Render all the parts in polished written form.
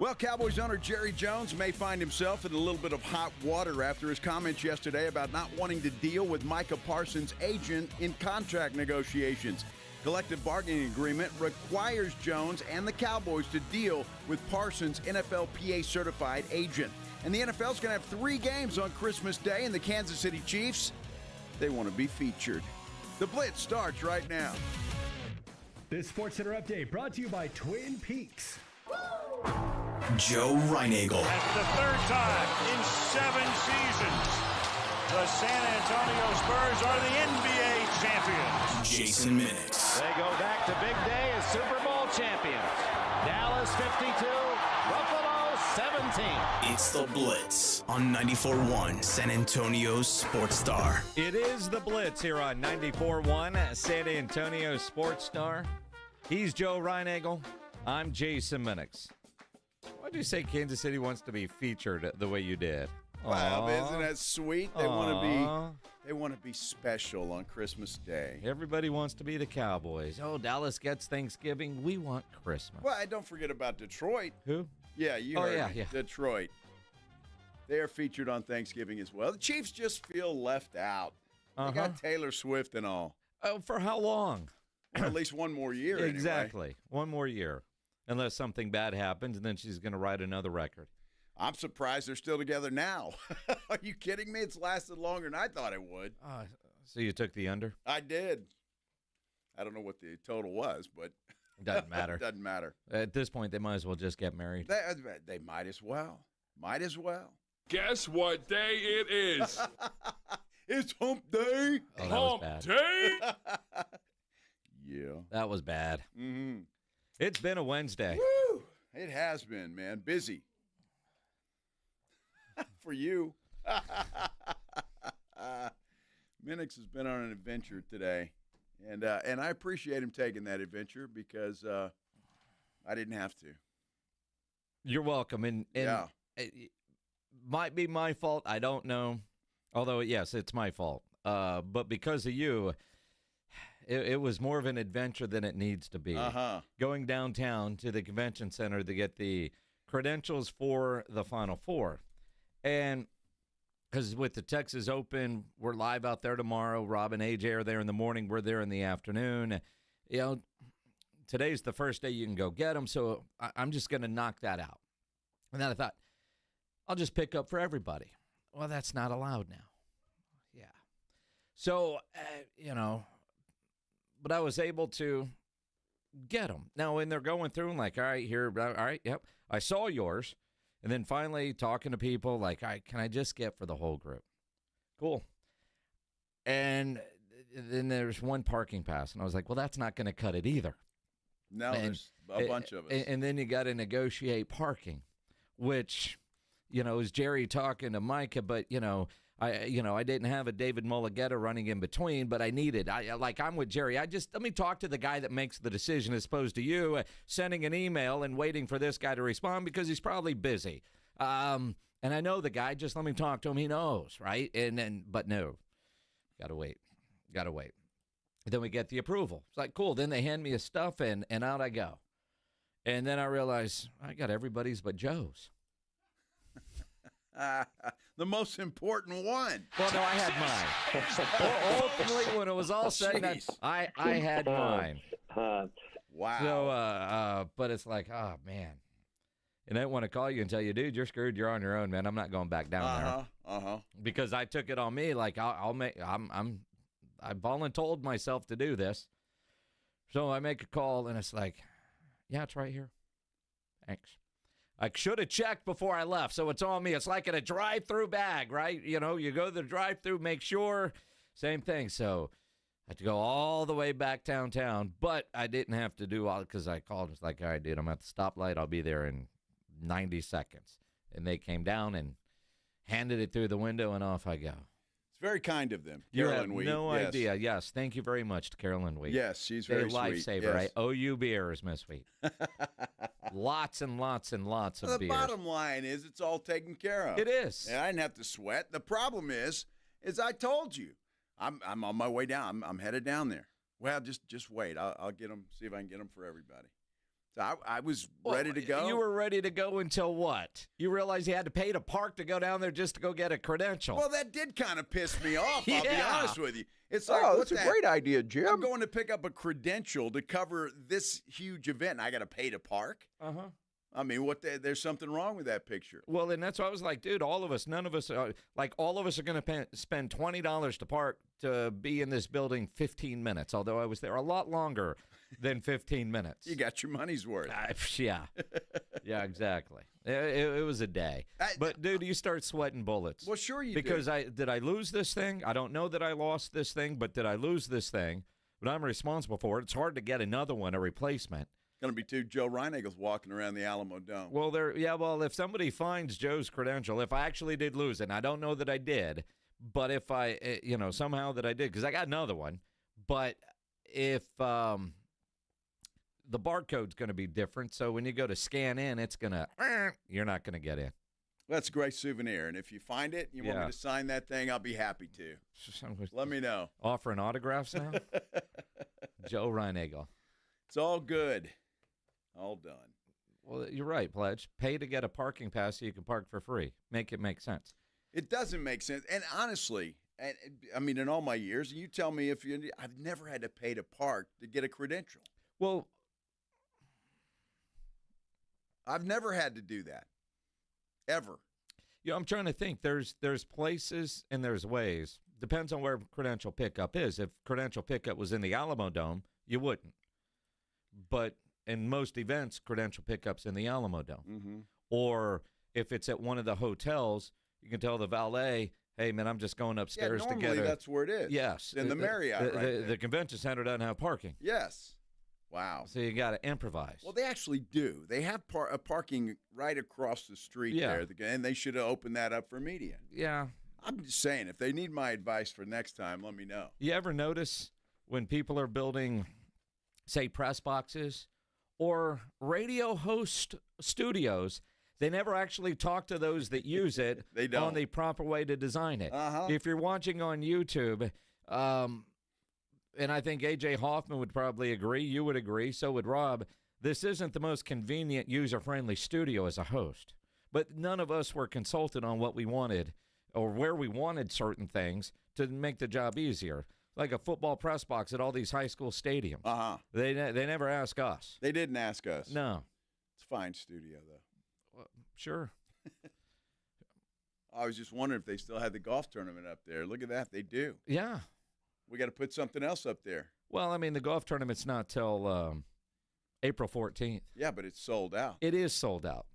Well, Cowboys owner Jerry Jones may find himself in a little bit of hot water after his comments yesterday about not wanting to deal with Micah Parsons' agent in contract negotiations. Collective bargaining agreement requires Jones and the Cowboys to deal with Parsons' NFLPA certified agent. And the NFL's going to have 3 games on Christmas Day, and the Kansas City Chiefs, they want to be featured. The Blitz starts right now. This SportsCenter update brought to you by Twin Peaks. Joe Reinagel. That's the 3rd time in 7 seasons. The San Antonio Spurs are the NBA champions. Jason Minix. They go back to big day as Super Bowl champions. Dallas 52, Buffalo 17. It's the Blitz on 94.1 San Antonio Sports Star. It is the Blitz here on 94.1 San Antonio Sports Star. He's Joe Reinagel. I'm Jason Minix. Why'd you say Kansas City wants to be featured the way you did? Wow, isn't that sweet? They want to be special on Christmas Day. Everybody wants to be the Cowboys. Oh, Dallas gets Thanksgiving. We want Christmas. Well, don't forget about Detroit. Who? Yeah, you heard me. Yeah. Detroit. They are featured on Thanksgiving as well. The Chiefs just feel left out. They got Taylor Swift and all. Oh, for how long? Well, at least one more year. Exactly. Anyway. One more year. Unless something bad happens, and then she's going to write another record. I'm surprised they're still together now. Are you kidding me? It's lasted longer than I thought it would. So you took the under? I did. I don't know what the total was, but Doesn't matter. Doesn't matter. At this point, they might as well just get married. They might as well. Might as well. Guess what day it is? It's hump day. Oh, that Hump was bad. day? Yeah. That was bad. Mm-hmm. It's been a Wednesday. Woo! It has been, man. Busy. For you. Minix has been on an adventure today. And I appreciate him taking that adventure because I didn't have to. You're welcome. And yeah. It might be my fault. I don't know. Although, yes, it's my fault. But because of you, it was more of an adventure than it needs to be. Going downtown to the convention center to get the credentials for the Final Four. And because with the Texas Open, we're live out there tomorrow. Rob and AJ are there in the morning. We're there in the afternoon. You know, today's the first day you can go get them, so I'm just going to knock that out. And then I thought, I'll just pick up for everybody. Well, that's not allowed now. Yeah. So, but I was able to get them. Now, when they're going through, I'm like, all right, yep, I saw yours. And then finally talking to people like, all right, can I just get for the whole group? Cool. And then there's one parking pass. And I was like, well, that's not going to cut it either. No, there's a bunch of us. And then you got to negotiate parking, which, is Jerry talking to Micah, but, I didn't have a David Mulligetta running in between, but I needed. I'm with Jerry. Let me talk to the guy that makes the decision as opposed to you sending an email and waiting for this guy to respond because he's probably busy. And I know the guy. Just let me talk to him. He knows, right? But no, gotta wait. Then we get the approval. It's like, cool. Then they hand me his stuff and out I go. And then I realize I got everybody's but Joe's. The most important one. Well, no, I had mine. Ultimately, when it was all said and done, I had mine. Wow. So, but it's like, oh man, and I want to call you and tell you, dude, you're screwed. You're on your own, man. I'm not going back down there. Because I took it on me. Like I voluntold myself to do this. So I make a call, and it's like, yeah, it's right here. Thanks. I should have checked before I left, so it's on me. It's like in a drive-through bag, right? You go to the drive-through, make sure. Same thing. So I had to go all the way back downtown, but I didn't have to do all because I called. It's like, all right, dude, I'm at the stoplight. I'll be there in 90 seconds. And they came down and handed it through the window, and off I go. It's very kind of them. You Carolyn have Wheat. no idea. Yes, thank you very much to Carolyn Wheat. Yes, she's very sweet. Lifesaver. Yes. I owe you beers, Miss Wheat. Lots and lots and lots of the beers. bottom line is it's all taken care of. It is. And I didn't have to sweat. The problem is I told you, I'm on my way down. I'm headed down there. Well, just wait. I'll get them. See if I can get them for everybody. So I was ready to go. You were ready to go until what? You realized you had to pay to park to go down there just to go get a credential. Well, that did kind of piss me off, I'll be honest with you. It's like, that's a great idea, Jim. I'm going to pick up a credential to cover this huge event, and I got to pay to park? Uh-huh. I mean, there's something wrong with that picture. Well, and that's why I was like, dude, all of us are going to spend $20 to park to be in this building 15 minutes, although I was there a lot longer than 15 minutes. You got your money's worth. Yeah. Yeah, exactly. It was a day. But, dude, you start sweating bullets. Well, sure you because do. Did I lose this thing? I don't know that I lost this thing, but did I lose this thing? But I'm responsible for it. It's hard to get another one, a replacement. Going to be two Joe Reinagels walking around the Alamo Dome. Well, if somebody finds Joe's credential, if I actually did lose it, and I don't know that I did, but if I, somehow that I did, because I got another one, but if the barcode's going to be different, so when you go to scan in, it's going to, you're not going to get in. That's a great souvenir, and if you find it, you want me to sign that thing, I'll be happy to. Let me know. Offering autographs now? Joe Reinagel. It's all good. All done. Well, you're right, Pledge. Pay to get a parking pass so you can park for free. Make it make sense. It doesn't make sense. And honestly, I mean, in all my years, you tell me I've never had to pay to park to get a credential. Well, I've never had to do that. Ever. I'm trying to think. There's places and there's ways. Depends on where credential pickup is. If credential pickup was in the Alamo Dome, you wouldn't. But in most events, credential pickup's in the Alamo Dome. Mm-hmm. Or if it's at one of the hotels, you can tell the valet, hey, man, I'm just going upstairs to get normally that's where it is. Yes. In the Marriott the convention center doesn't have parking. Yes. Wow. So you got to improvise. Well, they actually do. They have parking right across the street there, and they should have opened that up for media. Yeah. I'm just saying, if they need my advice for next time, let me know. You ever notice when people are building, say, press boxes or radio host studios, they never actually talk to those that use it They don't. on the proper way to design it. Uh-huh. If you're watching on YouTube, and I think A.J. Hoffman would probably agree, you would agree, so would Rob, this isn't the most convenient, user-friendly studio as a host. But none of us were consulted on what we wanted or where we wanted certain things to make the job easier. Like a football press box at all these high school stadiums. Uh-huh. They never ask us. They didn't ask us. No. It's a fine studio, though. Well, sure. I was just wondering if they still had the golf tournament up there. Look at that. They do. Yeah. We got to put something else up there. Well, I mean, the golf tournament's not till April 14th. Yeah, but it's sold out. It is sold out.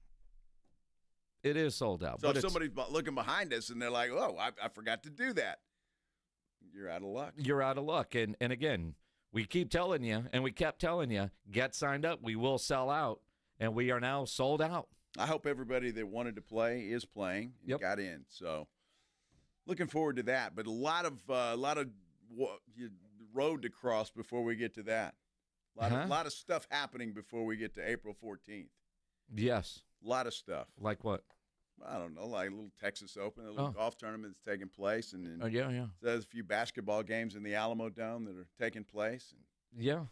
It is sold out. So but if somebody's looking behind us and they're like, oh, I forgot to do that, you're out of luck. You're out of luck. And again, we keep telling you, and we kept telling you, get signed up. We will sell out. And we are now sold out. I hope everybody that wanted to play is playing and got in. So looking forward to that. But a lot of road to cross before we get to that. A lot of stuff happening before we get to April 14th. Yes. A lot of stuff. Like what? I don't know, like a little Texas Open, a little golf tournament that's taking place. And then there's a few basketball games in the Alamo Dome that are taking place. And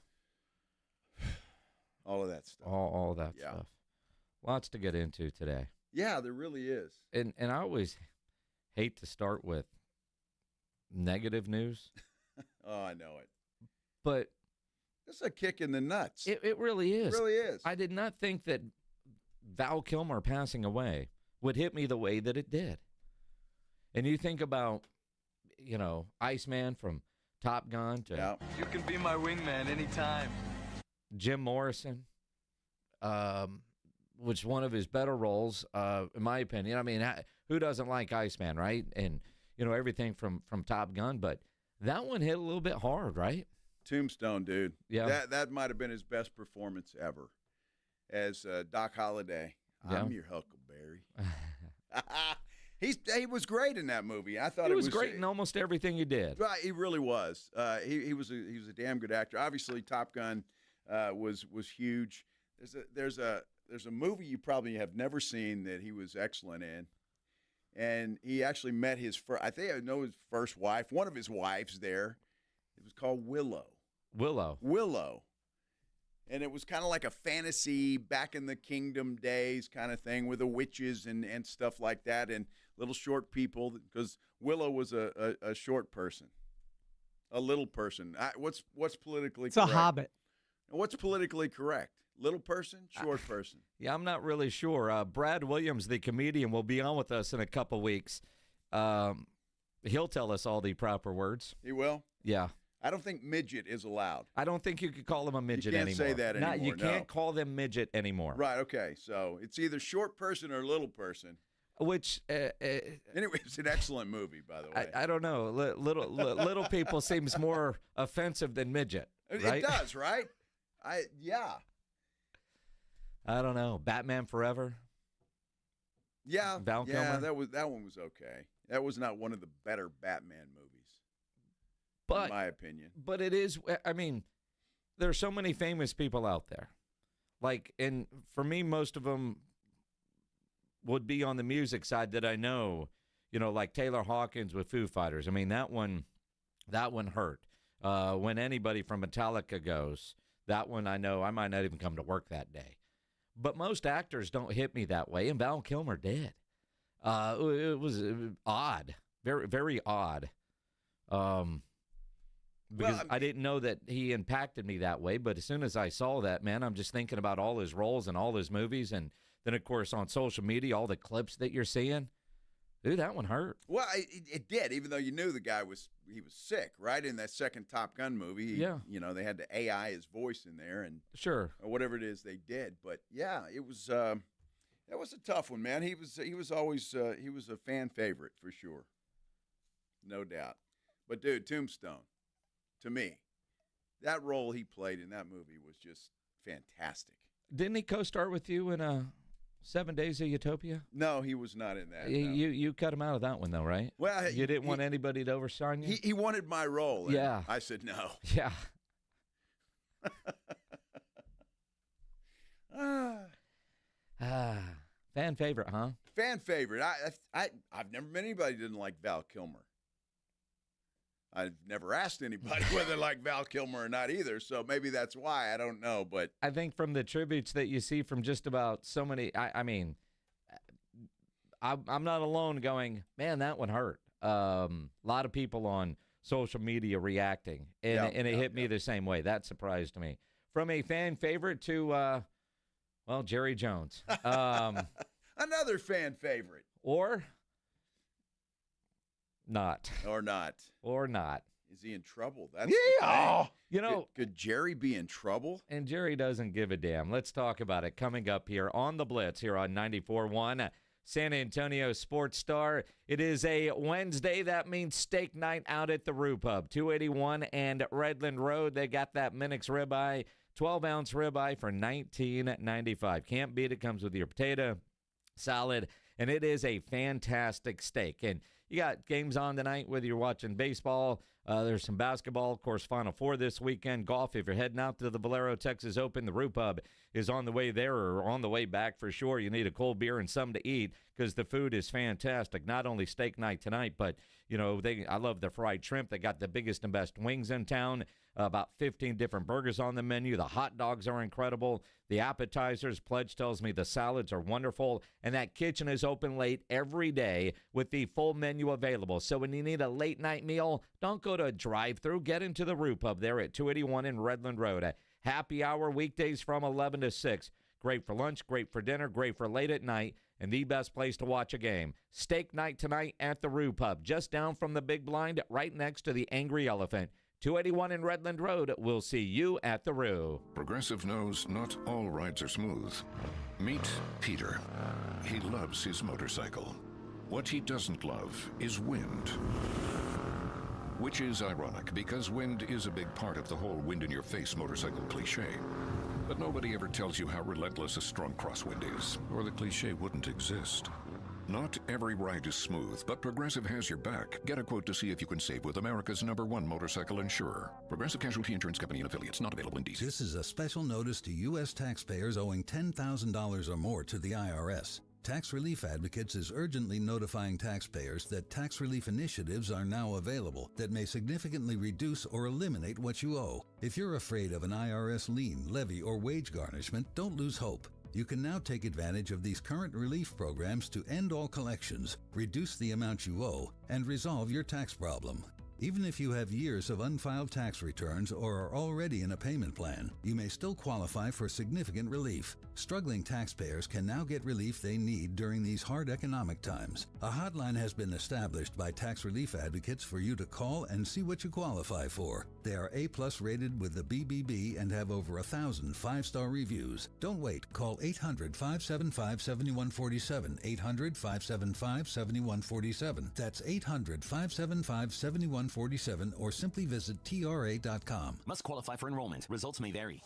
all of that stuff. All that stuff. Lots to get into today. Yeah, there really is. And I always hate to start with negative news. Oh, I know it. But it's a kick in the nuts. It really is. It really is. I did not think that Val Kilmer passing away would hit me the way that it did. And you think about, Iceman from Top Gun to You can be my wingman anytime. Jim Morrison, which is one of his better roles, in my opinion. I mean, who doesn't like Iceman, right? And, everything from Top Gun. But that one hit a little bit hard, right? Tombstone, dude. Yeah. That might have been his best performance ever as Doc Holliday. Yeah. I'm your Huckleberry. He was great in that movie. I thought he was great in almost everything he did. Right, he really was. He was a damn good actor. Obviously, Top Gun was huge. There's a movie you probably have never seen that he was excellent in, and he actually met his first. I think I know his first wife. One of his wives there. It was called Willow. And it was kind of like a fantasy back in the kingdom days kind of thing with the witches and stuff like that and little short people, because Willow was a short person, a little person. What's politically correct? It's a hobbit. What's politically correct? Little person, short person? Yeah, I'm not really sure. Brad Williams, the comedian, will be on with us in a couple weeks. He'll tell us all the proper words. He will? Yeah. I don't think midget is allowed. I don't think you could call them a midget anymore. You can't say that anymore. You can't call them midget anymore. Right, okay. So it's either short person or little person. Which, anyway, it's an excellent movie, by the way. I don't know. Little people seems more offensive than midget, right? It does, right? Yeah. I don't know. Batman Forever? Yeah. Val Kilmer? That one was okay. That was not one of the better Batman movies. But, in my opinion. But it is, I mean, there's so many famous people out there. Like, and for me, most of them would be on the music side that I know, like Taylor Hawkins with Foo Fighters. I mean, that one hurt. When anybody from Metallica goes, that one I know I might not even come to work that day. But most actors don't hit me that way, and Val Kilmer did. It was odd, very, very odd. Because I didn't know that he impacted me that way. But as soon as I saw that, man, I'm just thinking about all his roles and all his movies. And then, of course, on social media, all the clips that you're seeing. Dude, that one hurt. Well, it did, even though you knew the guy was sick, right? In that second Top Gun movie, they had to AI his voice in there and sure, or whatever it is they did. But yeah, it was that was a tough one, man. He was always he was a fan favorite for sure, no doubt. But dude, Tombstone, to me, that role he played in that movie was just fantastic. Didn't he co-star with you in 7 Days of Utopia? No, he was not in that. You cut him out of that one, though, right? Well, you didn't want anybody to overshine you? He wanted my role. And yeah. I said no. Yeah. Fan favorite, huh? Fan favorite. I've never met anybody who didn't like Val Kilmer. I've never asked anybody whether they like Val Kilmer or not either, so maybe that's why. I don't know. But I think from the tributes that you see from just about so many, I'm not alone going, man, that one hurt. A lot of people on social media reacting, and it hit me the same way. That surprised me. From a fan favorite to, Jerry Jones. Another fan favorite. Or not. Or not. Or not. Is he in trouble? That's could Jerry be in trouble? And Jerry doesn't give a damn. Let's talk about it coming up here on the Blitz here on 94.1 San Antonio Sports Star. It is a Wednesday. That means steak night out at the Roo Pub, 281 and Redland Road. They got that Minix ribeye, 12-ounce ribeye for $19.95. Can't beat it. Comes with your potato salad, and it is a fantastic steak. And you got games on tonight, whether you're watching baseball, there's some basketball, of course, Final Four this weekend. Golf, if you're heading out to the Valero Texas Open, the Roo Pub is on the way there or on the way back for sure. You need a cold beer and something to eat because the food is fantastic. Not only steak night tonight, but, I love the fried shrimp. They got the biggest and best wings in town. About 15 different burgers on the menu. The hot dogs are incredible. The appetizers, Pledge tells me the salads are wonderful. And that kitchen is open late every day with the full menu available. So when you need a late night meal, don't go to a drive-thru. Get into the Roo Pub there at 281 in Redland Road. A happy hour weekdays from 11 to 6. Great for lunch, great for dinner, great for late at night, and the best place to watch a game. Steak night tonight at the Roo Pub, just down from the big blind, right next to the Angry Elephant. 281 in Redland Road. We'll see you at the Roo. Progressive knows not all rides are smooth. Meet Peter. He loves his motorcycle. What he doesn't love is wind. Which is ironic, because wind is a big part of the whole wind-in-your-face motorcycle cliche. But nobody ever tells you how relentless a strong crosswind is, or the cliche wouldn't exist. Not every ride is smooth, but Progressive has your back. Get a quote to see if you can save with America's #1 motorcycle insurer. Progressive Casualty Insurance Company and affiliates, not available in D.C. This is a special notice to U.S. taxpayers owing $10,000 or more to the IRS. Tax Relief Advocates is urgently notifying taxpayers that tax relief initiatives are now available that may significantly reduce or eliminate what you owe. If you're afraid of an IRS lien, levy, or wage garnishment, don't lose hope. You can now take advantage of these current relief programs to end all collections, reduce the amount you owe, and resolve your tax problem. Even if you have years of unfiled tax returns or are already in a payment plan, you may still qualify for significant relief. Struggling taxpayers can now get relief they need during these hard economic times. A hotline has been established by Tax Relief Advocates for you to call and see what you qualify for. They are A+ rated with the BBB and have over 1,000 5-star reviews. Don't wait. Call 800-575-7147, 800-575-7147. That's 800-575-7147, or simply visit TRA.com. Must qualify for enrollment. Results may vary.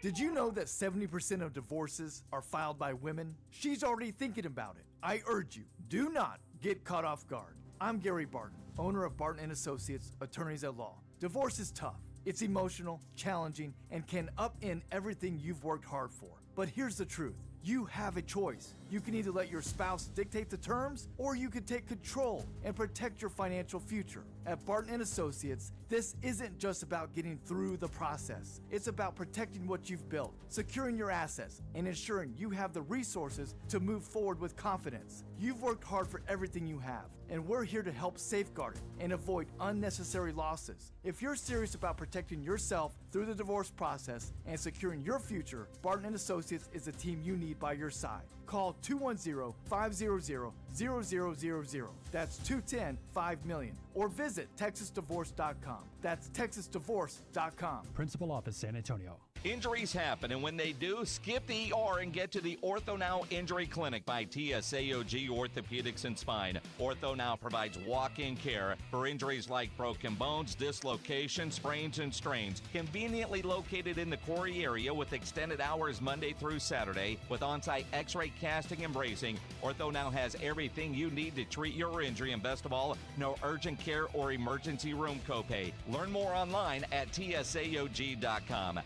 Did you know that 70% of divorces are filed by women? She's already thinking about it. I urge you, do not get caught off guard. I'm Gary Barton, owner of Barton & Associates, attorneys at law. Divorce is tough. It's emotional, challenging, and can upend everything you've worked hard for. But here's the truth. You have a choice. You can either let your spouse dictate the terms, or you can take control and protect your financial future. At Barton & Associates, this isn't just about getting through the process. It's about protecting what you've built, securing your assets, and ensuring you have the resources to move forward with confidence. You've worked hard for everything you have, and we're here to help safeguard it and avoid unnecessary losses. If you're serious about protecting yourself through the divorce process and securing your future, Barton & Associates is the team you need by your side. Call 210-500-0000. That's 210-5-million. Or visit TexasDivorce.com. That's TexasDivorce.com. Principal Office, San Antonio. Injuries happen, and when they do, skip the ER and get to the Ortho Now Injury Clinic by TSAOG Orthopedics and Spine. Ortho Now provides walk-in care for injuries like broken bones, dislocations, sprains, and strains. Conveniently located in the Quarry area with extended hours Monday through Saturday with on-site x-ray casting and bracing, Ortho Now has everything you need to treat your injury, and best of all, no urgent care or emergency room copay. Learn more online at TSAOG.com.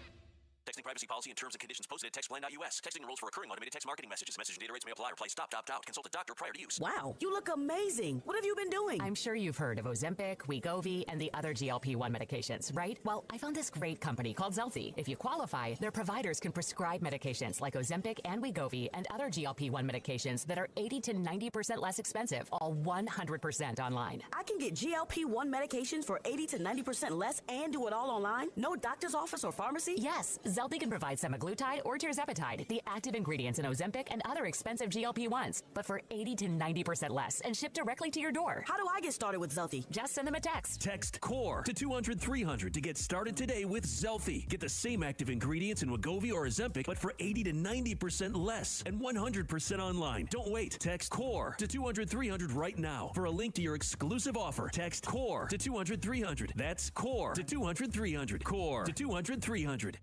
Texting privacy policy and terms and conditions posted at textplan.us. Texting enrolls for recurring automated text marketing messages. Message and data rates may apply. Reply stop, opt out. Consult a doctor prior to use. Wow, you look amazing. What have you been doing? I'm sure you've heard of Ozempic, Wegovy, and the other GLP-1 medications, right? Well, I found this great company called Zelfie. If you qualify, their providers can prescribe medications like Ozempic and Wegovy and other GLP-1 medications that are 80 to 90% less expensive, all 100% online. I can get GLP-1 medications for 80 to 90% less and do it all online? No doctor's office or pharmacy? Yes, Zelfie can provide semaglutide or tirzepatide, the active ingredients in Ozempic and other expensive GLP-1s, but for 80 to 90% less and shipped directly to your door. How do I get started with Zelfie? Just send them a text. Text CORE to 200-300 to get started today with Zelfie. Get the same active ingredients in Wegovy or Ozempic, but for 80 to 90% less and 100% online. Don't wait. Text CORE to 200-300 right now for a link to your exclusive offer. Text CORE to 200-300. That's CORE to 200-300. CORE to 200-300.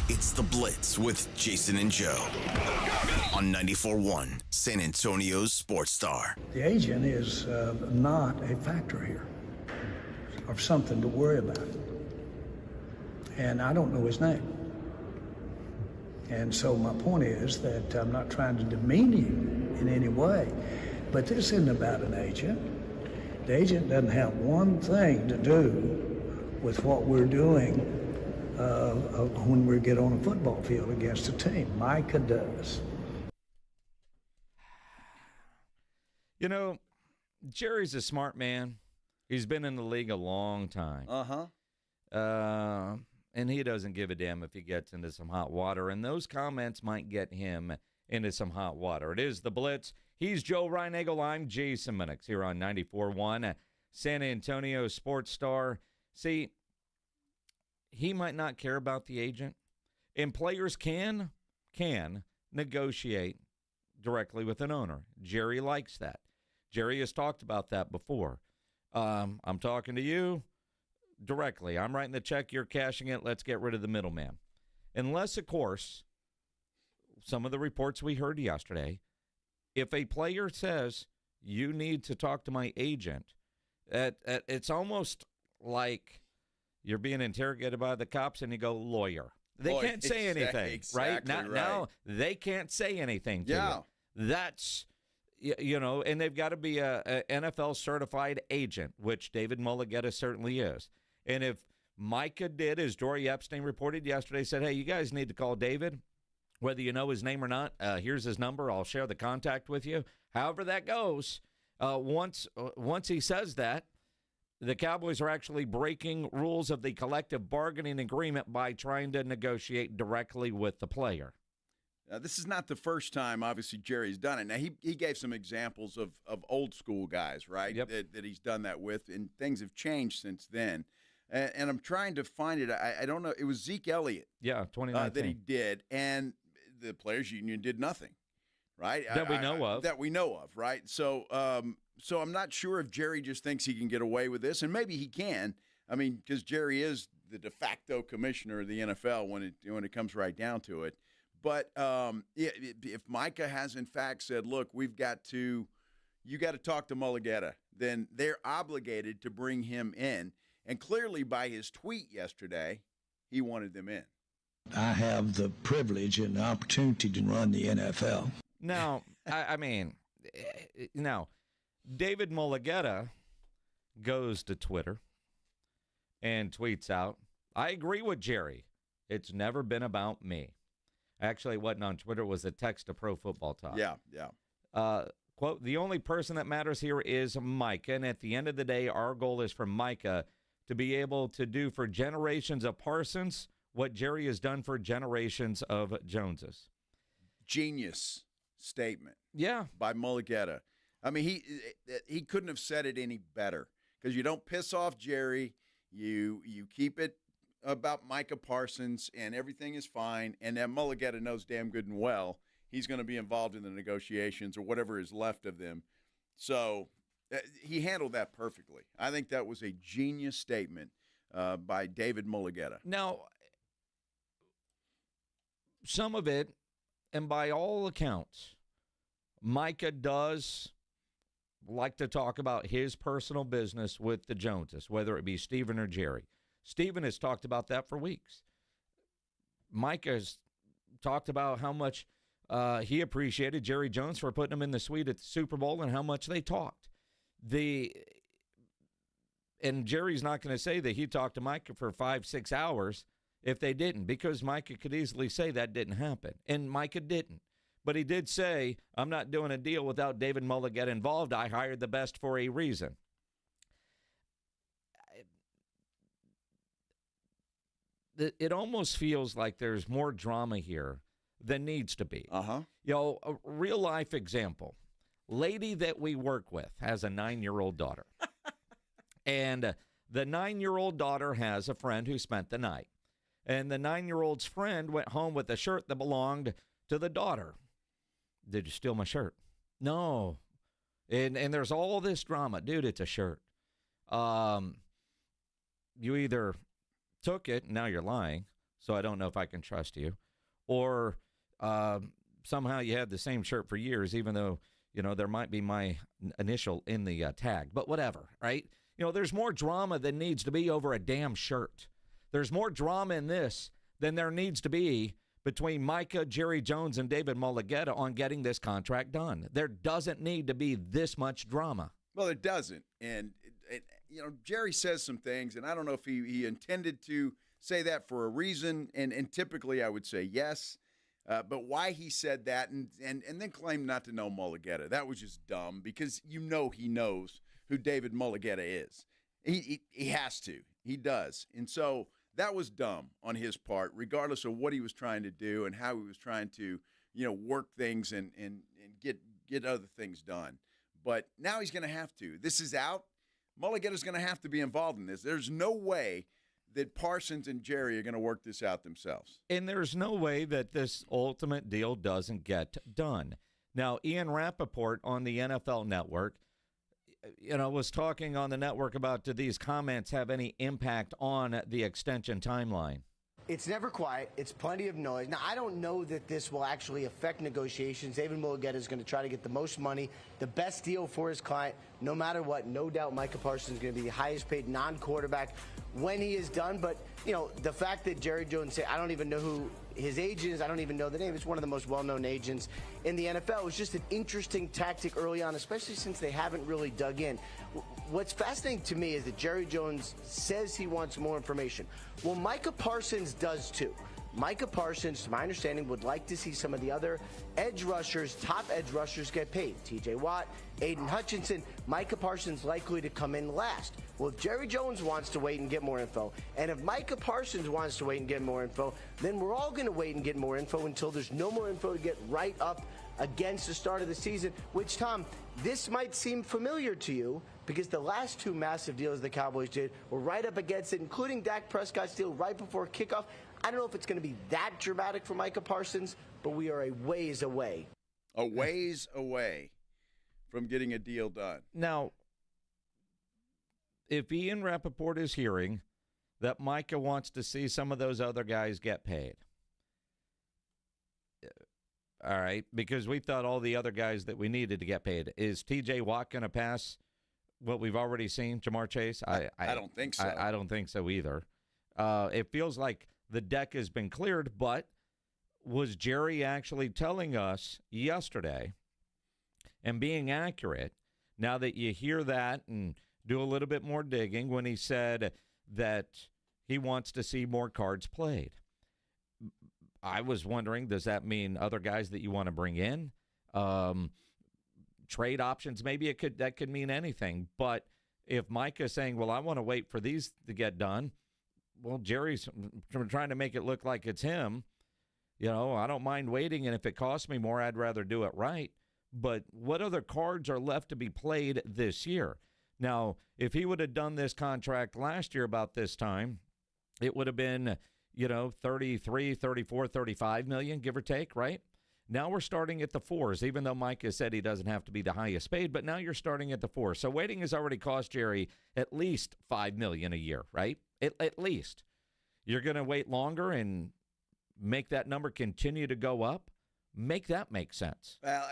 It's The Blitz with Jason and Joe on 94.1 San Antonio's Sports Star. The agent is not a factor here or something to worry about. And I don't know his name. And so my point is that I'm not trying to demean him in any way, but this isn't about an agent. The agent doesn't have one thing to do with what we're doing when we get on a football field against a team. Micah does. You know, Jerry's a smart man. He's been in the league a long time. And he doesn't give a damn if he gets into some hot water. And those comments might get him into some hot water. It is The Blitz. He's Joe Reinagel. I'm Jason Minix here on 94.1 San Antonio Sports Star. See, he might not care about the agent, and players can negotiate directly with an owner. Jerry likes that. Jerry has talked about that before. I'm talking to you directly. I'm writing the check. You're cashing it. Let's get rid of the middleman. Unless, of course, some of the reports we heard yesterday, if a player says you need to talk to my agent, it's almost like you're being interrogated by the cops and you go, lawyer. They can't say anything, exactly right? Now they can't say anything to Yeah. you. That's, and they've got to be a NFL certified agent, which David Mulligetta certainly is. And if Micah did, as Dory Epstein reported yesterday, said, hey, you guys need to call David, whether you know his name or not. Here's his number. I'll share the contact with you. However that goes, once he says that, the Cowboys are actually breaking rules of the collective bargaining agreement by trying to negotiate directly with the player. This is not the first time, obviously, Jerry's done it. Now, he gave some examples of old school guys, right, Yep. that he's done that with, and things have changed since then. And I'm trying to find it. I don't know. It was Zeke Elliott. Yeah, 2019. That he did, and the Players Union did nothing, right? That we know of. That we know of, right? So I'm not sure if Jerry just thinks he can get away with this, and maybe he can. I mean, because Jerry is the de facto commissioner of the NFL when it comes right down to it. But if Micah has, in fact, said, look, you got to talk to Mulligetta, then they're obligated to bring him in. And clearly by his tweet yesterday, he wanted them in. I have the privilege and the opportunity to run the NFL. Now, David Mulligetta goes to Twitter and tweets out, I agree with Jerry. It's never been about me. Actually, it wasn't on Twitter. It was a text to Pro Football Talk. Yeah. Quote, the only person that matters here is Micah, and at the end of the day, our goal is for Micah to be able to do for generations of Parsons what Jerry has done for generations of Joneses. Genius statement. Yeah. By Mulligetta. I mean, he couldn't have said it any better, because you don't piss off Jerry. You keep it about Micah Parsons, and everything is fine. And that Mulligetta knows damn good and well he's going to be involved in the negotiations or whatever is left of them. So he handled that perfectly. I think that was a genius statement by David Mulligetta. Now, some of it, and by all accounts, Micah does like to talk about his personal business with the Joneses, whether it be Stephen or Jerry. Stephen has talked about that for weeks. Micah's talked about how much he appreciated Jerry Jones for putting him in the suite at the Super Bowl and how much they talked. And Jerry's not going to say that he talked to Micah for 5-6 hours if they didn't, because Micah could easily say that didn't happen, and Micah didn't. But he did say, I'm not doing a deal without David Mulligetta involved. I hired the best for a reason. It almost feels like there's more drama here than needs to be. Uh-huh. A real-life example. Lady that we work with has a 9-year-old daughter. And the 9-year-old daughter has a friend who spent the night. And the 9-year-old's friend went home with a shirt that belonged to the daughter. Did you steal my shirt? No. And there's all this drama. Dude, it's a shirt. You either took it, now you're lying, so I don't know if I can trust you, or somehow you had the same shirt for years, even though, there might be my initial in the tag. But whatever, right? There's more drama than needs to be over a damn shirt. There's more drama in this than there needs to be between Micah, Jerry Jones, and David Mulligetta on getting this contract done. There doesn't need to be this much drama. Well, it doesn't. And Jerry says some things, and I don't know if he intended to say that for a reason, and typically I would say yes. But why he said that and then claimed not to know Mulligetta, that was just dumb, because he knows who David Mulligetta is. He has to. He does. And so that was dumb on his part, regardless of what he was trying to do and how he was trying to, work things and get other things done. But now he's going to have to. This is out. Mulligetta's going to have to be involved in this. There's no way that Parsons and Jerry are going to work this out themselves. And there's no way that this ultimate deal doesn't get done. Now, Ian Rappaport on the NFL Network, was talking on the network about, do these comments have any impact on the extension timeline? It's never quiet. It's plenty of noise. Now, I don't know that this will actually affect negotiations. David Mulligetta is going to try to get the most money, the best deal for his client, no matter what. No doubt Micah Parsons is going to be the highest paid non-quarterback when he is done. But, you know, the fact that Jerry Jones said, I don't even know who his agent is, I don't even know the name. It's one of the most well-known agents in the NFL. It was just an interesting tactic early on, especially since they haven't really dug in. What's fascinating to me is that Jerry Jones says he wants more information. Well, Micah Parsons does too. Micah Parsons, to my understanding, would like to see some of the other edge rushers, top edge rushers, get paid. T.J. Watt, Aiden Hutchinson, Micah Parsons likely to come in last. Well, if Jerry Jones wants to wait and get more info, and if Micah Parsons wants to wait and get more info, then we're all going to wait and get more info until there's no more info to get right up against the start of the season, which, Tom, this might seem familiar to you because the last two massive deals the Cowboys did were right up against it, including Dak Prescott's deal right before kickoff. I don't know if it's going to be that dramatic for Micah Parsons, but we are a ways away. A ways away from getting a deal done. Now, if Ian Rappaport is hearing that Micah wants to see some of those other guys get paid, all right, because we thought all the other guys that we needed to get paid. Is T.J. Watt going to pass what we've already seen, Jamar Chase? I don't think so. I don't think so either. It feels like the deck has been cleared, but was Jerry actually telling us yesterday and being accurate now that you hear that and do a little bit more digging when he said that he wants to see more cards played? I was wondering, does that mean other guys that you want to bring in? Trade options, maybe that could mean anything. But if Micah's saying, well, I want to wait for these to get done, well, Jerry's trying to make it look like it's him. You know, I don't mind waiting, and if it costs me more, I'd rather do it right. But what other cards are left to be played this year? Now, if he would have done this contract last year about this time, it would have been, 33, 34, 35 million, give or take, right? Now we're starting at the fours, even though Mike has said he doesn't have to be the highest paid, but now you're starting at the fours. So waiting has already cost Jerry at least $5 million a year, right? At least. You're going to wait longer and make that number continue to go up? Make that make sense. Well,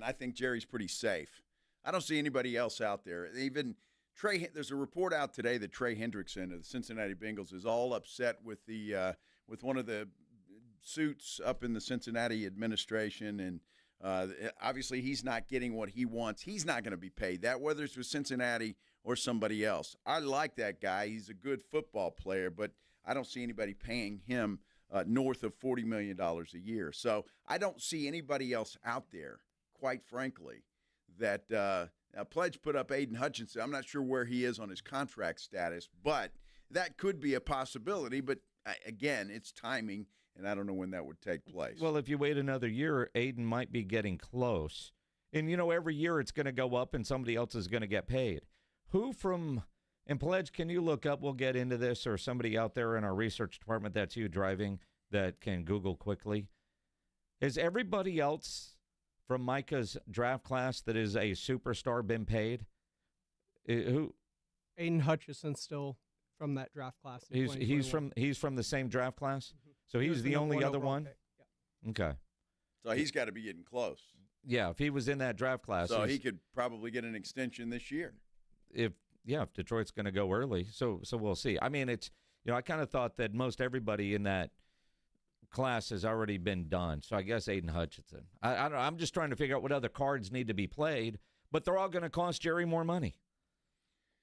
I think Jerry's pretty safe. I don't see anybody else out there. Even there's a report out today that Trey Hendrickson of the Cincinnati Bengals is all upset with with one of the suits up in the Cincinnati administration, and obviously he's not getting what he wants. He's not going to be paid that, whether it's with Cincinnati or somebody else. I like that guy. He's a good football player, but I don't see anybody paying him north of $40 million a year. So I don't see anybody else out there, quite frankly, that now Pledge put up Aiden Hutchinson. I'm not sure where he is on his contract status, but that could be a possibility. But, again, it's timing, and I don't know when that would take place. Well, if you wait another year, Aiden might be getting close. And, every year it's going to go up and somebody else is going to get paid. And Pledge, can you look up, we'll get into this, or somebody out there in our research department, that's you driving, that can Google quickly. Has everybody else from Micah's draft class that is a superstar been paid? Who? Aiden Hutchinson still from that draft class. He's from the same draft class? Mm-hmm. So he's the only other one? Yeah. Okay. So he's got to be getting close. Yeah, if he was in that draft class. So he could probably get an extension this year. If Detroit's going to go early. So we'll see. I mean, it's, I kind of thought that most everybody in that class has already been done. So I guess Aiden Hutchinson. I don't know. I'm just trying to figure out what other cards need to be played, but they're all going to cost Jerry more money.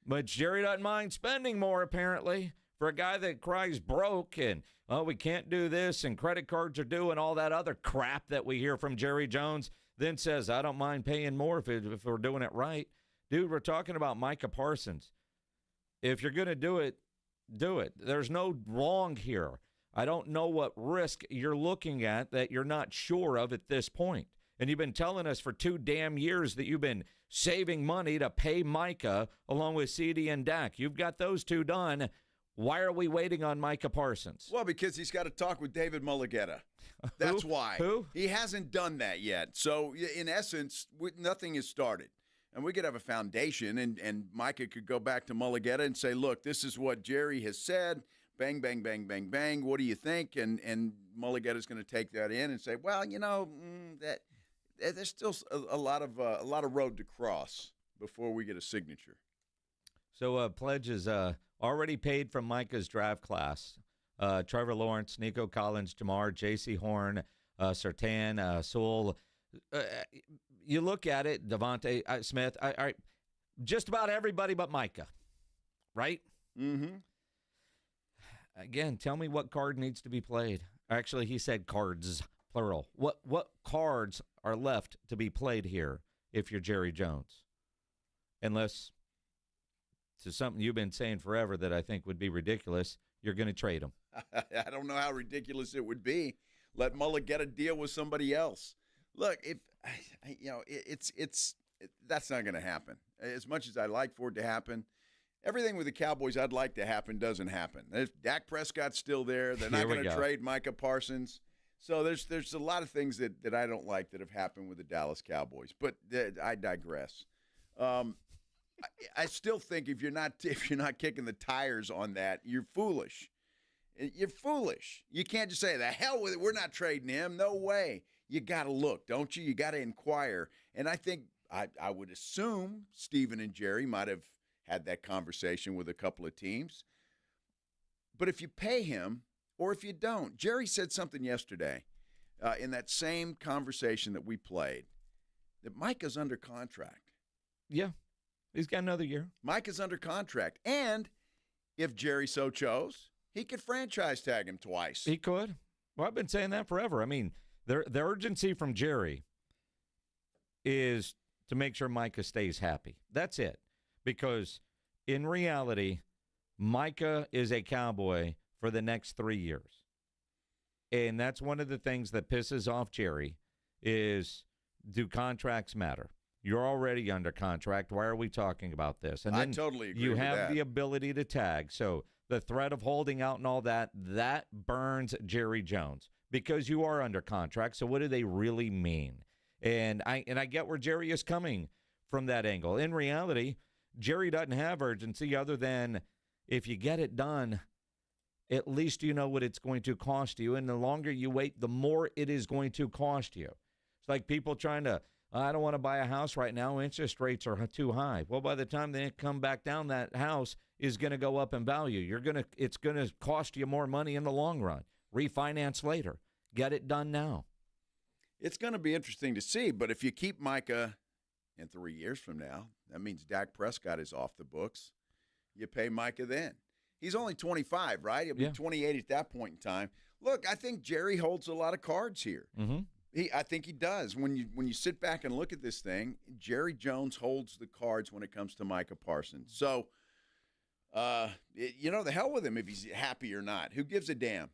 But Jerry doesn't mind spending more, apparently, for a guy that cries broke and, we can't do this and credit cards are due and all that other crap that we hear from Jerry Jones, then says, I don't mind paying more if we're doing it right. Dude, we're talking about Micah Parsons. If you're going to do it, do it. There's no wrong here. I don't know what risk you're looking at that you're not sure of at this point. And you've been telling us for 2 damn years that you've been saving money to pay Micah along with CD and Dak. You've got those two done. Why are we waiting on Micah Parsons? Well, because he's got to talk with David Mulligetta. That's why. Who? He hasn't done that yet. So, in essence, nothing has started. And we could have a foundation, and Micah could go back to Mulligetta and say, look, this is what Jerry has said, bang, bang, bang, bang, bang. What do you think? And Mulligette's going to take that in and say, well, that there's still a lot of road to cross before we get a signature. So pledge is already paid from Micah's draft class. Trevor Lawrence, Nico Collins, Jamar, J.C. Horn, Sertan, Sewell. You look at it, Devontae Smith, just about everybody but Micah, right? Mm-hmm. Again, tell me what card needs to be played. Actually, he said cards, plural. What cards are left to be played here if you're Jerry Jones? Unless, to something you've been saying forever that I think would be ridiculous, you're going to trade him. I don't know how ridiculous it would be. Let Mulligette deal with somebody else. Look, if that's not going to happen. As much as I like for it to happen, everything with the Cowboys I'd like to happen doesn't happen. Dak Prescott's still there. They're not going to trade Micah Parsons. So there's a lot of things that I don't like that have happened with the Dallas Cowboys. But I digress. I still think if you're not kicking the tires on that, you're foolish. You're foolish. You can't just say, the hell with it, we're not trading him. No way. You got to look, don't you? You got to inquire. And I think I would assume Steven and Jerry might have had that conversation with a couple of teams. But if you pay him or if you don't, Jerry said something yesterday in that same conversation that we played, that Micah's under contract. Yeah, he's got another year. Micah's under contract. And if Jerry so chose, he could franchise tag him twice. He could. Well, I've been saying that forever. I mean, the urgency from Jerry is to make sure Micah stays happy. That's it. Because in reality, Micah is a Cowboy for the next 3 years. And that's one of the things that pisses off Jerry is, do contracts matter? You're already under contract. Why are we talking about this? And then I totally agree you with have that. the ability to tag. So the threat of holding out and all that burns Jerry Jones because you are under contract. So what do they really mean? And I get where Jerry is coming from that angle. In reality, Jerry doesn't have urgency other than if you get it done, at least you know what it's going to cost you. And the longer you wait, the more it is going to cost you. It's like people trying to, I don't want to buy a house right now. Interest rates are too high. Well, by the time they come back down, that house is going to go up in value. It's going to cost you more money in the long run. Refinance later. Get it done now. It's going to be interesting to see, but if you keep Micah in 3 years from now, that means Dak Prescott is off the books. You pay Micah then. He's only 25, right? He'll be 28 at that point in time. Look, I think Jerry holds a lot of cards here. Mm-hmm. I think he does. When you sit back and look at this thing, Jerry Jones holds the cards when it comes to Micah Parsons. So, the hell with him if he's happy or not. Who gives a damn?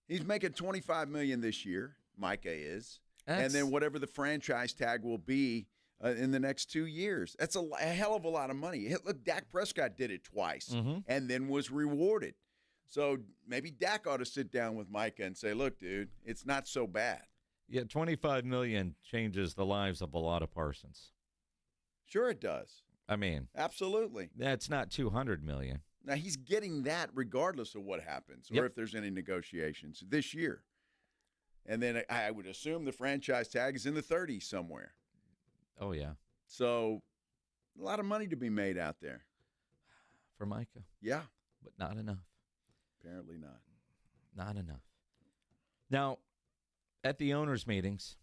He's making $25 million this year. Micah is. And then whatever the franchise tag will be in the next 2 years. That's a hell of a lot of money. Look, Dak Prescott did it twice and then was rewarded. So maybe Dak ought to sit down with Micah and say, look, dude, it's not so bad. Yeah, $25 million changes the lives of a lot of Parsons. Sure it does. I mean. Absolutely. That's not $200 million. Now, he's getting that regardless of what happens or if there's any negotiations this year. And then I would assume the franchise tag is in the 30s somewhere. Oh, yeah. So a lot of money to be made out there. For Micah. Yeah. But not enough. Apparently not. Not enough. Now, at the owners' meetings,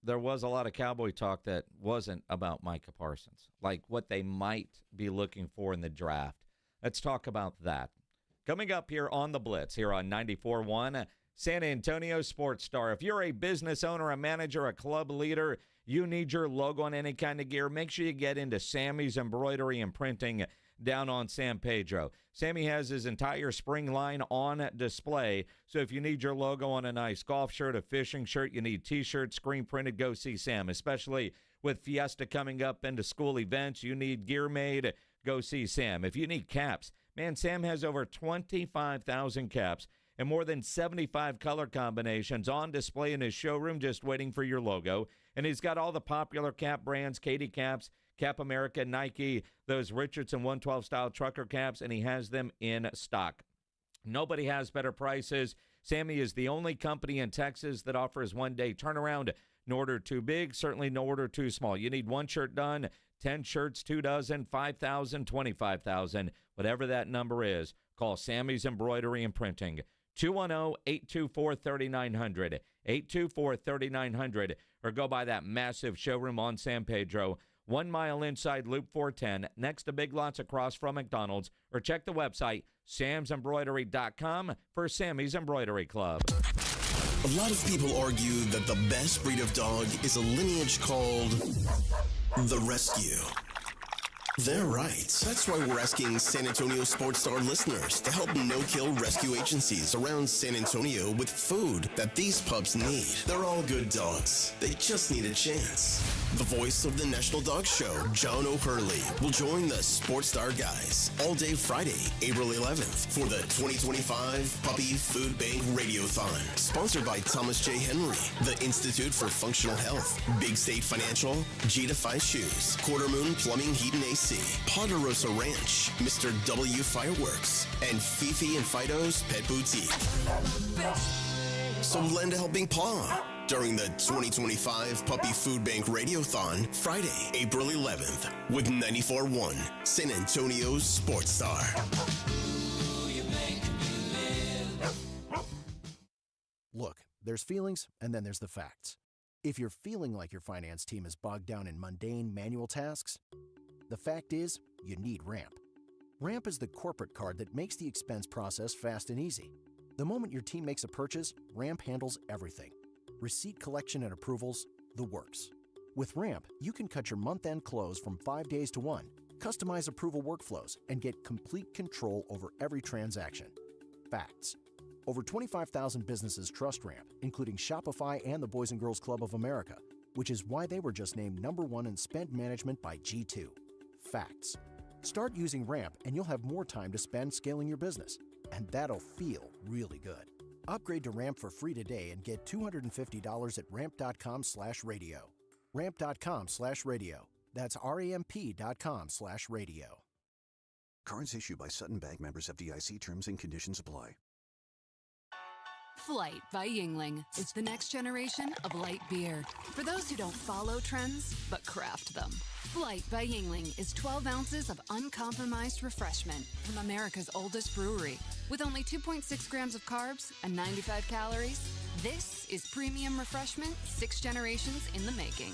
there was a lot of Cowboy talk that wasn't about Micah Parsons, like what they might be looking for in the draft. Let's talk about that. Coming up here on the Blitz, here on 94.1, San Antonio Sports Star. If you're a business owner, a manager, a club leader, you need your logo on any kind of gear, make sure you get into Sammy's Embroidery and Printing down on San Pedro. Sammy has his entire spring line on display, so if you need your logo on a nice golf shirt, a fishing shirt, you need T-shirts, screen printed, go see Sam. Especially with Fiesta coming up into school events, you need gear made, go see Sam. If you need caps, man, Sam has over 25,000 caps and more than 75 color combinations on display in his showroom just waiting for your logo. And he's got all the popular cap brands, Katie Caps, Cap America, Nike, those Richardson 112 style trucker caps, and he has them in stock. Nobody has better prices. Sammy is the only company in Texas that offers one-day turnaround. No order too big, certainly no order too small. You need one shirt done, 10 shirts, 2 dozen, 5,000, 25,000, whatever that number is. Call Sammy's Embroidery and Printing, 210-824-3900, 824-3900, or go by that massive showroom on San Pedro, 1 mile inside Loop 410, next to Big Lots across from McDonald's, or check the website, samsembroidery.com for Sammy's Embroidery Club. A lot of people argue that the best breed of dog is a lineage called the Rescue. They're right. That's why we're asking San Antonio Sports Star listeners to help no-kill rescue agencies around San Antonio with food that these pups need. They're all good dogs. They just need a chance. The voice of the National Dog Show, John O'Hurley, will join the Sports Star guys all day Friday, April 11th for the 2025 Puppy Food Bank Radiothon. Sponsored by Thomas J. Henry, the Institute for Functional Health, Big State Financial, G-Defy Shoes, Quarter Moon Plumbing, Heat and AC, Ponderosa Ranch, Mr. W Fireworks, and Fifi and Fido's Pet Boutique. So lend a helping paw during the 2025 Puppy Food Bank Radiothon, Friday, April 11th, with 94.1 San Antonio's Sports Star. Look, there's feelings, and then there's the facts. If you're feeling like your finance team is bogged down in mundane manual tasks, the fact is, you need Ramp. Ramp is the corporate card that makes the expense process fast and easy. The moment your team makes a purchase, Ramp handles everything. Receipt collection and approvals, the works. With Ramp, you can cut your month-end close from 5 days to 1, customize approval workflows, and get complete control over every transaction. Facts. Over 25,000 businesses trust Ramp, including Shopify and the Boys and Girls Club of America, which is why they were just named #1 in spend management by G2. Facts. Start using Ramp and you'll have more time to spend scaling your business. And that'll feel really good. Upgrade to Ramp for free today and get $250 at ramp.com/radio. Ramp.com/radio. That's ramp.com/radio. Cards issued by Sutton Bank, members of FDIC. Terms and conditions apply. Flight by Yuengling is the next generation of light beer. For those who don't follow trends, but craft them. Flight by Yuengling is 12 ounces of uncompromised refreshment from America's oldest brewery. With only 2.6 grams of carbs and 95 calories, this is premium refreshment 6 generations in the making.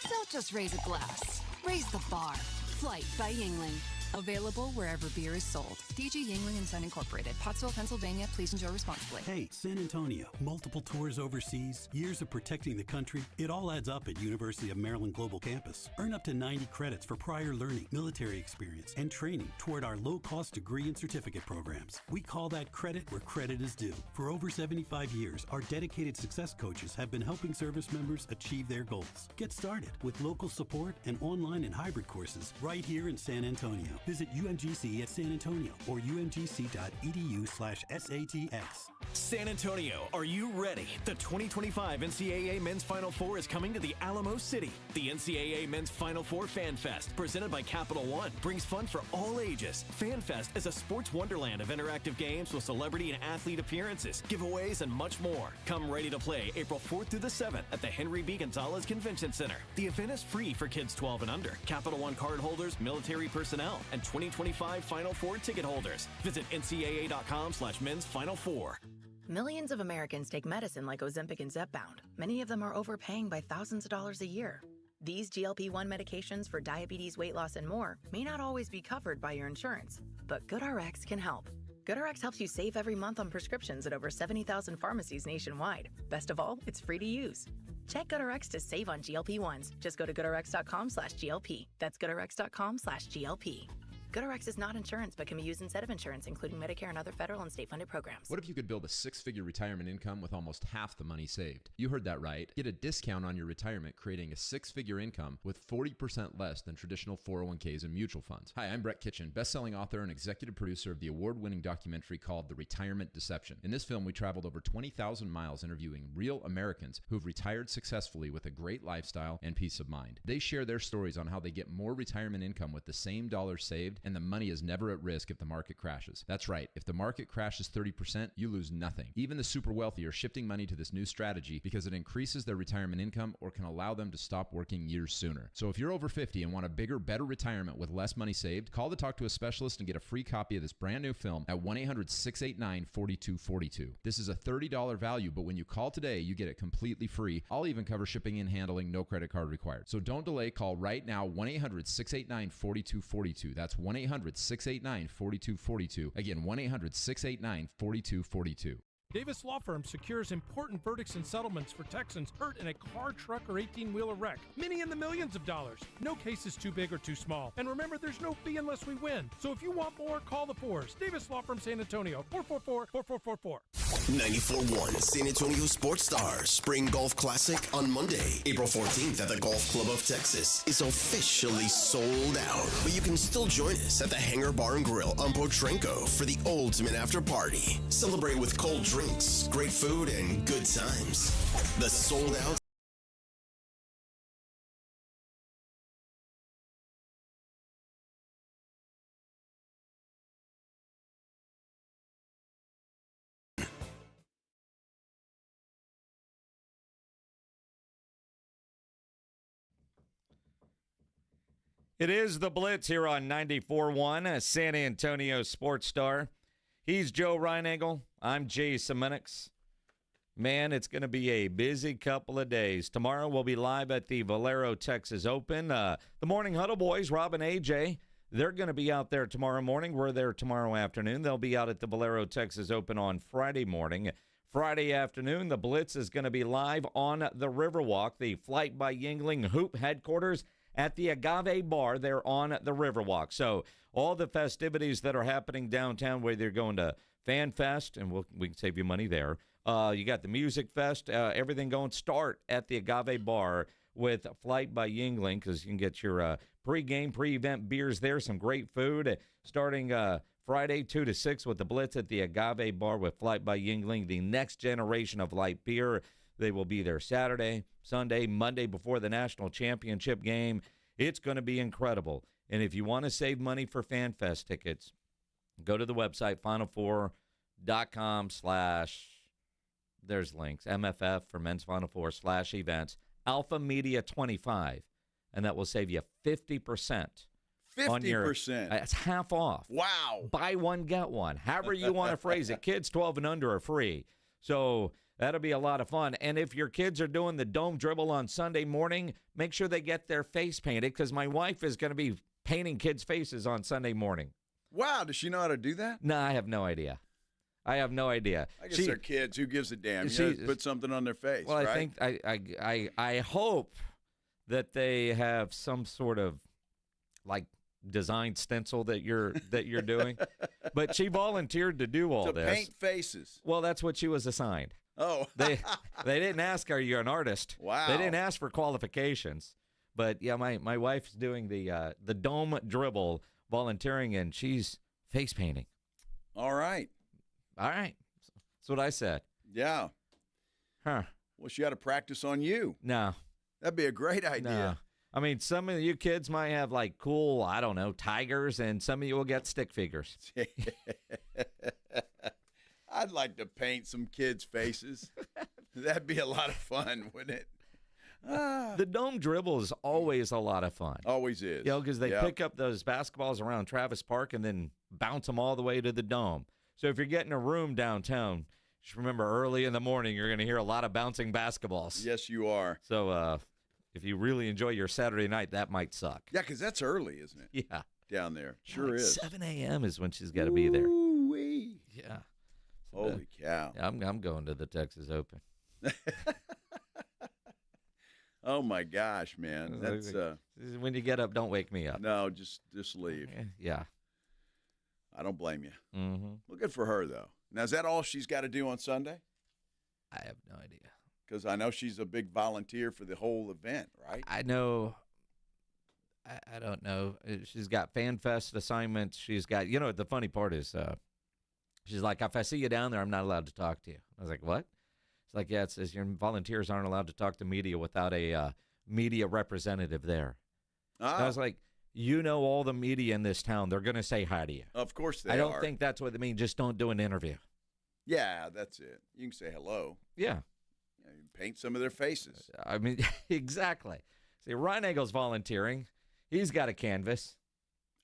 Don't just raise a glass, raise the bar. Flight by Yuengling. Available wherever beer is sold. DG Yuengling and Son Incorporated, Pottsville, Pennsylvania. Please enjoy responsibly. Hey, San Antonio. Multiple tours overseas, years of protecting the country. It all adds up at University of Maryland Global Campus. Earn up to 90 credits for prior learning, military experience, and training toward our low-cost degree and certificate programs. We call that credit where credit is due. For over 75 years, our dedicated success coaches have been helping service members achieve their goals. Get started with local support and online and hybrid courses right here in San Antonio. Visit UMGC at San Antonio or umgc.edu/SATX. San Antonio, are you ready? The 2025 NCAA Men's Final Four is coming to the Alamo City. The NCAA Men's Final Four Fan Fest, presented by Capital One, brings fun for all ages. Fan Fest is a sports wonderland of interactive games with celebrity and athlete appearances, giveaways, and much more. Come ready to play April 4th through the 7th at the Henry B. Gonzalez Convention Center. The event is free for kids 12 and under, Capital One card holders, military personnel, and 2025 Final Four ticket holders. Visit ncaa.com/men's Final Four. Millions of Americans take medicine like Ozempic and Zepbound. Many of them are overpaying by thousands of dollars a year. These GLP-1 medications for diabetes, weight loss, and more may not always be covered by your insurance, but GoodRx can help. GoodRx helps you save every month on prescriptions at over 70,000 pharmacies nationwide. Best of all, it's free to use. Check GoodRx to save on GLP-1s. Just go to goodrx.com/GLP. That's goodrx.com/GLP. GoodRx is not insurance, but can be used instead of insurance, including Medicare and other federal and state-funded programs. What if you could build a six-figure retirement income with almost half the money saved? You heard that right. Get a discount on your retirement, creating a six-figure income with 40% less than traditional 401ks and mutual funds. Hi, I'm Brett Kitchen, best-selling author and executive producer of the award-winning documentary called The Retirement Deception. In this film, we traveled over 20,000 miles interviewing real Americans who've retired successfully with a great lifestyle and peace of mind. They share their stories on how they get more retirement income with the same dollars saved, and the money is never at risk if the market crashes. That's right. If the market crashes 30%, you lose nothing. Even the super wealthy are shifting money to this new strategy because it increases their retirement income or can allow them to stop working years sooner. So if you're over 50 and want a bigger, better retirement with less money saved, call to talk to a specialist and get a free copy of this brand new film at 1-800-689-4242. This is a $30 value, but when you call today, you get it completely free. I'll even cover shipping and handling, no credit card required. So don't delay. Call right now, 1-800-689-4242. That's 1-800-689-4242. Again, 1-800-689-4242. Davis Law Firm secures important verdicts and settlements for Texans hurt in a car, truck, or 18-wheeler wreck. Many in the millions of dollars. No case is too big or too small. And remember, there's no fee unless we win. So if you want more, call the Fours. Davis Law Firm San Antonio, 444-4444. 94.1 San Antonio Sports Stars Spring Golf Classic on Monday, April 14th at the Golf Club of Texas is officially sold out. But you can still join us at the Hangar Bar and Grill on Potranco for the ultimate after party. Celebrate with cold drinks, great food, and good times. The sold out It is the Blitz here on 94.1, San Antonio Sports Star. He's Joe Reinagel. I'm Jay Semenix. Man, it's going to be a busy couple of days. Tomorrow we'll be live at the Valero Texas Open. The Morning Huddle boys, Rob and AJ, they're going to be out there tomorrow morning. We're there tomorrow afternoon. They'll be out at the Valero Texas Open on Friday morning. Friday afternoon, the Blitz is going to be live on the Riverwalk, the Flight by Yingling Hoop headquarters at the Agave Bar there on the Riverwalk. So all the festivities that are happening downtown, whether you're going to Fan Fest, and we can save you money there. You got the Music Fest, everything going. Start at the Agave Bar with Flight by Yingling, because you can get your pre-game, pre-event beers there, some great food. Starting Friday, 2 to 6 with the Blitz at the Agave Bar with Flight by Yingling, the next generation of light beer. They will be there Saturday, Sunday, Monday before the national championship game. It's going to be incredible. And if you want to save money for FanFest tickets, go to the website, final4.com/ there's links, MFF for Men's Final Four /events, Alpha Media 25, and that will save you 50%. 50%. That's half off. Wow. Buy one, get one. However you want to phrase it. Kids 12 and under are free. So that'll be a lot of fun. And if your kids are doing the dome dribble on Sunday morning, make sure they get their face painted, because my wife is going to be painting kids' faces on Sunday morning. Wow. Does she know how to do that? No, I have no idea. I guess they're kids. Who gives a damn? You know, put something on their face. Well, right? I think I hope that they have some sort of like design stencil that you're doing. But she volunteered to do all to this. Paint faces. Well, that's what she was assigned. Oh. They didn't ask, are you an artist? Wow. They didn't ask for qualifications. But yeah, my wife's doing the dome dribble, volunteering, and she's face painting. All right. That's what I said. Yeah. Huh. Well, she got to practice on you. No. That'd be a great idea. No. I mean, some of you kids might have, like, cool, I don't know, tigers, and some of you will get stick figures. I'd like to paint some kids' faces. That'd be a lot of fun, wouldn't it? The dome dribble is always a lot of fun. Always is. You know, because they pick up those basketballs around Travis Park and then bounce them all the way to the dome. So if you're getting a room downtown, just remember early in the morning you're going to hear a lot of bouncing basketballs. Yes, you are. So if you really enjoy your Saturday night, that might suck. Yeah, because that's early, isn't it? Yeah. Down there. Sure is. 7 a.m. is when she's got to be there. Ooh-wee. Yeah. Holy cow. Yeah, I'm going to the Texas Open. Oh, my gosh, man. That's when you get up, don't wake me up. No, just leave. Yeah. I don't blame you. Mm-hmm. Well, good for her, though. Now, is that all she's got to do on Sunday? I have no idea. Because I know she's a big volunteer for the whole event, right? I know. I don't know. She's got Fan Fest assignments. She's got, the funny part is she's like, if I see you down there, I'm not allowed to talk to you. I was like, what? It's like, yeah, it says your volunteers aren't allowed to talk to media without a media representative there. I was like, all the media in this town, they're going to say hi to you. Of course they are. I don't think that's what they mean. Just don't do an interview. Yeah, that's it. You can say hello. Yeah. You paint some of their faces. I mean, exactly. See, Ryan Eagle's volunteering. He's got a canvas.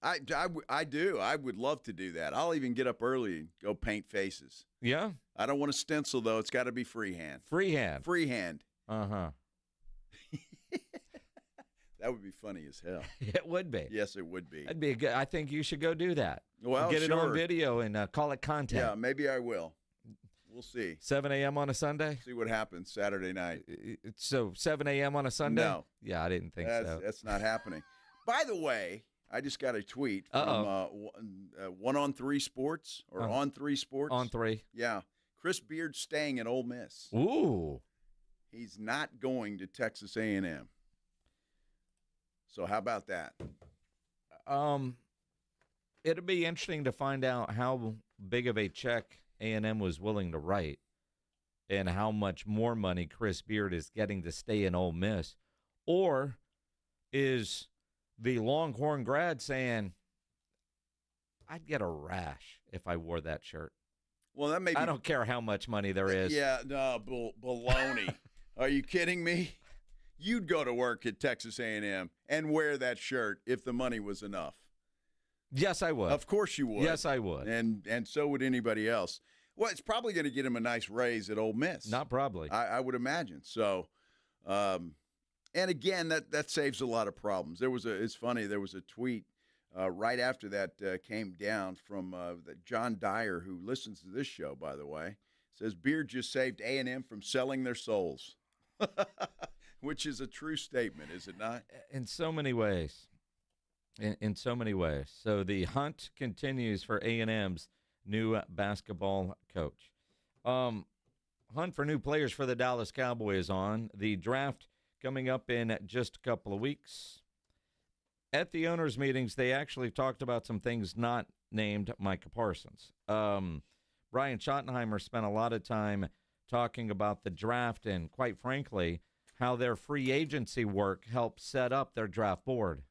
I do. I would love to do that. I'll even get up early and go paint faces. Yeah? I don't want a stencil, though. It's got to be freehand. Freehand. Freehand. Uh-huh. That would be funny as hell. It would be. Yes, it would be. That'd be good. I think you should go do that. Well, get it sure. on video and call it content. Yeah, maybe I will. We'll see. 7 a.m. on a Sunday? See what happens Saturday night. So 7 a.m. on a Sunday? No. Yeah, I didn't think so. That's not happening. By the way, I just got a tweet from 1 on 3 Sports or On 3 Sports. On 3. Yeah. Chris Beard's staying at Ole Miss. Ooh. He's not going to Texas A&M. So how about that? It'll be interesting to find out how big of a check A&M was willing to write and how much more money Chris Beard is getting to stay in Ole Miss. Or is the Longhorn grad saying, I'd get a rash if I wore that shirt? Well, that may be, I don't care how much money there is. Yeah, no, baloney. Are you kidding me? You'd go to work at Texas A&M and wear that shirt if the money was enough. Yes, I would. Of course you would. Yes, I would. And so would anybody else. Well, it's probably going to get him a nice raise at Ole Miss. Not probably. I would imagine. So, and again, that saves a lot of problems. It's funny, there was a tweet right after that came down from John Dyer, who listens to this show, by the way, says Beard just saved A&M from selling their souls, which is a true statement, is it not? In so many ways. In so many ways. So the hunt continues for A&M's new basketball coach. Hunt for new players for the Dallas Cowboys on. The draft coming up in just a couple of weeks. At the owners' meetings, they actually talked about some things not named Micah Parsons. Brian Schottenheimer spent a lot of time talking about the draft and, quite frankly, how their free agency work helped set up their draft board.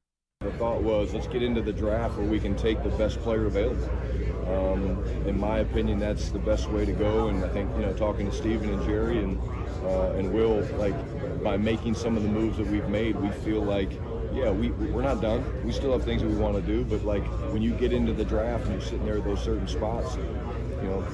The thought was, let's get into the draft where we can take the best player available. In my opinion, that's the best way to go. And I think, talking to Steven and Jerry and Will, by making some of the moves that we've made, we feel like, we're not done. We still have things that we want to do. But when you get into the draft and you're sitting there at those certain spots,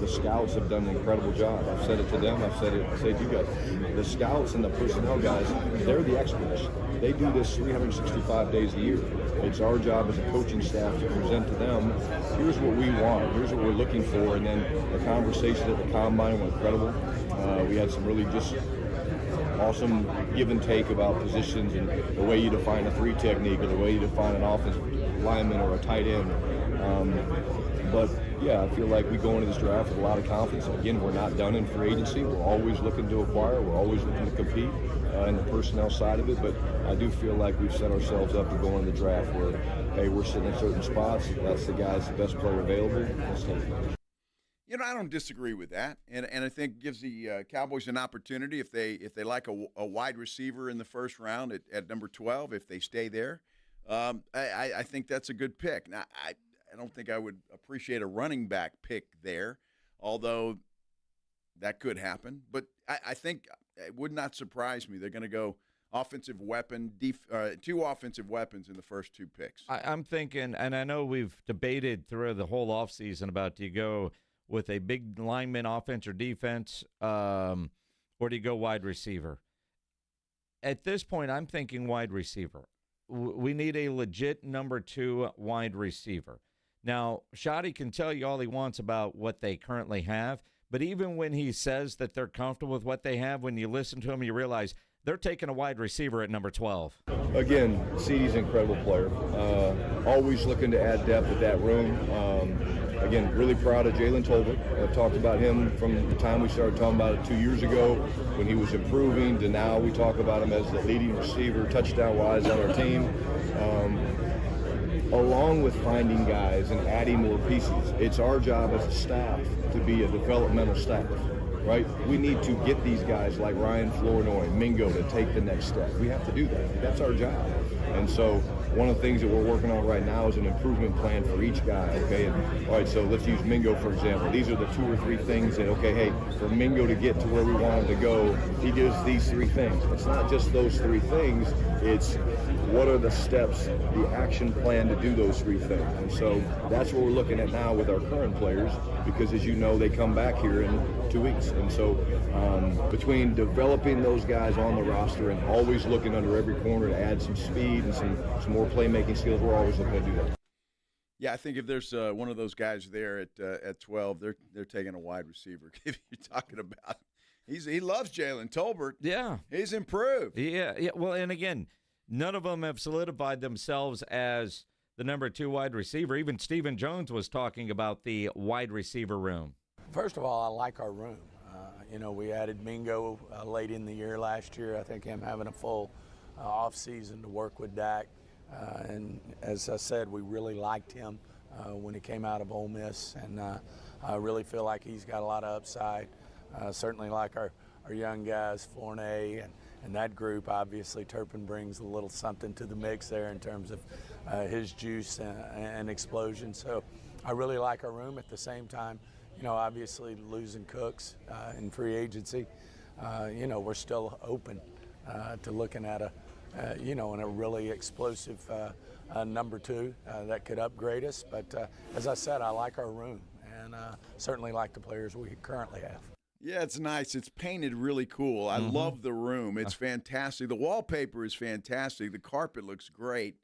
the scouts have done an incredible job. I've said it to them. I've said it to you guys. The scouts and the personnel guys, they're the experts. They do this 365 days a year. It's our job as a coaching staff to present to them, here's what we want, here's what we're looking for, and then the conversations at the Combine were incredible. We had some really just awesome give and take about positions and the way you define a 3 technique or the way you define an offensive lineman or a tight end. But I feel like we go into this draft with a lot of confidence. Again, we're not done in free agency. We're always looking to acquire. We're always looking to compete in the personnel side of it. But I do feel like we've set ourselves up to go into the draft where, hey, we're sitting in certain spots. That's the guy's the best player available. Let's take it. I don't disagree with that, and I think it gives the Cowboys an opportunity if they like a wide receiver in the first round at number 12, if they stay there. I think that's a good pick. Now, I don't think I would appreciate a running back pick there, although that could happen. But I think it would not surprise me. They're going to go offensive weapon, 2 offensive weapons in the first 2 picks. I'm thinking, and I know we've debated through the whole offseason about, do you go with a big lineman, offense or defense, or do you go wide receiver? At this point, I'm thinking wide receiver. We need a legit number 2 wide receiver. Now, Schotty can tell you all he wants about what they currently have, but even when he says that they're comfortable with what they have, when you listen to him, you realize they're taking a wide receiver at number 12. Again, CeeDee's an incredible player. Always looking to add depth at that room. Again, really proud of Jalen Tolbert. I've talked about him from the time we started talking about it 2 years ago when he was improving to now we talk about him as the leading receiver touchdown-wise on our team. Along with finding guys and adding more pieces, it's our job as a staff to be a developmental staff, right? We need to get these guys like Ryan Flournoy, Mingo to take the next step. We have to do that. That's our job. And so one of the things that we're working on right now is an improvement plan for each guy, okay? And, all right, so let's use Mingo, for example. These are the 2 or 3 things that, okay, hey, for Mingo to get to where we want him to go, he does these 3 things. It's not just those 3 things. It's what are the steps, the action plan to do those 3 things. And so that's what we're looking at now with our current players because, as you know, they come back here in 2 weeks. And so between developing those guys on the roster and always looking under every corner to add some speed and some more playmaking skills, we're always looking to do that. Yeah, I think if there's one of those guys there at 12, they're taking a wide receiver. If you're talking about, he loves Jalen Tolbert. Yeah, he's improved. Yeah. Well, and again, none of them have solidified themselves as the number 2 wide receiver. Even Stephen Jones was talking about the wide receiver room. First of all, I like our room. We added Mingo late in the year last year. I think him having a full off season to work with Dak. And as I said, we really liked him when he came out of Ole Miss, and I really feel like he's got a lot of upside. Certainly like our young guys, Fournay and that group. Obviously, Turpin brings a little something to the mix there in terms of his juice and explosion. So I really like our room. At the same time, obviously losing Cooks in free agency, we're still open to looking at in a really explosive number 2 that could upgrade us. But as I said, I like our room and certainly like the players we currently have. Yeah, it's nice. It's painted really cool. I love the room. It's fantastic. The wallpaper is fantastic. The carpet looks great.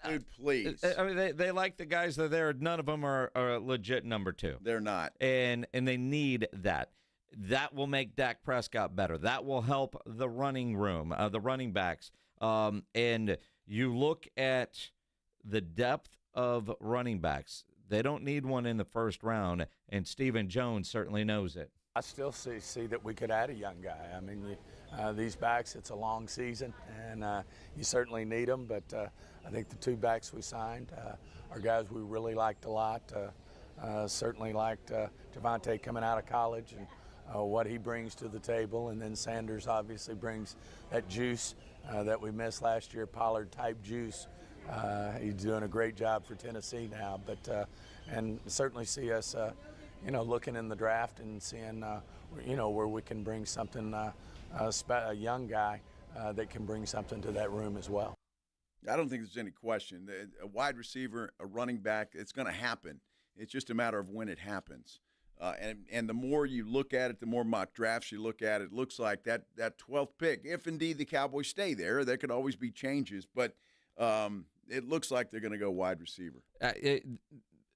Dude, please. I mean, they like the guys that are there. None of them are legit number 2. They're not. And they need that. That will make Dak Prescott better. That will help the running room, the running backs. And you look at the depth of running backs. They don't need one in the first round, and Stephen Jones certainly knows it. I still see that we could add a young guy. I mean, these backs, it's a long season, and you certainly need them. But I think the 2 backs we signed are guys we really liked a lot. Certainly liked Javonte coming out of college and what he brings to the table. And then Sanders obviously brings that juice that we missed last year, Pollard-type juice. He's doing a great job for Tennessee now. But and certainly see us looking in the draft and seeing, where we can bring something, a young guy that can bring something to that room as well. I don't think there's any question. A wide receiver, a running back, it's going to happen. It's just a matter of when it happens. And the more you look at it, the more mock drafts you look at it, looks like that 12th pick, if indeed the Cowboys stay there could always be changes. But it looks like they're going to go wide receiver.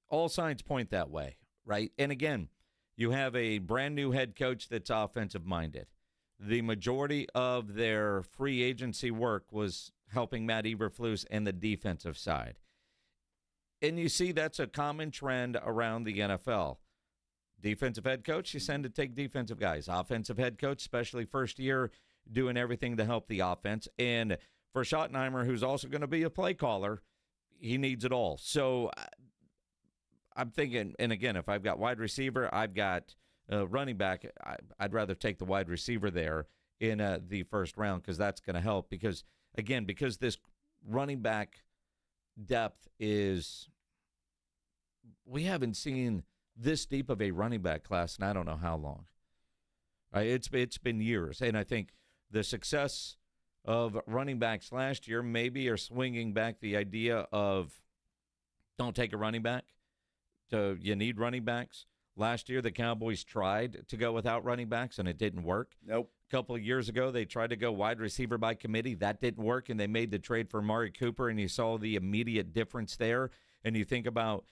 All signs point that way. Right. And again, you have a brand new head coach that's offensive minded. The majority of their free agency work was helping Matt Eberflus and the defensive side. And you see that's a common trend around the NFL. Defensive head coach, you send to take defensive guys. Offensive head coach, especially first year, doing everything to help the offense. And for Schottenheimer, who's also going to be a play caller, he needs it all. So I'm thinking, and again, if I've got wide receiver, I've got running back, I'd rather take the wide receiver there in the first round because that's going to help. Because this running back depth is, we haven't seen this deep of a running back class in I don't know how long. It's been years. And I think the success of running backs last year maybe are swinging back the idea of don't take a running back. So you need running backs. Last year, the Cowboys tried to go without running backs, and it didn't work. Nope. A couple of years ago, they tried to go wide receiver by committee. That didn't work, and they made the trade for Amari Cooper, and you saw the immediate difference there. And you think about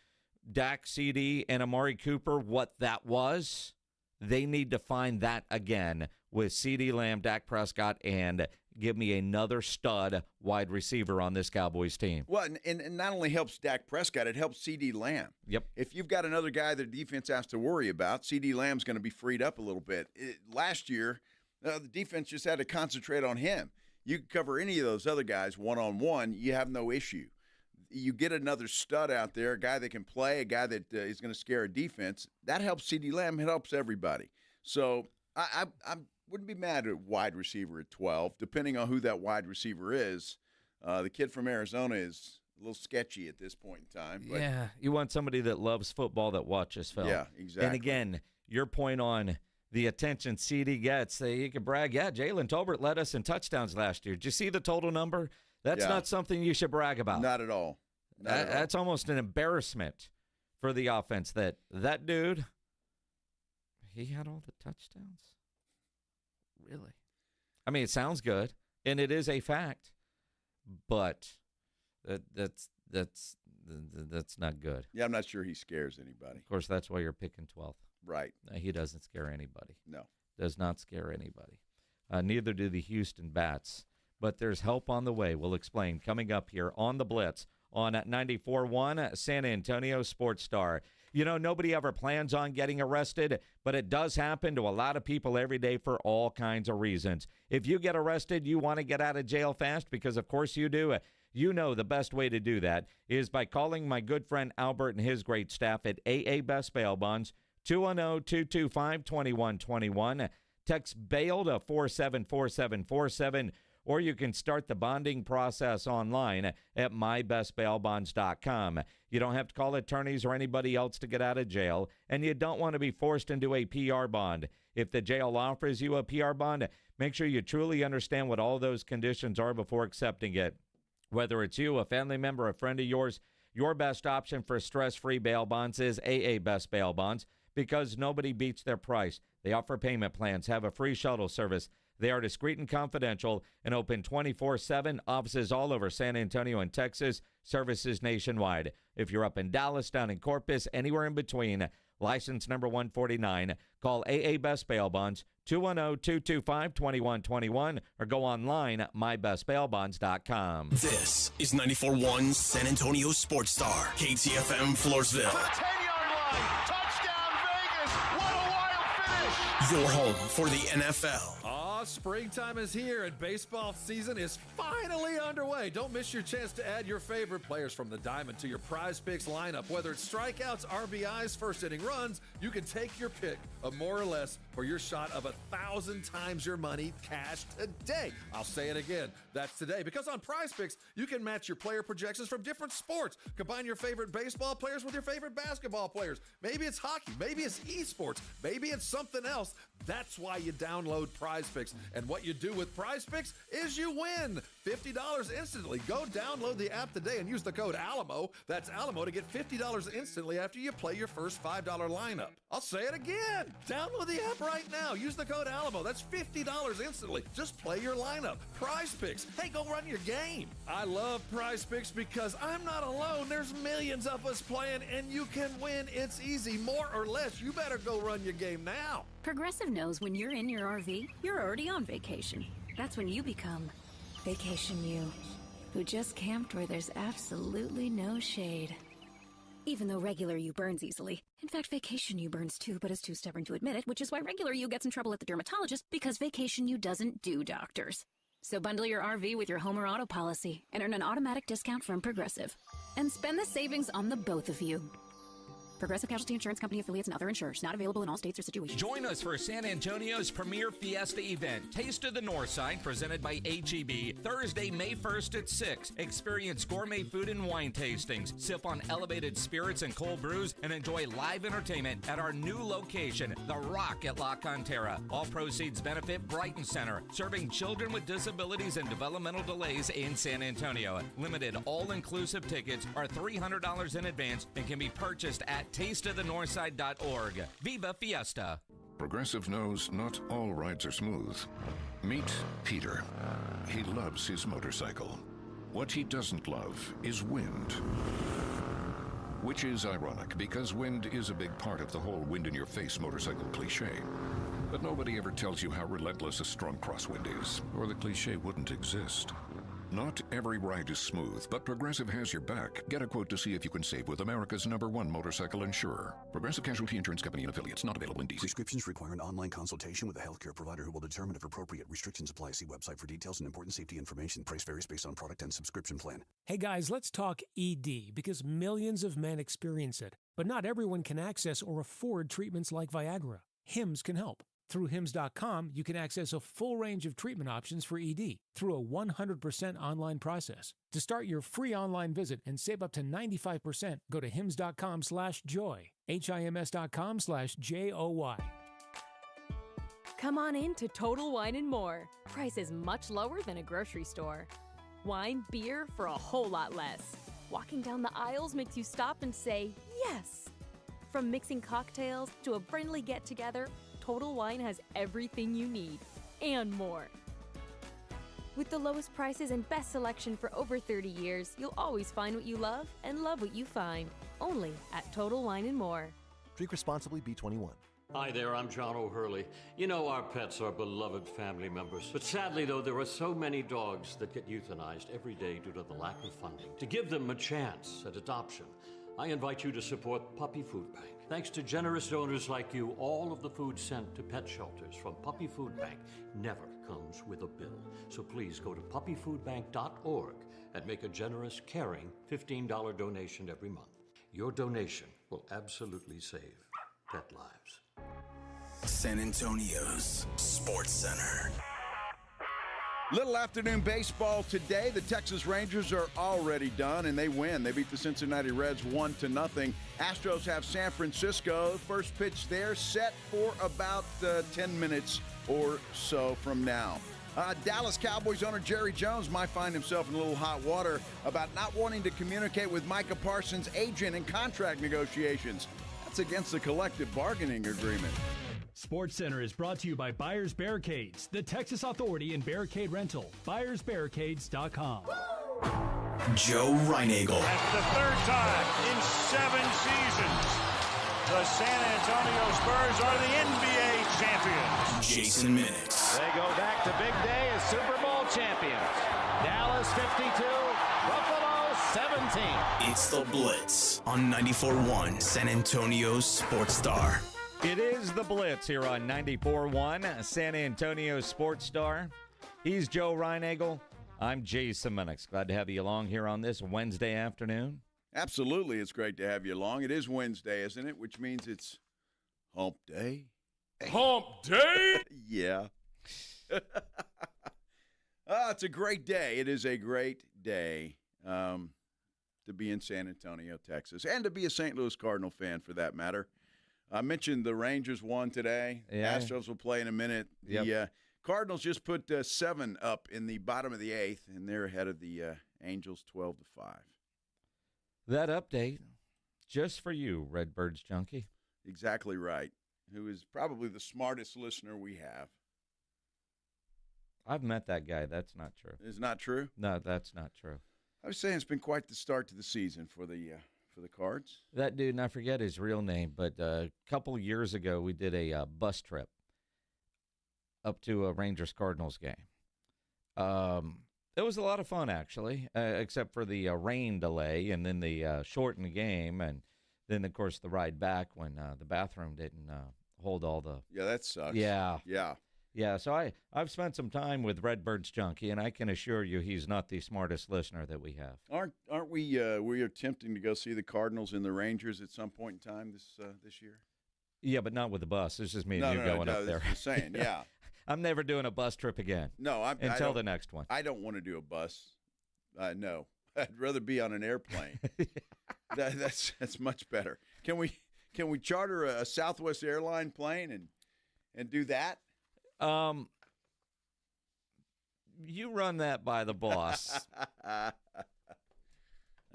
Dak, CD, and Amari Cooper, what that was. They need to find that again with CeeDee Lamb, Dak Prescott, and give me another stud wide receiver on this Cowboys team. Well, and it not only helps Dak Prescott, it helps CeeDee Lamb. Yep. If you've got another guy that the defense has to worry about, CeeDee Lamb's going to be freed up a little bit. Last year, the defense just had to concentrate on him. You can cover any of those other guys one-on-one, you have no issue. You get another stud out there, a guy that can play, a guy that is going to scare a defense. That helps CeeDee Lamb. It helps everybody. So I wouldn't be mad at wide receiver at 12, depending on who that wide receiver is. The kid from Arizona is a little sketchy at this point in time. But yeah, you want somebody that loves football that watches film. Yeah, exactly. And again, your point on the attention CD gets, you can brag, yeah, Jalen Tolbert led us in touchdowns last year. Did you see the total number? That's not something you should brag about. Not at all. That's almost an embarrassment for the offense that dude, he had all the touchdowns. Really? I mean, it sounds good, and it is a fact, but that's not good. Yeah, I'm not sure he scares anybody. Of course, that's why you're picking 12th. Right. He doesn't scare anybody. No. Does not scare anybody. Neither do the Houston Bats. But there's help on the way. We'll explain coming up here on the Blitz on 94.1 San Antonio Sports Star. You know, nobody ever plans on getting arrested, but it does happen to a lot of people every day for all kinds of reasons. If you get arrested, you want to get out of jail fast, because of course you do. You know the best way to do that is by calling my good friend Albert and his great staff at AA Best Bail Bonds, 210-225-2121. Text BAIL to 474747, or you can start the bonding process online at mybestbailbonds.com. You don't have to call attorneys or anybody else to get out of jail, and you don't want to be forced into a PR bond. If the jail offers you a PR bond, make sure you truly understand what all those conditions are before accepting it. Whether it's you, a family member, a friend of yours, your best option for stress-free bail bonds is AA Best Bail Bonds, because nobody beats their price. They offer payment plans, have a free shuttle service. They are discreet and confidential and open 24/7, offices all over San Antonio and Texas, services nationwide. If you're up in Dallas, down in Corpus, anywhere in between, license number 149, call AA Best Bail Bonds, 210-225-2121, or go online, mybestbailbonds.com. This is 94.1 San Antonio Sports Star, KTFM Floresville. To the 10-yard line, touchdown Vegas, what a wild finish! Your home for the NFL. Springtime is here and baseball season is finally underway. Don't miss your chance to add your favorite players from the diamond to your Prize Picks lineup. Whether it's strikeouts, RBIs, first inning runs, you can take your pick of more or less for your shot of 1,000 times your money cash today. I'll say it again. That's today, because on Prize Picks, you can match your player projections from different sports. Combine your favorite baseball players with your favorite basketball players. Maybe it's hockey. Maybe it's esports. Maybe it's something else. That's why you download Prize Picks. And what you do with Prize Picks is you win $50 instantly. Go download the app today and use the code ALAMO. That's ALAMO to get $50 instantly after you play your first $5 lineup. I'll say it again. Download the app right now. Use the code ALAMO. That's $50 instantly. Just play your lineup. Prize Picks. Hey, go run your game. I love Prize Picks because I'm not alone. There's millions of us playing, and you can win. It's easy. More or less. You better go run your game now. Progressive knows when you're in your RV, you're already on vacation. That's when you become Vacation You, who just camped where there's absolutely no shade. Even though regular you burns easily. In fact, Vacation You burns too, but is too stubborn to admit it, which is why regular you gets in trouble at the dermatologist, because Vacation You doesn't do doctors. So bundle your RV with your home or auto policy and earn an automatic discount from Progressive. And spend the savings on the both of you. Progressive Casualty Insurance Company affiliates and other insurers. Not available in all states or situations. Join us for San Antonio's premier fiesta event, Taste of the Northside, presented by H-E-B, Thursday, May 1st at 6. Experience gourmet food and wine tastings, sip on elevated spirits and cold brews, and enjoy live entertainment at our new location, The Rock at La Cantera. All proceeds benefit Brighton Center, serving children with disabilities and developmental delays in San Antonio. Limited all-inclusive tickets are $300 in advance and can be purchased at tasteofthenorthside.org. Viva Fiesta. Progressive knows not all rides are smooth. Meet Peter. He loves his motorcycle. What he doesn't love is wind. Which is ironic, because wind is a big part of the whole wind-in-your-face motorcycle cliche. But nobody ever tells you how relentless a strong crosswind is, or the cliche wouldn't exist. Not every ride is smooth, but Progressive has your back. Get a quote to see if you can save with America's #1 motorcycle insurer. Progressive Casualty Insurance Company and affiliates, not available in D.C. Prescriptions require an online consultation with a healthcare provider who will determine if appropriate. Restrictions apply. See website for details and important safety information. Price varies based on product and subscription plan. Hey guys, let's talk ED, because millions of men experience it. But not everyone can access or afford treatments like Viagra. Hims can help. Through Hims.com, you can access a full range of treatment options for ED through a 100% online process. To start your free online visit and save up to 95%, go to Hims.com/joy. HIMS.com/JOY. Come on in to Total Wine & More. Prices much lower than a grocery store. Wine, beer for a whole lot less. Walking down the aisles makes you stop and say, yes! From mixing cocktails to a friendly get-together, Total Wine has everything you need, and more. With the lowest prices and best selection for over 30 years, you'll always find what you love and love what you find. Only at Total Wine & More. Drink responsibly, B21. Hi there, I'm John O'Hurley. You know our pets are beloved family members. But sadly, though, there are so many dogs that get euthanized every day due to the lack of funding. To give them a chance at adoption, I invite you to support Puppy Food Bank. Thanks to generous donors like you, all of the food sent to pet shelters from Puppy Food Bank never comes with a bill. So please go to puppyfoodbank.org and make a generous, caring $15 donation every month. Your donation will absolutely save pet lives. San Antonio's Sports Center. Little afternoon baseball today. The Texas Rangers are already done, and they win. They beat the Cincinnati Reds 1-0. Astros have San Francisco. First pitch there set for about 10 minutes or so from now. Dallas Cowboys owner Jerry Jones might find himself in a little hot water about not wanting to communicate with Micah Parsons' agent in contract negotiations. That's against the collective bargaining agreement. SportsCenter is brought to you by Buyers Barricades, the Texas authority in barricade rental. BuyersBarricades.com. Joe Reinagel. That's the third time in 7 seasons the San Antonio Spurs are the NBA champions. Jason Minix. They go back to big day as Super Bowl champions. Dallas 52, Buffalo 17. It's the Blitz on 94.1 San Antonio's Sports Star. It is the Blitz here on 94.1 San Antonio Sports Star. He's Joe Reinagel. I'm Jason Minix. Glad to have you along here on this Wednesday afternoon. Absolutely. It's great to have you along. It is Wednesday, isn't it? Which means it's hump day. Hump day? Yeah. It's a great day. It is a great day to be in San Antonio, Texas, and to be a St. Louis Cardinal fan for that matter. I mentioned the Rangers won today. Yeah. Astros will play in a minute. Yep. The Cardinals just put 7 up in the bottom of the 8th, and they're ahead of the Angels 12-5. That update, just for you, Redbirds junkie. Exactly right. Who is probably the smartest listener we have. I've met that guy. That's not true. Is not true? No, that's not true. I was saying it's been quite the start to the season for the Cards. That dude, and I forget his real name, but a couple years ago we did a bus trip up to a Rangers-Cardinals game. It was a lot of fun, actually, except for the rain delay and then the shortened game, and then, of course, the ride back when the bathroom didn't hold all the... Yeah, that sucks. Yeah. Yeah. Yeah, so I've spent some time with Redbird's Junkie, and I can assure you he's not the smartest listener that we have. Aren't we attempting to go see the Cardinals and the Rangers at some point in time this year? Yeah, but not with the bus. It's just me and you going up there. Just saying, yeah. I'm never doing a bus trip again. No, until the next one. I don't want to do a bus. No, I'd rather be on an airplane. That's much better. Can we charter a Southwest airline plane and do that? You run that by the boss.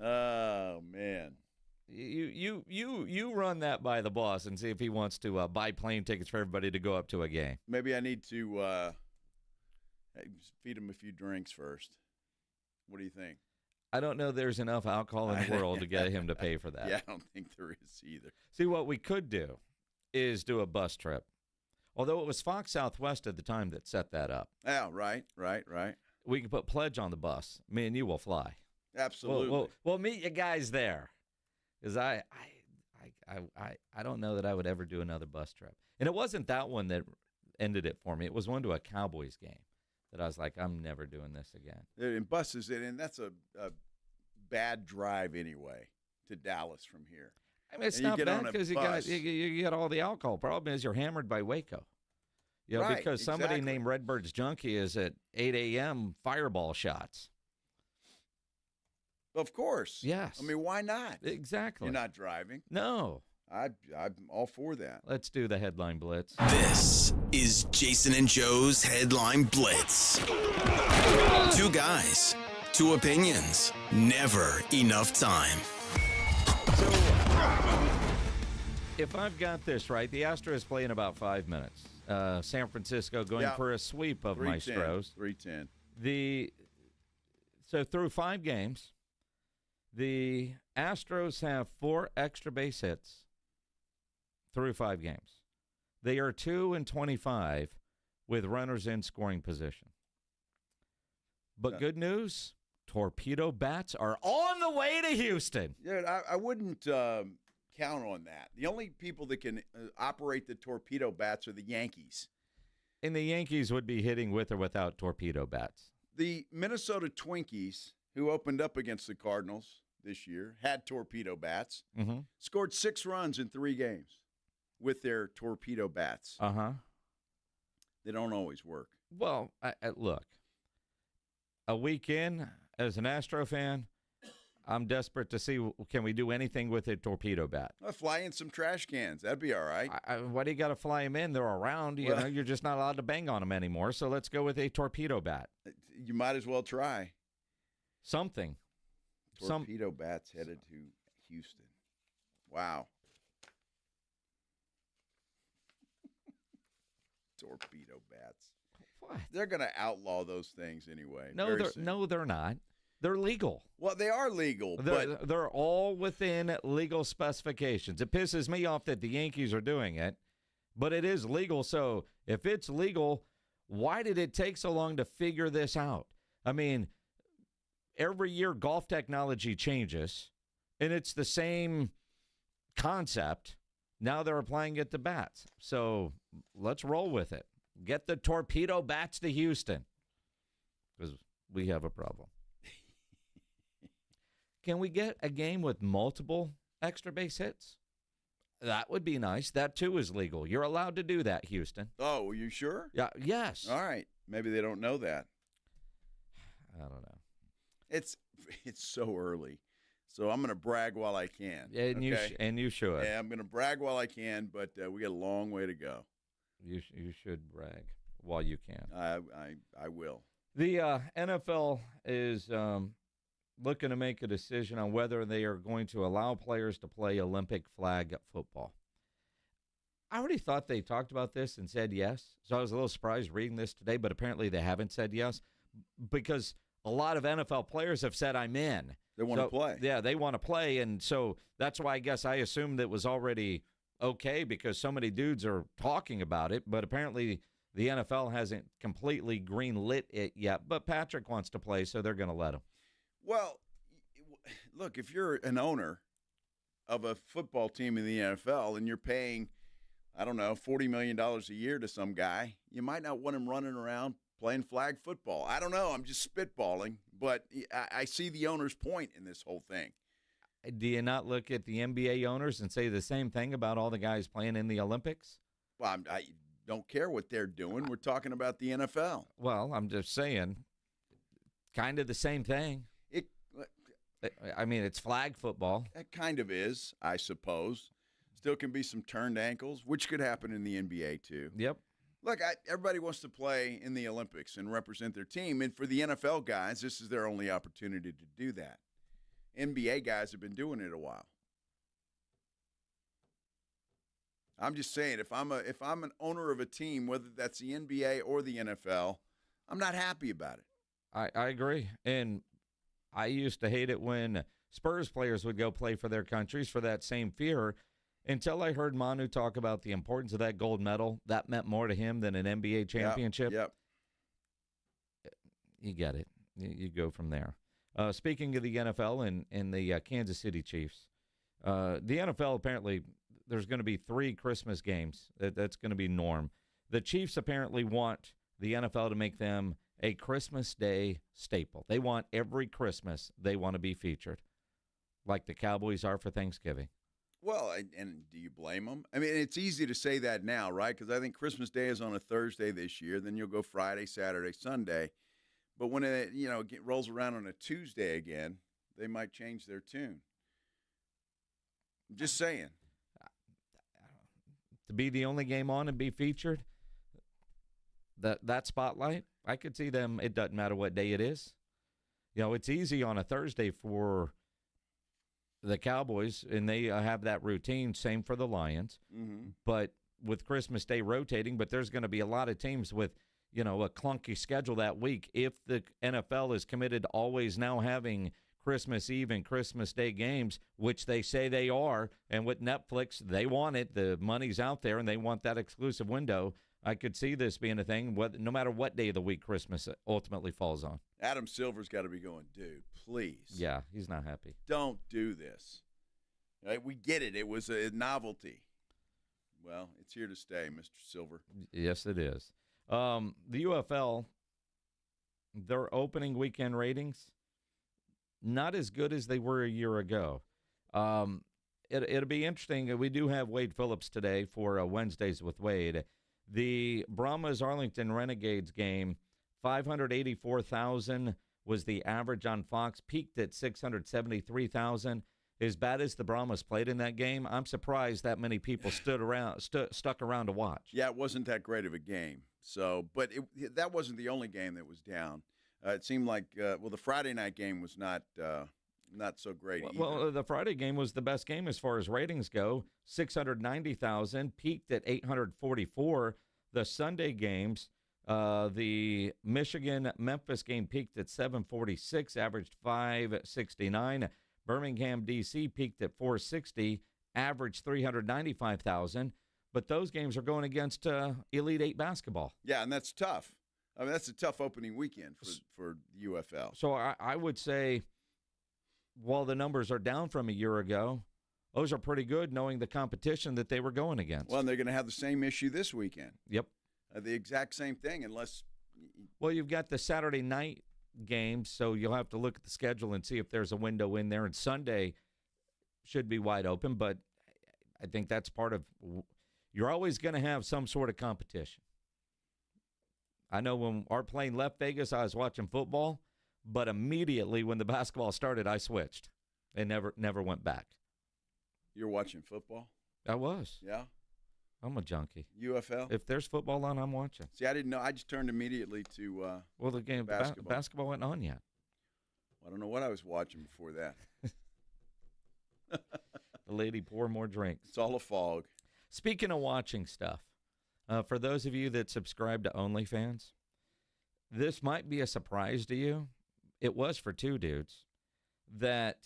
Oh man. You run that by the boss and see if he wants to buy plane tickets for everybody to go up to a game. Maybe I need to feed him a few drinks first. What do you think? I don't know there's enough alcohol in the world to get him to pay for that. Yeah, I don't think there is either. See, what we could do is do a bus trip. Although it was Fox Southwest at the time that set that up. Yeah, right. We can put Pledge on the bus. Me and you will fly. Absolutely. We'll meet you guys there. Because I don't know that I would ever do another bus trip. And it wasn't that one that ended it for me. It was one to a Cowboys game that I was like, I'm never doing this again. And buses, and that's a bad drive anyway to Dallas from here. I mean, it's not bad because you get all the alcohol. Problem is you're hammered by Waco. Right, because somebody exactly. named Redbird's Junkie is at 8 a.m. fireball shots. Of course. Yes. I mean, why not? Exactly. You're not driving. No. I'm all for that. Let's do the headline blitz. This is Jason and Joe's Headline Blitz. Two guys, two opinions, never enough time. If I've got this right, the Astros play in about 5 minutes. San Francisco going for a sweep of Maestros. 3-10. So through 5 games, the Astros have 4 extra base hits through 5 games. They are 2-25 with runners in scoring position. But good news, torpedo bats are on the way to Houston. Yeah, I wouldn't count on that. The only people that can operate the torpedo bats are the Yankees. And the Yankees would be hitting with or without torpedo bats. The Minnesota Twinkies, who opened up against the Cardinals this year, had torpedo bats, scored 6 runs in 3 games with their torpedo bats. They don't always work. Well, look, a week in, as an Astro fan, I'm desperate to see, can we do anything with a torpedo bat? I'll fly in some trash cans. That'd be all right. Why do you got to fly them in? They're around. You know, you're just not allowed to bang on them anymore. So let's go with a torpedo bat. You might as well try. Something. Torpedo bats headed to Houston. Wow. Torpedo bats. What? They're going to outlaw those things anyway. No, they're not. They're legal. Well, they are legal, but they're all within legal specifications. It pisses me off that the Yankees are doing it, but it is legal. So if it's legal, why did it take so long to figure this out? I mean, every year golf technology changes, and it's the same concept. Now they're applying it to bats. So let's roll with it. Get the torpedo bats to Houston because we have a problem. Can we get a game with multiple extra base hits? That would be nice. That, too, is legal. You're allowed to do that, Houston. Oh, are you sure? Yeah. Yes. All right. Maybe they don't know that. I don't know. It's so early. So I'm going to brag while I can. And you should. Yeah, I'm going to brag while I can, but we got a long way to go. You should brag while you can. I will. The NFL is looking to make a decision on whether they are going to allow players to play Olympic flag football. I already thought they talked about this and said yes, so I was a little surprised reading this today, but apparently they haven't said yes because a lot of NFL players have said, I'm in. They want to play. Yeah, they want to play, and so that's why I assumed it was already okay because so many dudes are talking about it, but apparently the NFL hasn't completely green-lit it yet, but Patrick wants to play, so they're going to let him. Well, look, if you're an owner of a football team in the NFL and you're paying, I don't know, $40 million a year to some guy, you might not want him running around playing flag football. I don't know. I'm just spitballing, but I see the owner's point in this whole thing. Do you not look at the NBA owners and say the same thing about all the guys playing in the Olympics? Well, I don't care what they're doing. We're talking about the NFL. Well, I'm just saying, kind of the same thing. I mean, it's flag football. It kind of is, I suppose. Still can be some turned ankles, which could happen in the NBA too. Yep. Look, everybody wants to play in the Olympics and represent their team, and for the NFL guys, this is their only opportunity to do that. NBA guys have been doing it a while. I'm just saying, if I'm an owner of a team, whether that's the NBA or the NFL, I'm not happy about it. I agree, and I used to hate it when Spurs players would go play for their countries for that same fear, until I heard Manu talk about the importance of that gold medal, that meant more to him than an NBA championship. Yep. You get it. You go from there. Speaking of the NFL and the Kansas City Chiefs, the NFL apparently there's going to be 3 Christmas games. That's going to be norm. The Chiefs apparently want the NFL to make them a Christmas Day staple. They want every Christmas they want to be featured, like the Cowboys are for Thanksgiving. Well, and do you blame them? I mean, it's easy to say that now, right? Because I think Christmas Day is on a Thursday this year. Then you'll go Friday, Saturday, Sunday. But when it rolls around on a Tuesday again, they might change their tune. I'm just saying. To be the only game on and be featured, that spotlight, I could see them. It doesn't matter what day it is. It's easy on a Thursday for the Cowboys, and they have that routine. Same for the Lions. Mm-hmm. But with Christmas Day rotating, but there's going to be a lot of teams with a clunky schedule that week. If the NFL is committed to always now having Christmas Eve and Christmas Day games, which they say they are, and with Netflix, they want it. The money's out there, and they want that exclusive window. I could see this being a thing, no matter what day of the week Christmas ultimately falls on. Adam Silver's got to be going, dude, please. Yeah, he's not happy. Don't do this. Right? We get it. It was a novelty. Well, it's here to stay, Mr. Silver. Yes, it is. The UFL, their opening weekend ratings, not as good as they were a year ago. It'll be interesting. We do have Wade Phillips today for Wednesdays with Wade. The Brahmas Arlington Renegades game, 584,000 was the average on Fox, peaked at 673,000. As bad as the Brahmas played in that game, I'm surprised that many people stuck around to watch. Yeah, it wasn't that great of a game. So, but that wasn't the only game that was down. It seemed like the Friday night game was not so great either. Well, the Friday game was the best game as far as ratings go. 690,000, peaked at 844. The Sunday games, the Michigan-Memphis game peaked at 746, averaged 569. Birmingham, D.C. peaked at 460, averaged 395,000. But those games are going against Elite Eight basketball. Yeah, and that's tough. I mean, that's a tough opening weekend for UFL. So I would say, while the numbers are down from a year ago, those are pretty good knowing the competition that they were going against. Well, and they're going to have the same issue this weekend. Yep. The exact same thing unless – Well, you've got the Saturday night games, so you'll have to look at the schedule and see if there's a window in there. And Sunday should be wide open, but I think that's part of – you're always going to have some sort of competition. I know when our plane left Vegas, I was watching football, but immediately when the basketball started, I switched and never went back. You're watching football? I was. Yeah? I'm a junkie. UFL? If there's football on, I'm watching. See, I didn't know. I just turned immediately to well, the game basketball wasn't on yet. I don't know what I was watching before that. The lady pour more drinks. It's all a fog. Speaking of watching stuff, for those of you that subscribe to OnlyFans, this might be a surprise to you. It was for two dudes that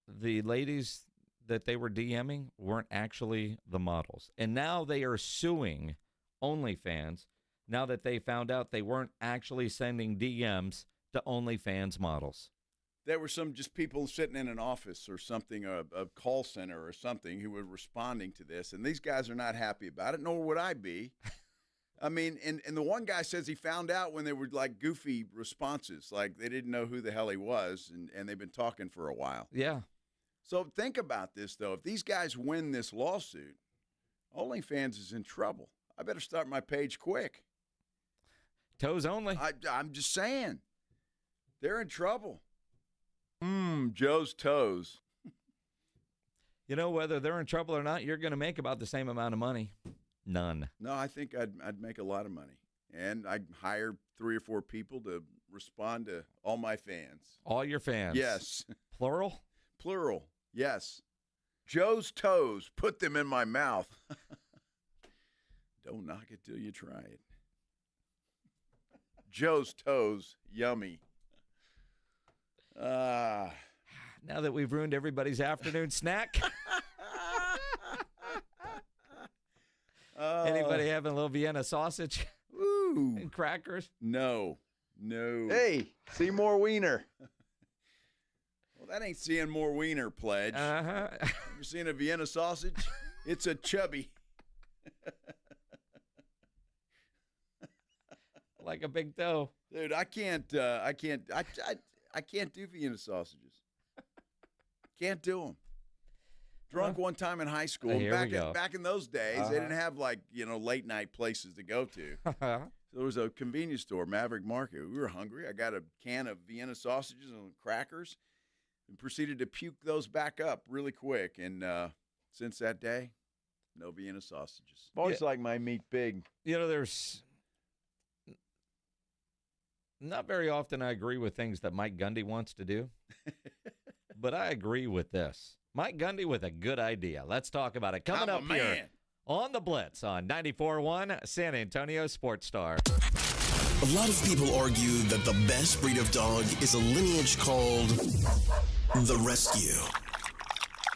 the ladies that they were DMing weren't actually the models. And now they are suing OnlyFans now that they found out they weren't actually sending DMs to OnlyFans models. There were some just people sitting in an office or something, a call center or something, who were responding to this. And these guys are not happy about it, nor would I be. I mean, and the one guy says he found out when they were like goofy responses, like they didn't know who the hell he was, and they've been talking for a while. Yeah. So think about this, though. If these guys win this lawsuit, OnlyFans is in trouble. I better start my page quick. Toes only. I'm just saying. They're in trouble. Joe's toes. You know, whether they're in trouble or not, you're going to make about the same amount of money. None. No, I think I'd make a lot of money. And I'd hire 3 or 4 people to respond to all my fans. All your fans? Yes. Plural? Plural, yes. Joe's toes, put them in my mouth. Don't knock it till you try it. Joe's toes, yummy. Now that we've ruined everybody's afternoon snack. Anybody having a little Vienna sausage? Ooh. And crackers? No. Hey, see more wiener. Well, that ain't seeing more wiener, Pledge. Uh-huh. You're seeing a Vienna sausage? It's a chubby. Like a big toe. Dude, I can't do Vienna sausages. Can't do them. Drunk one time in high school. Back in those days, they didn't have late night places to go to. So there was a convenience store, Maverick Market. We were hungry. I got a can of Vienna sausages and crackers and proceeded to puke those back up really quick. And since that day, no Vienna sausages. Boys like my meat big. There's not very often I agree with things that Mike Gundy wants to do, but I agree with this. Mike Gundy with a good idea. Let's talk about it. Coming up here on the Blitz on 94.1 San Antonio Sports Star. A lot of people argue that the best breed of dog is a lineage called the Rescue.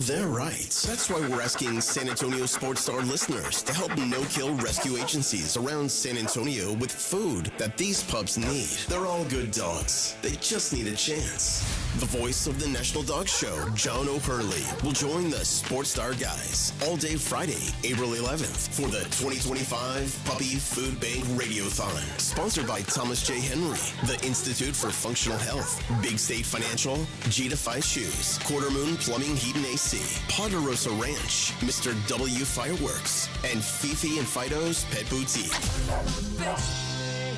They're right. That's why we're asking San Antonio Sports Star listeners to help no-kill rescue agencies around San Antonio with food that these pups need. They're all good dogs. They just need a chance. The voice of the National Dog Show, John O'Hurley, will join the Sports Star guys all day Friday, April 11th for the 2025 Puppy Food Bank Radiothon. Sponsored by Thomas J. Henry, the Institute for Functional Health, Big State Financial, G2Fi Shoes, Quarter Moon Plumbing, Heat and AC, Ponderosa Ranch, Mr. W Fireworks, and Fifi and Fido's Pet Boutique.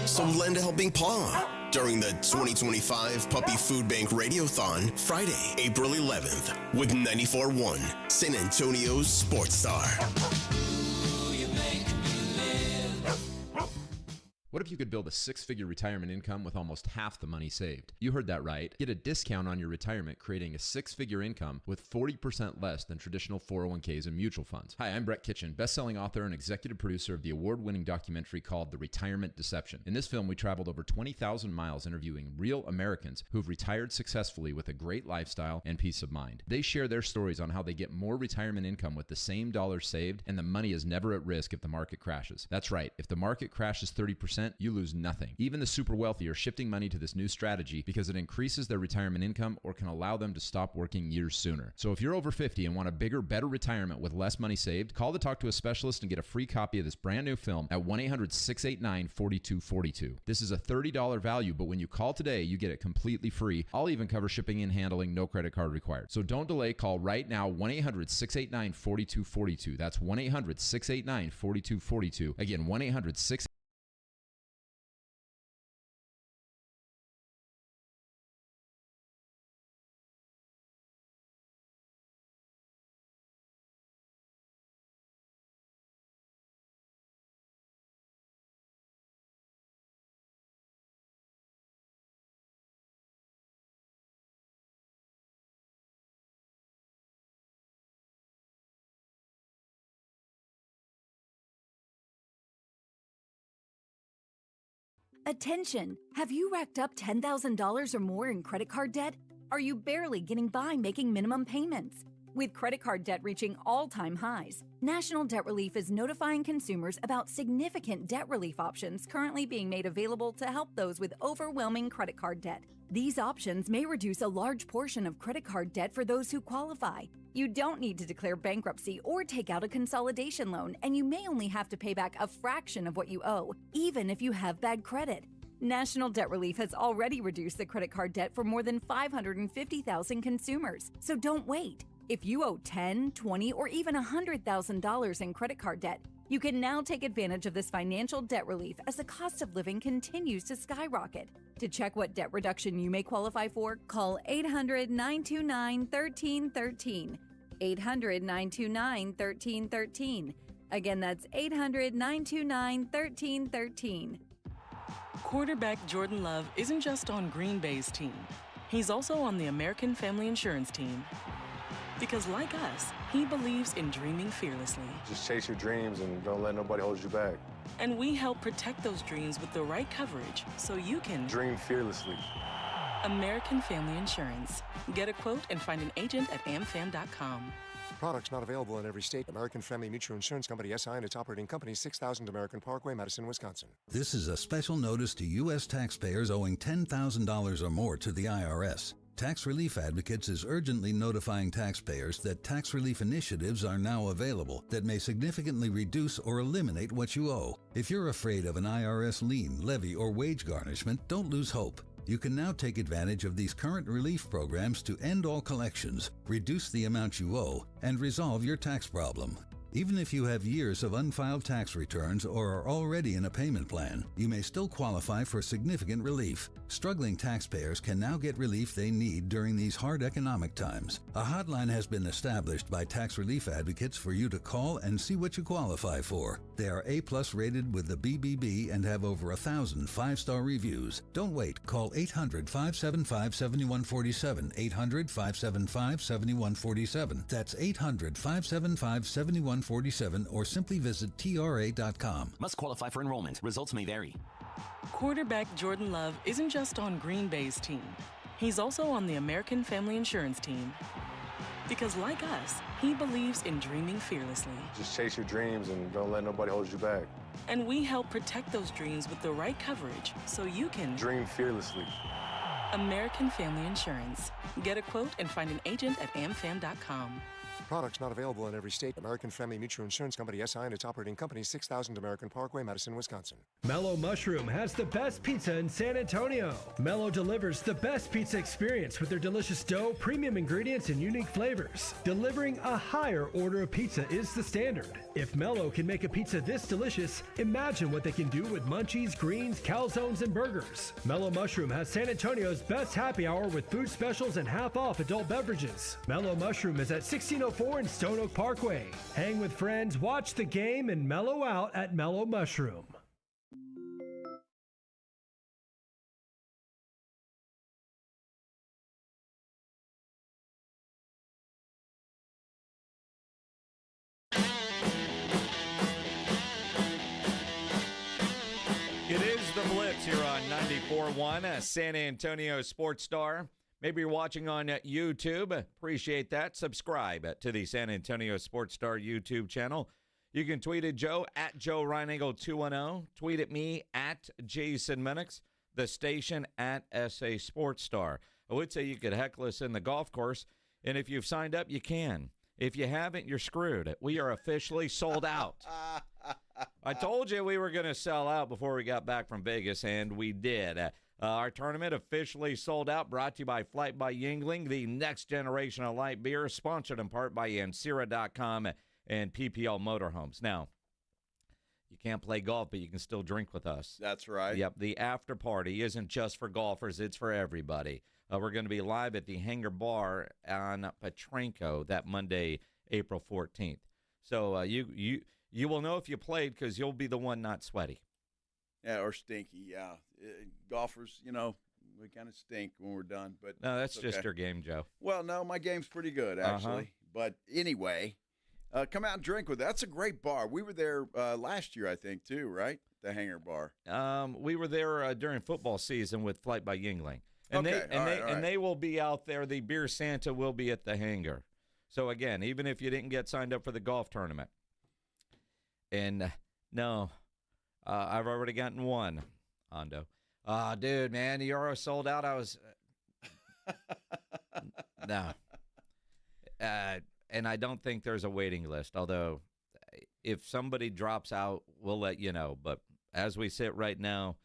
So lend a helping paw during the 2025 Puppy Food Bank Radiothon, Friday, April 11th, with 94.1 San Antonio's Sports Star. What if you could build a six-figure retirement income with almost half the money saved? You heard that right. Get a discount on your retirement creating a six-figure income with 40% less than traditional 401ks and mutual funds. Hi, I'm Brett Kitchen, best-selling author and executive producer of the award-winning documentary called The Retirement Deception. In this film, we traveled over 20,000 miles interviewing real Americans who've retired successfully with a great lifestyle and peace of mind. They share their stories on how they get more retirement income with the same dollars saved, and the money is never at risk if the market crashes. That's right. If the market crashes 30%, you lose nothing. Even the super wealthy are shifting money to this new strategy because it increases their retirement income or can allow them to stop working years sooner. So if you're over 50 and want a bigger, better retirement with less money saved, call to talk to a specialist and get a free copy of this brand new film at 1-800-689-4242. This is a $30 value, but when you call today, you get it completely free. I'll even cover shipping and handling, no credit card required. So don't delay. Call right now, 1-800-689-4242. That's 1-800-689-4242. Again, 1-800-689-4242. Attention! Have you racked up $10,000 or more in credit card debt? Are you barely getting by making minimum payments? With credit card debt reaching all-time highs, National Debt Relief is notifying consumers about significant debt relief options currently being made available to help those with overwhelming credit card debt. These options may reduce a large portion of credit card debt for those who qualify. You don't need to declare bankruptcy or take out a consolidation loan, and you may only have to pay back a fraction of what you owe, even if you have bad credit. National Debt Relief has already reduced the credit card debt for more than 550,000 consumers, so don't wait. If you owe $10,000, $20,000, or even $100,000 in credit card debt, you can now take advantage of this financial debt relief as the cost of living continues to skyrocket. To check what debt reduction you may qualify for, call 800-929-1313. 800-929-1313. Again, that's 800-929-1313. Quarterback Jordan Love isn't just on Green Bay's team. He's also on the American Family Insurance team. Because like us, he believes in dreaming fearlessly. Just chase your dreams and don't let nobody hold you back. And we help protect those dreams with the right coverage so you can dream fearlessly. American Family Insurance. Get a quote and find an agent at amfam.com. Products not available in every state. American Family Mutual Insurance Company, SI, and its operating company, 6000 American Parkway, Madison, Wisconsin. This is a special notice to U.S. taxpayers owing $10,000 or more to the IRS. Tax Relief Advocates is urgently notifying taxpayers that tax relief initiatives are now available that may significantly reduce or eliminate what you owe. If you're afraid of an IRS lien, levy, or wage garnishment, don't lose hope. You can now take advantage of these current relief programs to end all collections, reduce the amount you owe, and resolve your tax problem. Even if you have years of unfiled tax returns or are already in a payment plan, you may still qualify for significant relief. Struggling taxpayers can now get relief they need during these hard economic times. A hotline has been established by Tax Relief Advocates for you to call and see what you qualify for. They are A+ rated with the BBB and have over 1,000 5-star reviews. Don't wait. Call 800-575-7147. 800-575-7147. That's 800-575-7147 or simply visit TRA.com. Must qualify for enrollment. Results may vary. Quarterback Jordan Love isn't just on Green Bay's team. He's also on the American Family Insurance team. Because like us, he believes in dreaming fearlessly. Just chase your dreams and don't let nobody hold you back. And we help protect those dreams with the right coverage so you can dream fearlessly. American Family Insurance. Get a quote and find an agent at amfam.com. Products not available in every state. American Family Mutual Insurance Company, SI, and its operating company, 6000 American Parkway, Madison, Wisconsin. Mellow Mushroom has the best pizza in San Antonio. Mellow delivers the best pizza experience with their delicious dough, premium ingredients, and unique flavors. Delivering a higher order of pizza is the standard. If Mellow can make a pizza this delicious, imagine what they can do with munchies, greens, calzones, and burgers. Mellow Mushroom has San Antonio's best happy hour with food specials and half-off adult beverages. Mellow Mushroom is at 1604 in Stone Oak Parkway. Hang with friends, watch the game, and mellow out at Mellow Mushroom. It is the Blitz here on 94.1, San Antonio Sports Star. Maybe you're watching on YouTube. Appreciate that. Subscribe to the San Antonio Sports Star YouTube channel. You can tweet at Joe, at Joe Reinagle 210. Tweet at me, at Jason Minix. The station, at SA Sports Star. I would say you could heckle us in the golf course, and if you've signed up, you can. If you haven't, you're screwed. We are officially sold out. I told you we were going to sell out before we got back from Vegas, and we did. Our tournament officially sold out, brought to you by Flight by Yingling, the next generation of light beer, sponsored in part by Ancira.com and PPL Motorhomes. Now, you can't play golf, but you can still drink with us. That's right. Yep, the after party isn't just for golfers, it's for everybody. We're going to be live at the Hangar Bar on Petranco that Monday, April 14th. So you will know if you played because you'll be the one not sweaty. Yeah, or stinky, yeah. Golfers, we kind of stink when we're done. But no, that's just your game, Joe. Well, no, my game's pretty good, actually. But anyway, come out and drink with us. That's a great bar. We were there last year, I think, too, right? The Hangar Bar. We were there during football season with Flight by Yingling. And And they will be out there. The Beer Santa will be at the Hangar. So, again, even if you didn't get signed up for the golf tournament. And, no, I've already gotten one, Hondo. Dude, man, the Euro sold out. I was no. And I don't think there's a waiting list, although if somebody drops out, we'll let you know. But as we sit right now,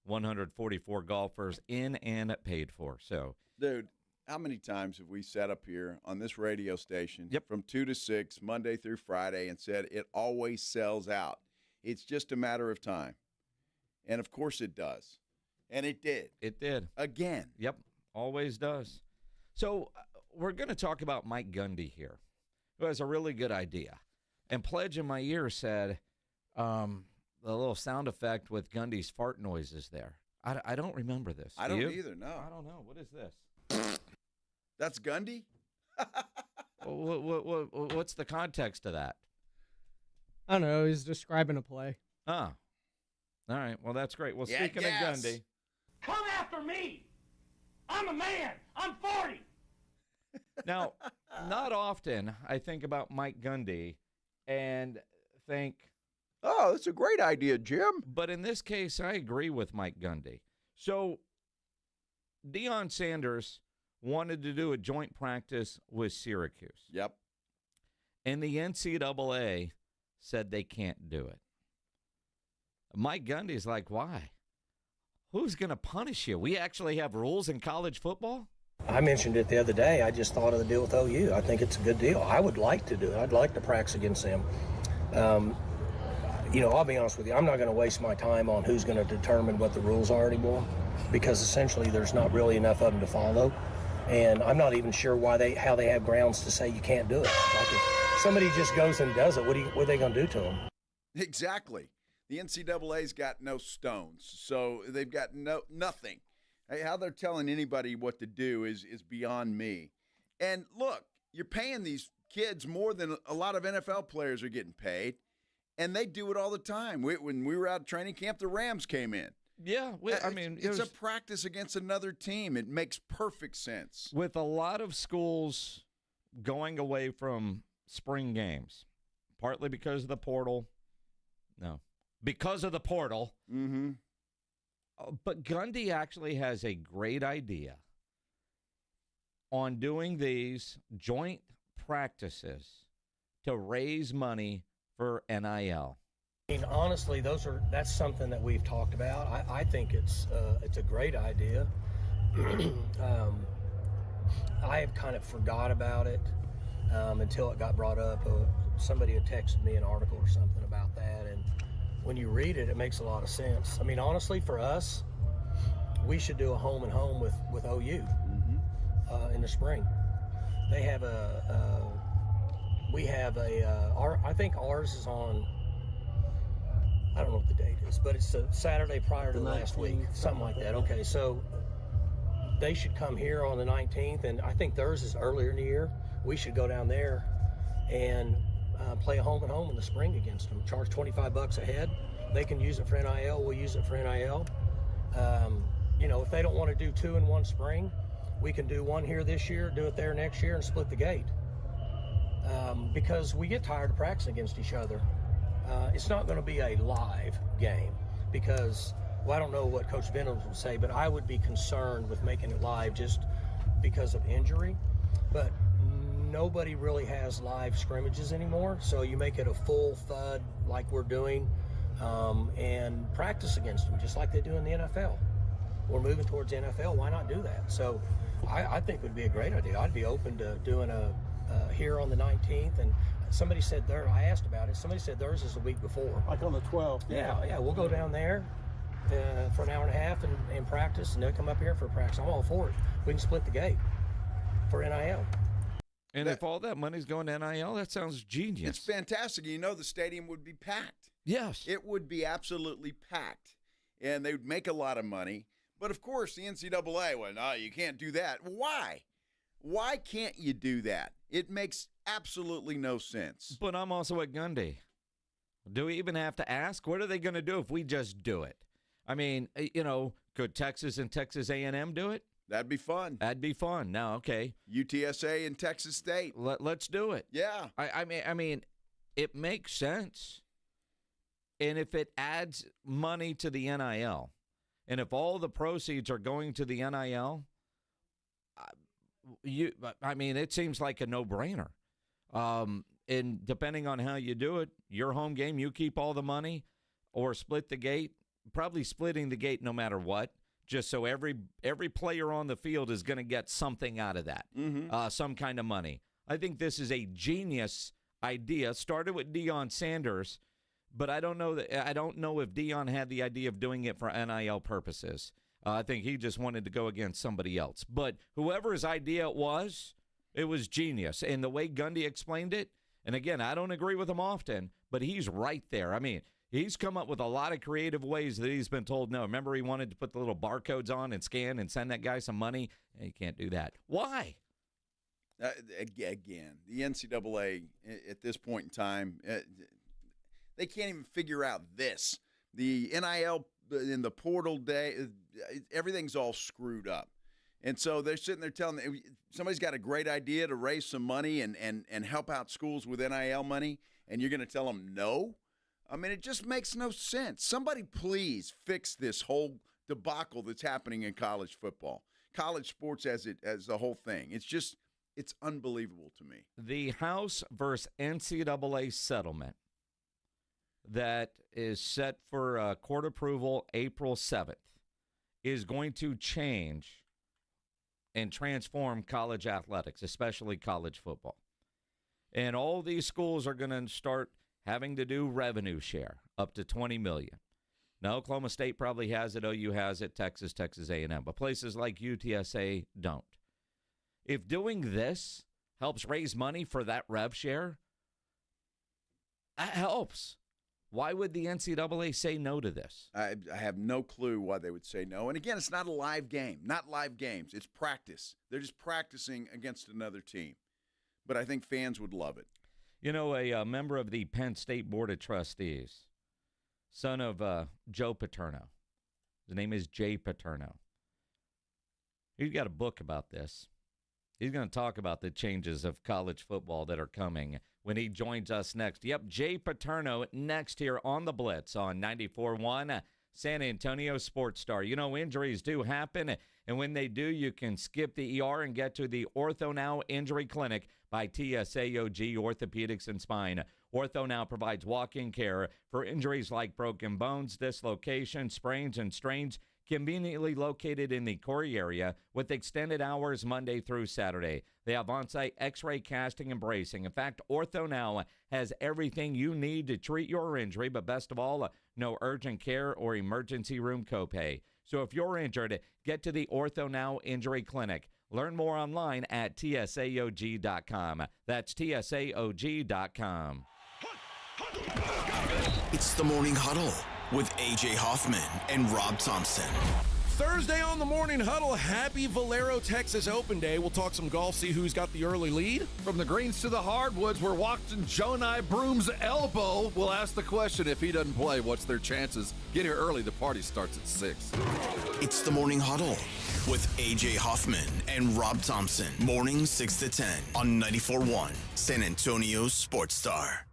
144 golfers in and paid for. So, dude, how many times have we sat up here on this radio station from 2 to 6, Monday through Friday, and said it always sells out? It's just a matter of time. And, of course, it does. And it did. It did. Again. Yep, always does. So we're going to talk about Mike Gundy here, who has a really good idea. And Pledge in my ear said the little sound effect with Gundy's fart noises there. I don't remember this. I don't either, no. I don't know. What is this? That's Gundy? What's the context of that? I don't know. He's describing a play. Oh. All right. Well, that's great. Well, speaking of Gundy. Come after me. I'm a man. I'm 40. Now, not often I think about Mike Gundy and think, oh, that's a great idea, Jim. But in this case, I agree with Mike Gundy. So Deion Sanders wanted to do a joint practice with Syracuse. Yep. And the NCAA said they can't do it. Mike Gundy's like, why? Who's going to punish you? We actually have rules in college football? I mentioned it the other day. I just thought of the deal with OU. I think it's a good deal. I would like to do it. I'd like to practice against them. I'll be honest with you. I'm not going to waste my time on who's going to determine what the rules are anymore, because essentially there's not really enough of them to follow. And I'm not even sure how they have grounds to say you can't do it. Like if somebody just goes and does it, what are they going to do to them? Exactly. The NCAA's got no stones, so they've got nothing. Hey, how they're telling anybody what to do is beyond me. And look, you're paying these kids more than a lot of NFL players are getting paid, and they do it all the time. When we were out at training camp, the Rams came in. Yeah, it's a practice against another team. It makes perfect sense. With a lot of schools going away from spring games, partly because of the portal. No. Because of the portal. Mm-hmm. But Gundy actually has a great idea on doing these joint practices to raise money for NIL. I mean, honestly, that's something that we've talked about. I think it's a great idea. I have kind of forgot about it until it got brought up. Somebody had texted me an article or something about that, and when you read it, it makes a lot of sense. I mean, honestly, for us, we should do a home and home with OU in the spring. They have I think ours is on, I don't know what the date is, but it's the Saturday prior to the last week, something like that. Okay, so they should come here on the 19th, and I think theirs is earlier in the year. We should go down there and play a home and home in the spring against them. Charge $25 a head. They can use it for NIL. We'll use it for NIL. If they don't want to do two in one spring, we can do one here this year, do it there next year, and split the gate. Because we get tired of practicing against each other. It's not going to be a live game because, I don't know what Coach Venables would say, but I would be concerned with making it live just because of injury. But nobody really has live scrimmages anymore, so you make it a full thud like we're doing and practice against them just like they do in the NFL. We're moving towards the NFL. Why not do that? So I think it would be a great idea. I'd be open to doing a here on the 19th, and somebody said I asked about it. Somebody said theirs is the week before. Like on the 12th. Yeah, we'll go down there for an hour and a half and practice, and they'll come up here for practice. I'm all for it. We can split the gate for NIL. And if all that money's going to NIL, that sounds genius. It's fantastic. The stadium would be packed. Yes. It would be absolutely packed, and they would make a lot of money. But, of course, the NCAA, no, you can't do that. Why? Why can't you do that? It makes absolutely no sense. But I'm also at Gundy. Do we even have to ask? What are they going to do if we just do it? I mean, could Texas and Texas A&M do it? That'd be fun. That'd be fun. Now, okay. UTSA and Texas State. Let's do it. Yeah. I mean, it makes sense. And if it adds money to the NIL, and if all the proceeds are going to the NIL, it seems like a no-brainer. And depending on how you do it, your home game, you keep all the money, or split the gate. Probably splitting the gate no matter what, just so every player on the field is going to get something out of that, some kind of money. I think this is a genius idea. Started with Deion Sanders, but I don't know if Deion had the idea of doing it for NIL purposes. I think he just wanted to go against somebody else. But whoever's idea it was genius. And the way Gundy explained it, and again, I don't agree with him often, but he's right there. I mean, he's come up with a lot of creative ways that he's been told no. Remember, he wanted to put the little barcodes on and scan and send that guy some money? And you can't do that. Why? Again, the NCAA at this point in time, they can't even figure out this. The NIL in the portal day, everything's all screwed up. And so they're sitting there telling them, somebody's got a great idea to raise some money and help out schools with NIL money, and you're going to tell them no? I mean, it just makes no sense. Somebody please fix this whole debacle that's happening in college football, college sports as the whole thing. It's unbelievable to me. The House versus NCAA settlement that is set for court approval April 7th is going to change and transform college athletics, especially college football. And all these schools are going to start having to do revenue share up to $20 million. Now, Oklahoma State probably has it, OU has it, Texas A&M, but places like UTSA don't. If doing this helps raise money for that rev share, that helps. Why would the NCAA say no to this? I have no clue why they would say no. And again, it's not a live game, not live games. It's practice. They're just practicing against another team. But I think fans would love it. You know, a member of the Penn State Board of Trustees, son of Joe Paterno. His name is Jay Paterno. He's got a book about this. He's going to talk about the changes of college football that are coming when he joins us next. Yep, Jay Paterno next here on the Blitz on 94.1 San Antonio Sports Star. You know, injuries do happen, and when they do, you can skip the ER and get to the Ortho Now Injury Clinic by TSAOG Orthopedics and Spine. Ortho Now provides walk-in care for injuries like broken bones, dislocations, sprains, and strains, conveniently located in the Corey area with extended hours Monday through Saturday. They have on-site x-ray casting and bracing. In fact, Ortho Now has everything you need to treat your injury, but best of all, no urgent care or emergency room copay. So if you're injured, get to the Ortho Now Injury Clinic. Learn more online at tsaog.com. That's tsaog.com. It's the Morning Huddle with A.J. Hoffman and Rob Thompson. Thursday on the Morning Huddle, happy Valero Texas Open Day. We'll talk some golf, see who's got the early lead. From the greens to the hardwoods, we're watching Jonai Broom's elbow. We'll ask the question, if he doesn't play, what's their chances? Get here early, the party starts at 6. It's the Morning Huddle with A.J. Hoffman and Rob Thompson. Morning 6 to 10 on 94.1 San Antonio Sports Star.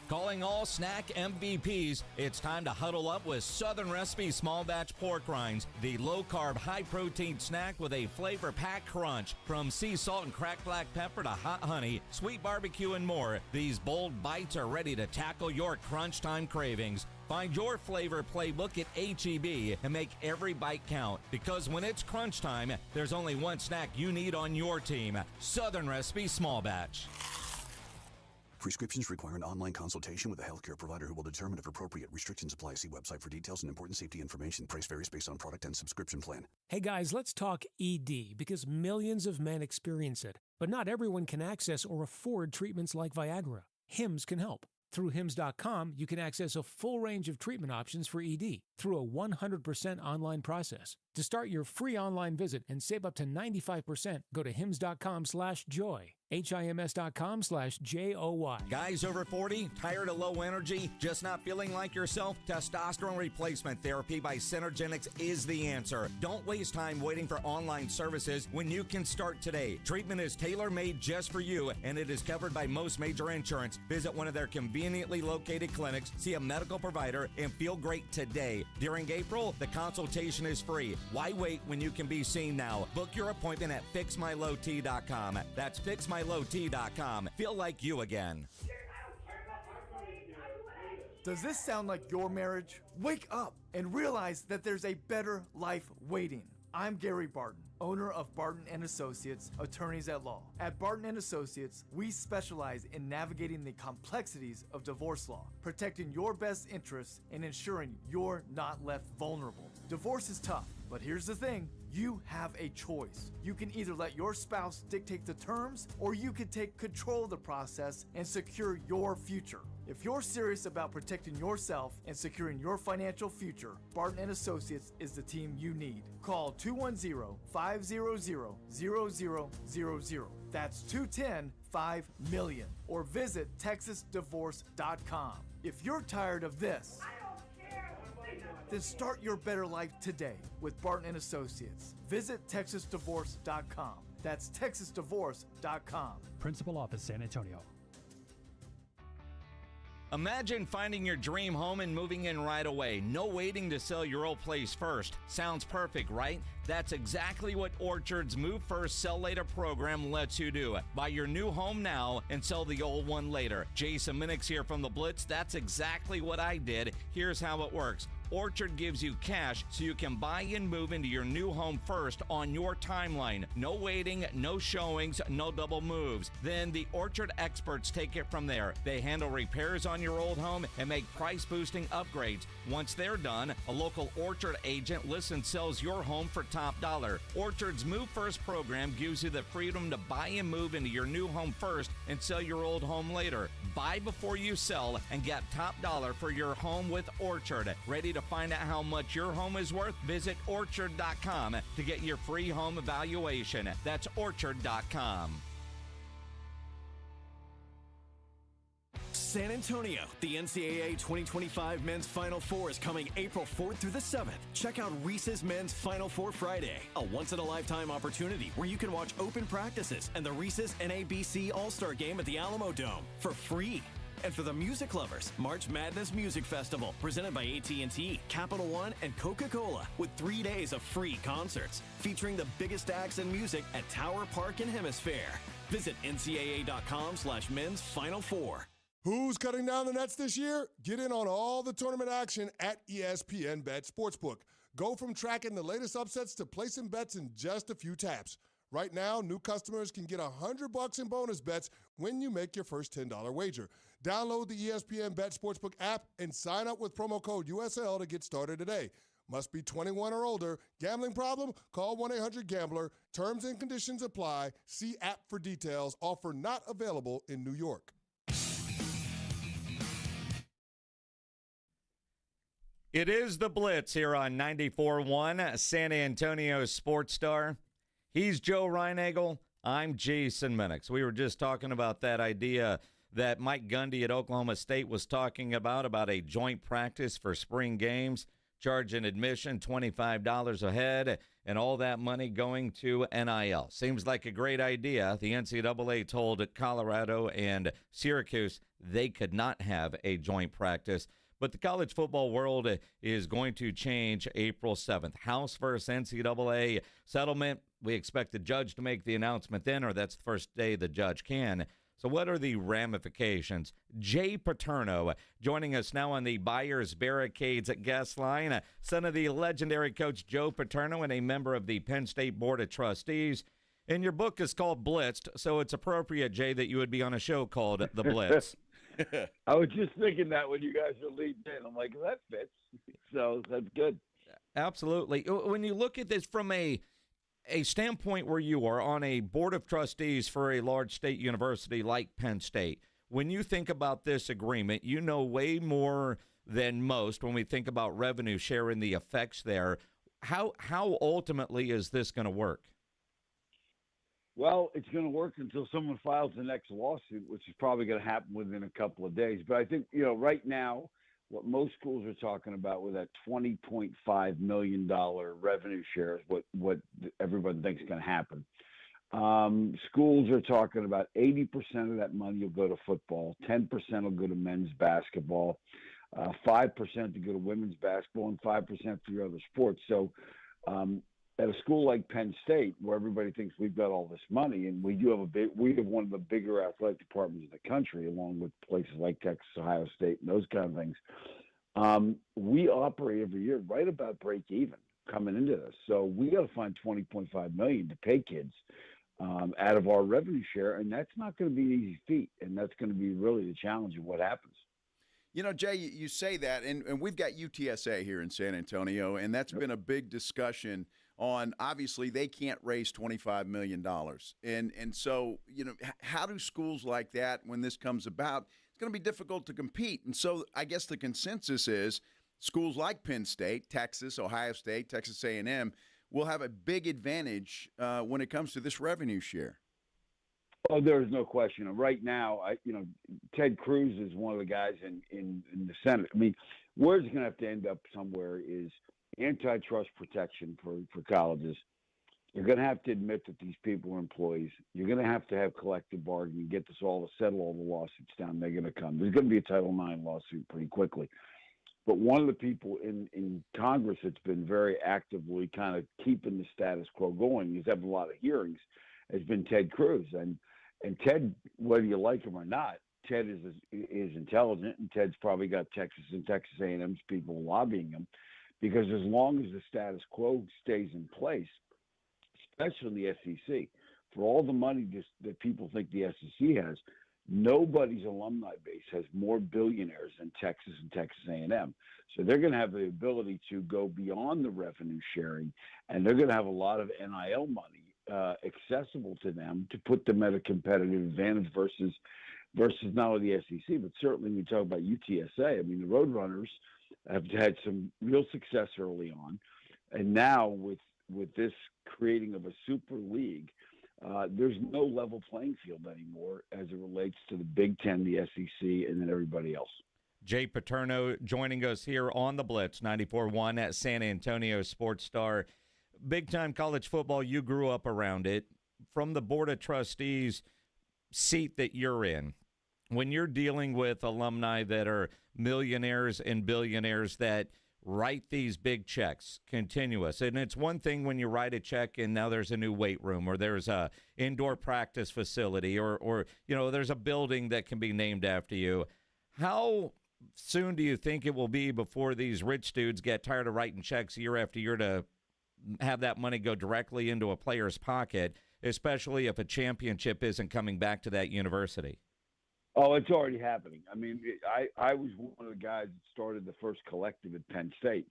Calling all snack MVPs, it's time to huddle up with Southern Recipe Small Batch Pork Rinds, the low-carb, high-protein snack with a flavor-packed crunch. From sea salt and cracked black pepper to hot honey, sweet barbecue, and more, these bold bites are ready to tackle your crunch time cravings. Find your flavor playbook at H-E-B and make every bite count, because when it's crunch time, there's only one snack you need on your team: Southern Recipe Small Batch. Prescriptions require an online consultation with a healthcare provider who will determine if appropriate. Restrictions apply. See website for details and important safety information. Price varies based on product and subscription plan. Hey guys, let's talk ED, because millions of men experience it, but not everyone can access or afford treatments like Viagra. Hims can help. Through Hims.com, you can access a full range of treatment options for ED through a 100% online process. To start your free online visit and save up to 95%, go to Hims.com/joy. HIMS.com/JOY. Guys over 40, tired of low energy, just not feeling like yourself? Testosterone replacement therapy by Synergenics is the answer. Don't waste time waiting for online services when you can start today. Treatment is tailor-made just for you, and it is covered by most major insurance. Visit one of their conveniently located clinics, see a medical provider, and feel great today. During April, the consultation is free. Why wait when you can be seen now? Book your appointment at FixMyLowT.com. That's FixMyLowT.com. Feel like you again. Does this sound like your marriage? Wake up and realize that there's a better life waiting. I'm Gary Barton, owner of Barton & Associates, attorneys at law. At Barton & Associates, we specialize in navigating the complexities of divorce law, protecting your best interests, and ensuring you're not left vulnerable. Divorce is tough, but here's the thing. You have a choice. You can either let your spouse dictate the terms, or you can take control of the process and secure your future. If you're serious about protecting yourself and securing your financial future, Barton & Associates is the team you need. Call 210-500-0000. That's 210-5-million. Or visit TexasDivorce.com. If you're tired of this Then start your better life today with Barton & Associates. Visit TexasDivorce.com. That's TexasDivorce.com. Principal Office, San Antonio. Imagine finding your dream home and moving in right away. No waiting to sell your old place first. Sounds perfect, right? That's exactly what Orchard's Move First, Sell Later program lets you do. Buy your new home now and sell the old one later. Jason Minix here from the Blitz. That's exactly what I did. Here's how it works. Orchard gives you cash so you can buy and move into your new home first on your timeline. No waiting, no showings, no double moves. Then the Orchard experts take it from there. They handle repairs on your old home and make price-boosting upgrades. Once they're done, a local Orchard agent lists and sells your home for top dollar. Orchard's Move First program gives you the freedom to buy and move into your new home first and sell your old home later. Buy before you sell and get top dollar for your home with Orchard. Ready to find out how much your home is worth? Visit Orchard.com to get your free home evaluation. That's Orchard.com. San Antonio, the NCAA 2025 Men's Final Four is coming April 4th through the 7th. Check out Reese's Men's Final Four Friday, a once-in-a-lifetime opportunity where you can watch open practices and the Reese's NABC All-Star Game at the Alamo Dome for free. And for the music lovers, March Madness Music Festival, presented by AT&T, Capital One, and Coca-Cola, with 3 days of free concerts, featuring the biggest acts in music at Tower Park and Hemisphere. Visit ncaa.com/men's Final Four. Who's cutting down the nets this year? Get in on all the tournament action at ESPN Bet Sportsbook. Go from tracking the latest upsets to placing bets in just a few taps. Right now, new customers can get $100 in bonus bets when you make your first $10 wager. Download the ESPN Bet Sportsbook app and sign up with promo code USL to get started today. Must be 21 or older. Gambling problem? Call 1-800-GAMBLER. Terms and conditions apply. See app for details. Offer not available in New York. It is the Blitz here on 94.1 San Antonio Sports Star. He's Joe Reinagel. I'm Jason Minix. We were just talking about that idea that Mike Gundy at Oklahoma State was talking about a joint practice for spring games, charging admission $25 a head, and all that money going to NIL. Seems like a great idea. The NCAA told Colorado and Syracuse they could not have a joint practice. But the college football world is going to change April 7th. House versus NCAA settlement. We expect the judge to make the announcement then, or that's the first day the judge can. So what are the ramifications? Jay Paterno joining us now on the Buyers Barricades guest line, son of the legendary coach Joe Paterno and a member of the Penn State Board of Trustees. And your book is called Blitzed, so it's appropriate, Jay, that you would be on a show called The Blitz. I was just thinking that when you guys were leading in. I'm like, that fits. So that's good. Absolutely. When you look at this from a standpoint where you are on a board of trustees for a large state university like Penn State, when you think about this agreement, you know way more than most when we think about revenue share and the effects there. How ultimately is this going to work? Well, it's going to work until someone files the next lawsuit, which is probably going to happen within a couple of days. But I think, right now, what most schools are talking about with that $20.5 million revenue share is what everyone thinks is going to happen. Schools are talking about 80% of that money will go to football, 10% will go to men's basketball, 5% to go to women's basketball, and 5% for your other sports. So at a school like Penn State, where everybody thinks we've got all this money, and we have one of the bigger athletic departments in the country, along with places like Texas, Ohio State, and those kind of things. We operate every year right about break even coming into this. So we got to find $20.5 million to pay kids out of our revenue share, and that's not going to be an easy feat, and that's going to be really the challenge of what happens. Jay, you say that, and we've got UTSA here in San Antonio, and that's been a big discussion on, obviously, they can't raise $25 million. And so, how do schools like that, when this comes about, it's going to be difficult to compete. And so I guess the consensus is schools like Penn State, Texas, Ohio State, Texas A&M will have a big advantage when it comes to this revenue share. Oh, there is no question. Right now, Ted Cruz is one of the guys in the Senate. I mean, where it's going to have to end up somewhere is antitrust protection for colleges. You're going to have to admit that these people are employees. You're going to have collective bargaining, get this all to settle all the lawsuits down. They're going to come. There's going to be a Title IX lawsuit pretty quickly. But one of the people in Congress that's been very actively kind of keeping the status quo going, he's having a lot of hearings, has been Ted Cruz. And Ted, whether you like him or not, Ted is intelligent, and Ted's probably got Texas and Texas A&M's people lobbying him, because as long as the status quo stays in place, especially in the SEC, for all the money that people think the SEC has, nobody's alumni base has more billionaires than Texas and Texas A&M. So they're going to have the ability to go beyond the revenue sharing, and they're going to have a lot of NIL money accessible to them to put them at a competitive advantage versus not only the SEC, but certainly when you talk about UTSA. I mean, the Roadrunners have had some real success early on, and now with this creating of a super league, there's no level playing field anymore as it relates to the Big Ten, the SEC, and then everybody else. Jay Paterno joining us here on the Blitz 94.1 at San Antonio Sports Star. Big-time college football, you grew up around it. From the Board of Trustees seat that you're in, when you're dealing with alumni that are millionaires and billionaires that write these big checks continuous, and it's one thing when you write a check and now there's a new weight room, or there's a indoor practice facility, or there's a building that can be named after you. How soon do you think it will be before these rich dudes get tired of writing checks year after year to have that money go directly into a player's pocket, especially if a championship isn't coming back to that university? Oh, it's already happening. I mean, I was one of the guys that started the first collective at Penn State,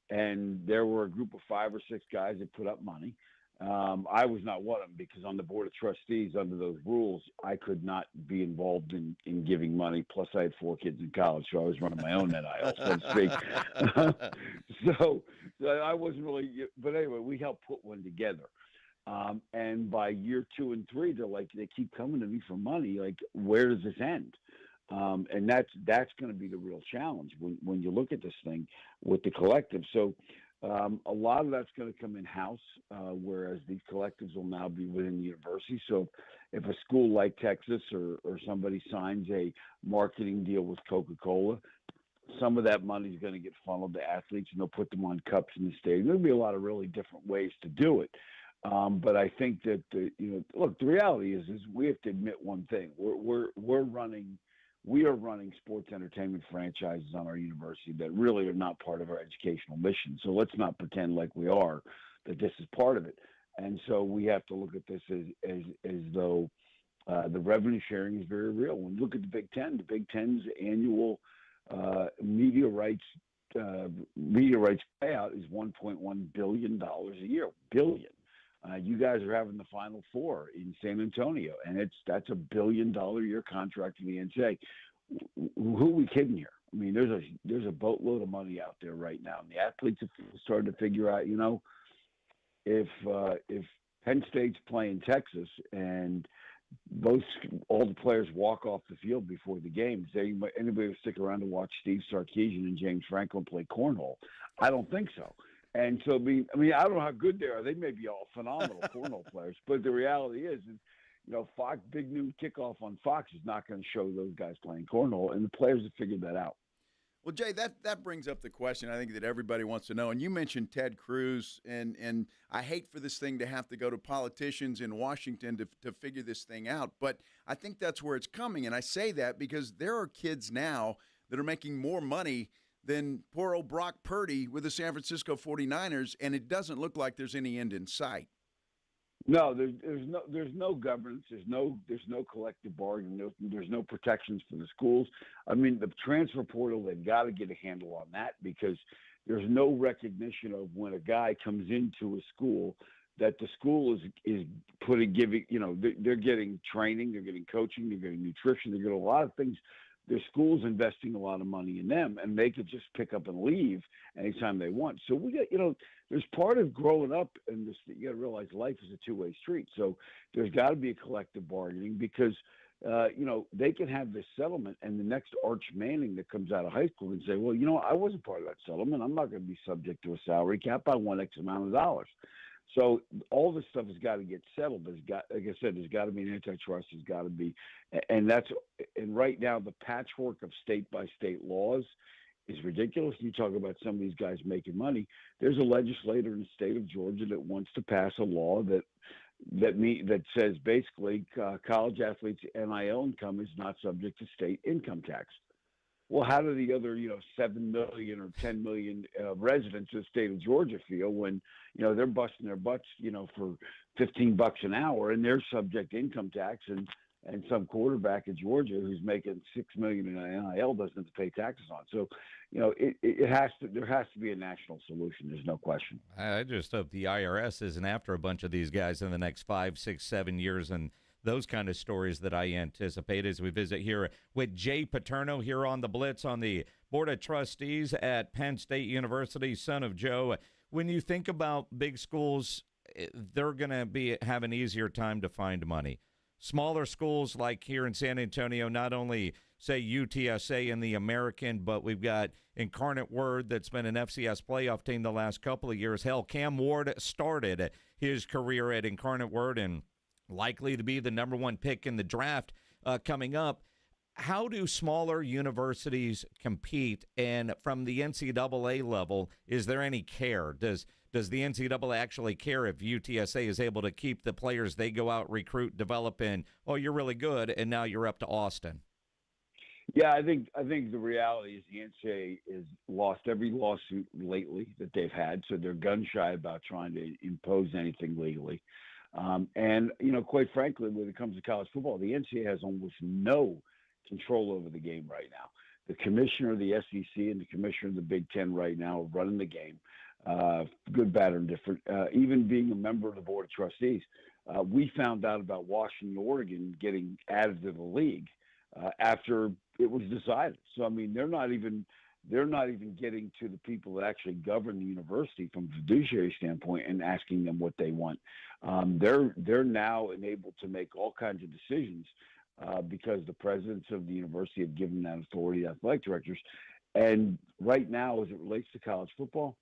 and there were a group of 5 or 6 guys that put up money. I was not one of them, because on the Board of Trustees, under those rules, I could not be involved in giving money. Plus, I had 4 kids in college, so I was running my own NIL, so to speak. So I wasn't really – but anyway, we helped put one together. And by year 2 and 3, they keep coming to me for money. Like, where does this end? And that's going to be the real challenge when you look at this thing with the collective. So a lot of that's going to come in-house, whereas these collectives will now be within the university. So if a school like Texas or somebody signs a marketing deal with Coca-Cola, some of that money is going to get funneled to athletes, and they'll put them on cups in the stadium. There'll be a lot of really different ways to do it. But I think that look, the reality is we have to admit one thing: we are running sports entertainment franchises on our university that really are not part of our educational mission. So let's not pretend like we are, that this is part of it. And so we have to look at this as though the revenue sharing is very real. When you look at the Big Ten's annual media rights payout is $1.1 billion a year. Billion. You guys are having the Final Four in San Antonio, and that's $1 billion a year contract to the NCAA. Who are we kidding here? I mean, there's a boatload of money out there right now, and the athletes have started to figure out, if Penn State's playing Texas and all the players walk off the field before the game, anybody will stick around to watch Steve Sarkisian and James Franklin play cornhole? I don't think so. And so, I mean, I don't know how good they are. They may be all phenomenal cornhole players, but the reality is, Fox, big noon kickoff on Fox is not going to show those guys playing cornhole, and the players have figured that out. Well, Jay, that brings up the question I think that everybody wants to know. And you mentioned Ted Cruz, and I hate for this thing to have to go to politicians in Washington to figure this thing out, but I think that's where it's coming. And I say that because there are kids now that are making more money than poor old Brock Purdy with the San Francisco 49ers, and it doesn't look like there's any end in sight. No, there's no governance. There's no collective bargaining. There's no protections for the schools. I mean, the transfer portal, they've got to get a handle on that, because there's no recognition of when a guy comes into a school that the school is they're getting training, they're getting coaching, they're getting nutrition, they're getting a lot of things. Their school's investing a lot of money in them, and they could just pick up and leave anytime they want. So we got, there's part of growing up in this. You got to realize life is a two-way street. So there's got to be a collective bargaining, because they can have this settlement, and the next Arch Manning that comes out of high school and say, well, I wasn't part of that settlement. I'm not going to be subject to a salary cap. I want X amount of dollars. So all this stuff has got to get settled. Like I said, there's got to be an antitrust. There's got to be, and right now the patchwork of state by state laws is ridiculous. You talk about some of these guys making money. There's a legislator in the state of Georgia that wants to pass a law that says basically college athletes' NIL income is not subject to state income tax. Well, how do the other 7 million or 10 million residents of the state of Georgia feel when they're busting their butts for $15 an hour and they're subject to income tax, and some quarterback in Georgia who's making $6 million in NIL doesn't have to pay taxes on? So there has to be a national solution. There's no question. I just hope the IRS isn't after a bunch of these guys in the next 5, 6, 7 years, and those kind of stories that I anticipate as we visit here with Jay Paterno here on the Blitz on the Board of Trustees at Penn State University, son of Joe. When you think about big schools, they're going to have an easier time to find money. Smaller schools like here in San Antonio, not only say UTSA and the American, but we've got Incarnate Word that's been an FCS playoff team the last couple of years. Hell, Cam Ward started his career at Incarnate Word and likely to be the number one pick in the draft coming up. How do smaller universities compete? And from the NCAA level, is there any care? Does the NCAA actually care if UTSA is able to keep the players they go out, recruit, develop in? Oh, you're really good, and now you're up to Austin. Yeah, I think the reality is the NCAA has lost every lawsuit lately that they've had, so they're gun shy about trying to impose anything legally. And quite frankly, when it comes to college football, the NCAA has almost no control over the game right now. The commissioner of the SEC and the commissioner of the Big Ten right now are running the game. Good, bad, or different. Even being a member of the Board of Trustees, we found out about Washington, Oregon getting added to the league after it was decided. So I mean, they're not even getting to the people that actually govern the university from a fiduciary standpoint and asking them what they want. They're now enabled to make all kinds of decisions because the presidents of the university have given that authority to athletic directors. And right now, as it relates to college football,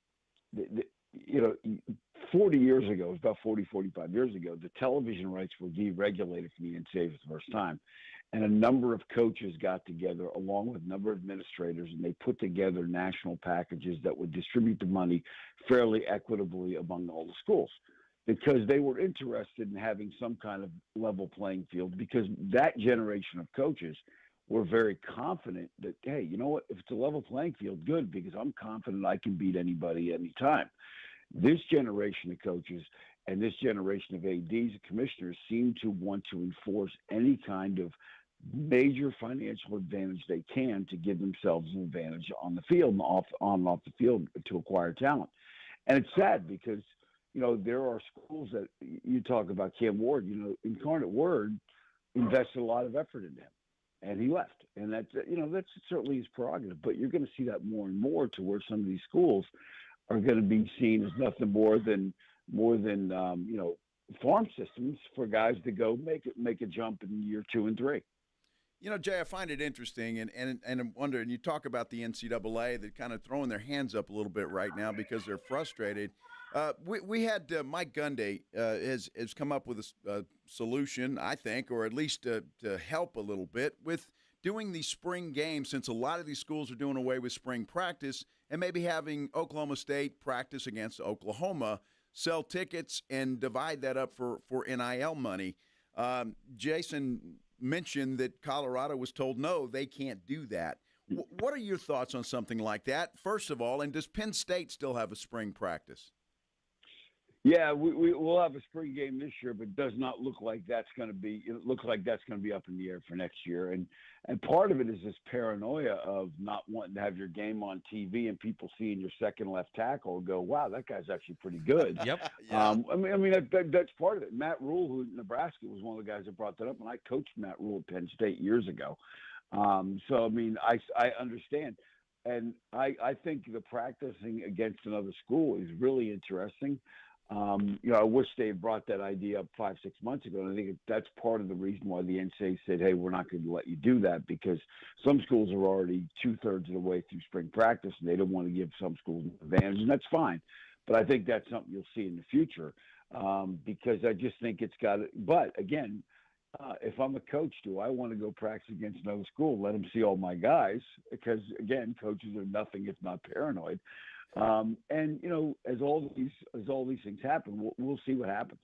40 years ago, it was about 45 years ago, the television rights were deregulated from the NCAA for the first time. And a number of coaches got together along with a number of administrators, and they put together national packages that would distribute the money fairly equitably among all the schools because they were interested in having some kind of level playing field, because that generation of coaches were very confident that, hey, you know what, if it's a level playing field, good, because I'm confident I can beat anybody anytime. This generation of coaches and this generation of ADs and commissioners seem to want to enforce any kind of major financial advantage they can to give themselves an advantage on the field and off the field to acquire talent. And it's sad because, there are schools that you talk about. Cam Ward, Incarnate Word invested a lot of effort into him, and he left. And that's certainly his prerogative. But you're going to see that more and more to where some of these schools are going to be seen as nothing more than farm systems for guys to go make a jump in year 2 and 3. Jay, I find it interesting, and I'm wondering, you talk about the NCAA, they're kind of throwing their hands up a little bit right now because they're frustrated. We had Mike Gundy has come up with a solution, I think, or at least to help a little bit with doing these spring games, since a lot of these schools are doing away with spring practice, and maybe having Oklahoma State practice against Oklahoma, sell tickets, and divide that up for NIL money. Jason mentioned that Colorado was told no, they can't do that. What are your thoughts on something like that, first of all, and does Penn State still have a spring practice? Yeah, we'll have a spring game this year, but it does not look like that's going to be. It looks like that's going to be up in the air for next year, and part of it is this paranoia of not wanting to have your game on TV and people seeing your second left tackle and go, "Wow, that guy's actually pretty good." Yep. Yeah. That's part of it. Matt Rule, who in Nebraska was one of the guys that brought that up, and I coached Matt Rule at Penn State years ago. So I understand, and I think the practicing against another school is really interesting. I wish they had brought that idea up 5-6 months ago. And I think that's part of the reason why the NCAA said, hey, we're not going to let you do that, because some schools are already 2/3 of the way through spring practice, and they don't want to give some schools an advantage, and that's fine. But I think that's something you'll see in the future, because I just think it's got to – but, again, if I'm a coach, do I want to go practice against another school, let them see all my guys? Because, again, coaches are nothing if not paranoid. And as all these things happen, we'll see what happens.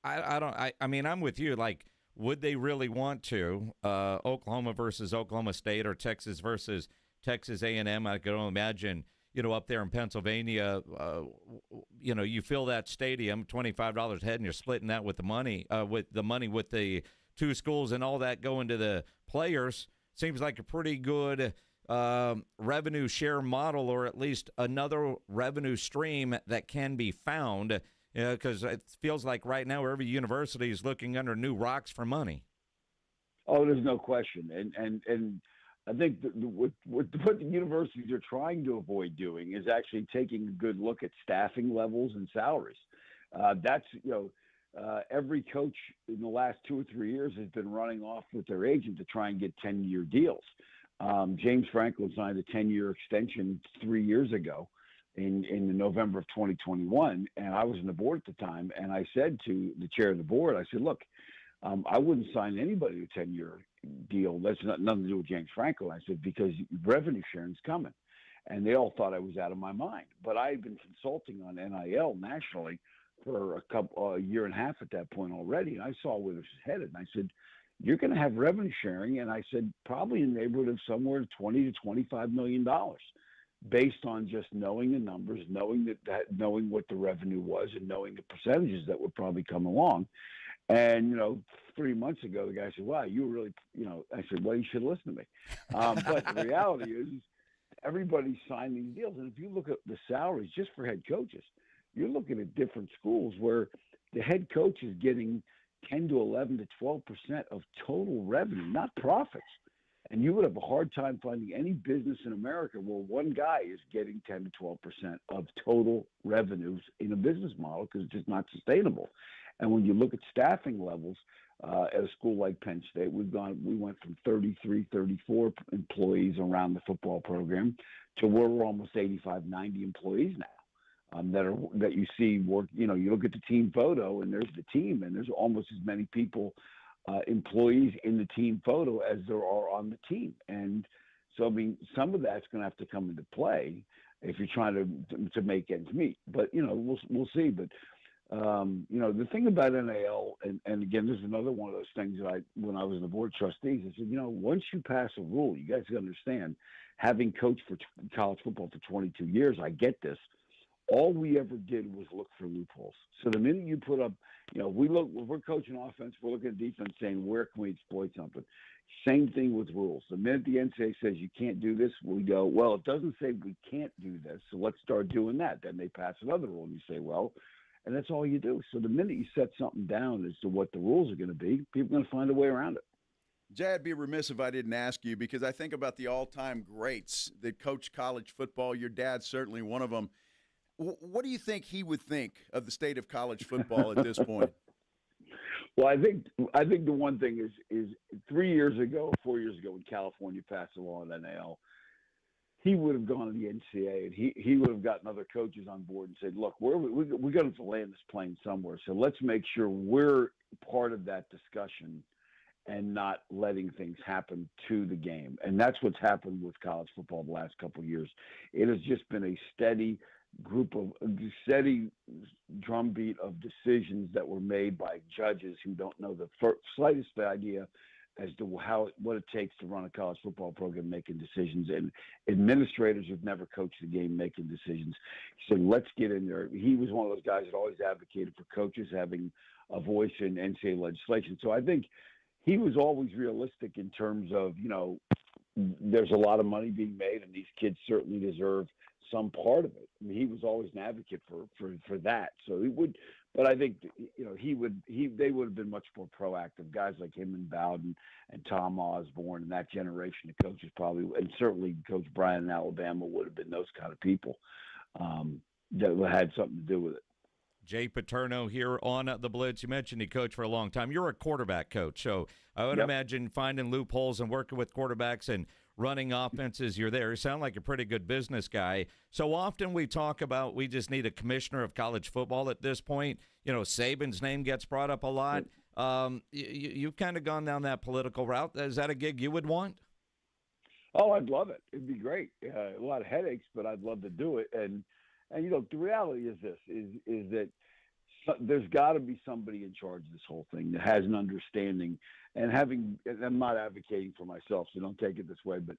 I mean, I'm with you. Like, would they really want to? Oklahoma versus Oklahoma State, or Texas versus Texas A&M. I can only imagine, up there in Pennsylvania, you fill that stadium, $25 a head, and you're splitting that with the money, with the two schools, and all that going to the players. Seems like a pretty good revenue share model, or at least another revenue stream that can be found, because it feels like right now every university is looking under new rocks for money. Oh, there's no question. And I think what the universities are trying to avoid doing is actually taking a good look at staffing levels and salaries. That's, every coach in the last 2 or 3 years has been running off with their agent to try and get 10-year deals. James Franklin signed a 10-year extension 3 years ago in November of 2021, and I was on the board at the time, and I said to the chair of the board, I said, look, I wouldn't sign anybody to a 10-year deal. That's nothing to do with James Franklin. I said, because revenue sharing's coming. And they all thought I was out of my mind. But I had been consulting on NIL nationally for a year and a half at that point already, and I saw where this was headed. And I said, you're going to have revenue sharing, and I said, probably in the neighborhood of somewhere $20 to $25 million, based on just knowing the numbers, knowing what the revenue was, and knowing the percentages that would probably come along. And 3 months ago, the guy said, "Wow, you were really," I said, "Well, you should listen to me." But the reality is, everybody's signed these deals, and if you look at the salaries just for head coaches, you're looking at different schools where the head coach is getting 10 to 11 to 12% of total revenue, not profits. And you would have a hard time finding any business in America where one guy is getting 10 to 12% of total revenues in a business model, because it's just not sustainable. And when you look at staffing levels at a school like Penn State, we went from 33, 34 employees around the football program to where we're almost 85, 90 employees now. That you see work. You look at the team photo, and there's the team, and there's almost as many people, employees in the team photo as there are on the team. And so, I mean, some of that's going to have to come into play if you're trying to make ends meet. But we'll see. But the thing about NIL, and again, this is another one of those things that when I was on the board of trustees, I said, once you pass a rule, you guys understand, having coached for college football for 22 years, I get this. All we ever did was look for loopholes. So the minute you put up, if we're coaching offense, we're looking at defense saying, where can we exploit something? Same thing with rules. The minute the NCAA says you can't do this, we go, well, it doesn't say we can't do this, so let's start doing that. Then they pass another rule, and you say, well, and that's all you do. So the minute you set something down as to what the rules are going to be, people are going to find a way around it. Jay, I'd be remiss if I didn't ask you, because I think about the all-time greats that coached college football. Your dad's certainly one of them. What do you think he would think of the state of college football at this point? Well, I think the one thing is 3 years ago, 4 years ago, when California passed a law on NIL, he would have gone to the NCAA, and he would have gotten other coaches on board and said, look, we're going to land this plane somewhere, so let's make sure we're part of that discussion and not letting things happen to the game. And that's what's happened with college football the last couple of years. It has just been a steady drumbeat of decisions that were made by judges who don't know the slightest idea as to what it takes to run a college football program, making decisions, and administrators who've never coached the game making decisions. He said, let's get in there. He was one of those guys that always advocated for coaches having a voice in NCAA legislation. So I think he was always realistic in terms of, there's a lot of money being made, and these kids certainly deserve some part of it. I mean, he was always an advocate for that. So he would, but I think they would have been much more proactive. Guys like him and Bowden and Tom Osborne and that generation of coaches probably, and certainly Coach Brian in Alabama would have been those kind of people. that had something to do with it. Jay Paterno here on the Blitz. You mentioned he coached for a long time. You're a quarterback coach, so I would imagine finding loopholes and working with quarterbacks and running offenses. You're there. You sound like a pretty good business guy. So often we talk about we just need a commissioner of college football at this point. Saban's name gets brought up a lot. You've kind of gone down that political route. Is that a gig you would want? Oh, I'd love it. It'd be great. A lot of headaches, but I'd love to do it. And the reality is this: is that there's got to be somebody in charge of this whole thing that has an understanding. And I'm not advocating for myself, so don't take it this way. But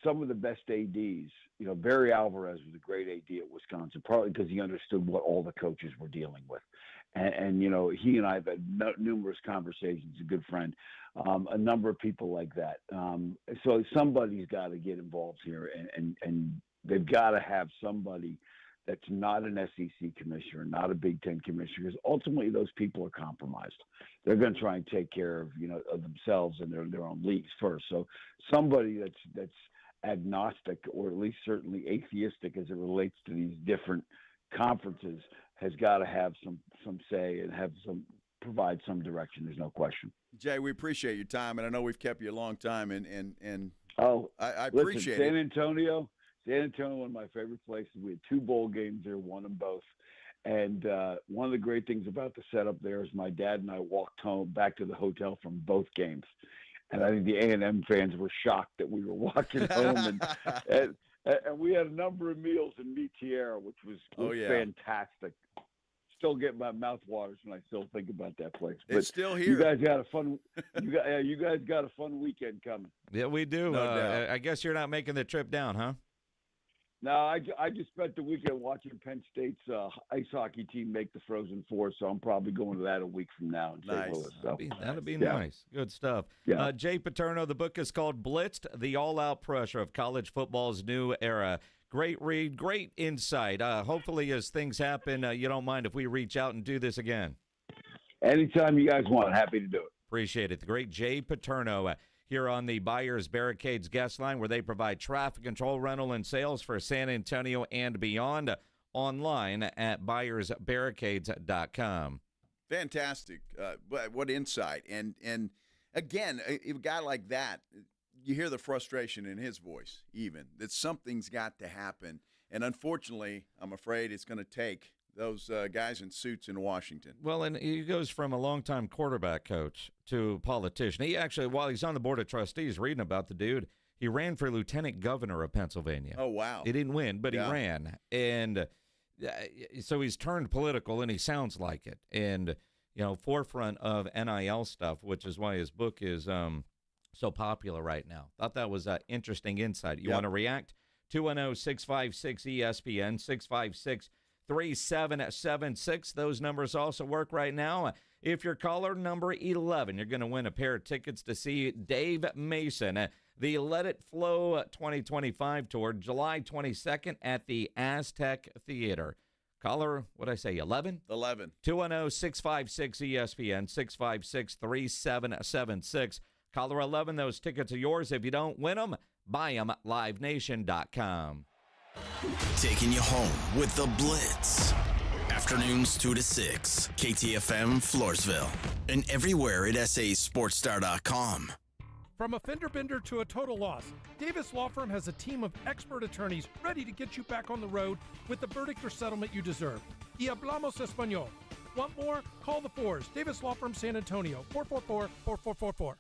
some of the best ADs. Barry Alvarez was a great AD at Wisconsin, partly because he understood what all the coaches were dealing with. And he and I have had numerous conversations. A good friend, a number of people like that. So somebody's got to get involved here, and they've got to have somebody that's not an SEC commissioner, not a Big Ten commissioner, because ultimately those people are compromised. They're going to try and take care of of themselves and their own leagues first. So somebody that's agnostic, or at least certainly atheistic as it relates to these different conferences, has got to have some say and provide some direction. There's no question. Jay, we appreciate your time, and I know we've kept you a long time, and I listen, appreciate San it. Antonio, one of my favorite places. We had 2 bowl games there, won them both. And one of the great things about the setup there is my dad and I walked home back to the hotel from both games. And I think the A&M fans were shocked that we were walking home. And we had a number of meals in Mitiera, which was fantastic. Still get my mouth waters when I still think about that place. But it's still here. You guys got a fun. You guys got a fun weekend coming. Yeah, we do. No doubt. I guess you're not making the trip down, huh? No, I just spent the weekend watching Penn State's ice hockey team make the Frozen Four, so I'm probably going to that a week from now in St. Louis. So. That'll be nice. Good stuff. Yeah. Jay Paterno, the book is called Blitzed, The All-Out Pressure of College Football's New Era. Great read, great insight. Hopefully as things happen, you don't mind if we reach out and do this again. Anytime you guys want, happy to do it. Appreciate it. The great Jay Paterno here on the Buyers Barricades guest line, where they provide traffic control, rental, and sales for San Antonio and beyond, online at buyersbarricades.com. Fantastic. What insight. And again, a guy like that, you hear the frustration in his voice, even, that something's got to happen. And unfortunately, I'm afraid it's going to take those guys in suits in Washington. Well, and he goes from a longtime quarterback coach to politician. He actually, while he's on the board of trustees, reading about the dude, he ran for lieutenant governor of Pennsylvania. Oh, wow. He didn't win, but he ran. And so he's turned political, and he sounds like it. And, forefront of NIL stuff, which is why his book is so popular right now. Thought that was interesting insight. You want to react? 210-656-ESPN, 656-3776. Those numbers also work right now. If you're caller number 11, you're going to win a pair of tickets to see Dave Mason, the Let It Flow 2025 tour, July 22nd at the Aztec Theater. Caller, what did I say, 11? 11. 210-656-ESPN, 656-3776. Caller 11, those tickets are yours. If you don't win them, buy them at livenation.com. Taking you home with the Blitz. Afternoons 2 to 6. KTFM Floresville. And everywhere at sasportstar.com. From a fender bender to a total loss, Davis Law Firm has a team of expert attorneys ready to get you back on the road with the verdict or settlement you deserve. Y hablamos español. Want more? Call the Fours. Davis Law Firm San Antonio, 444-4444.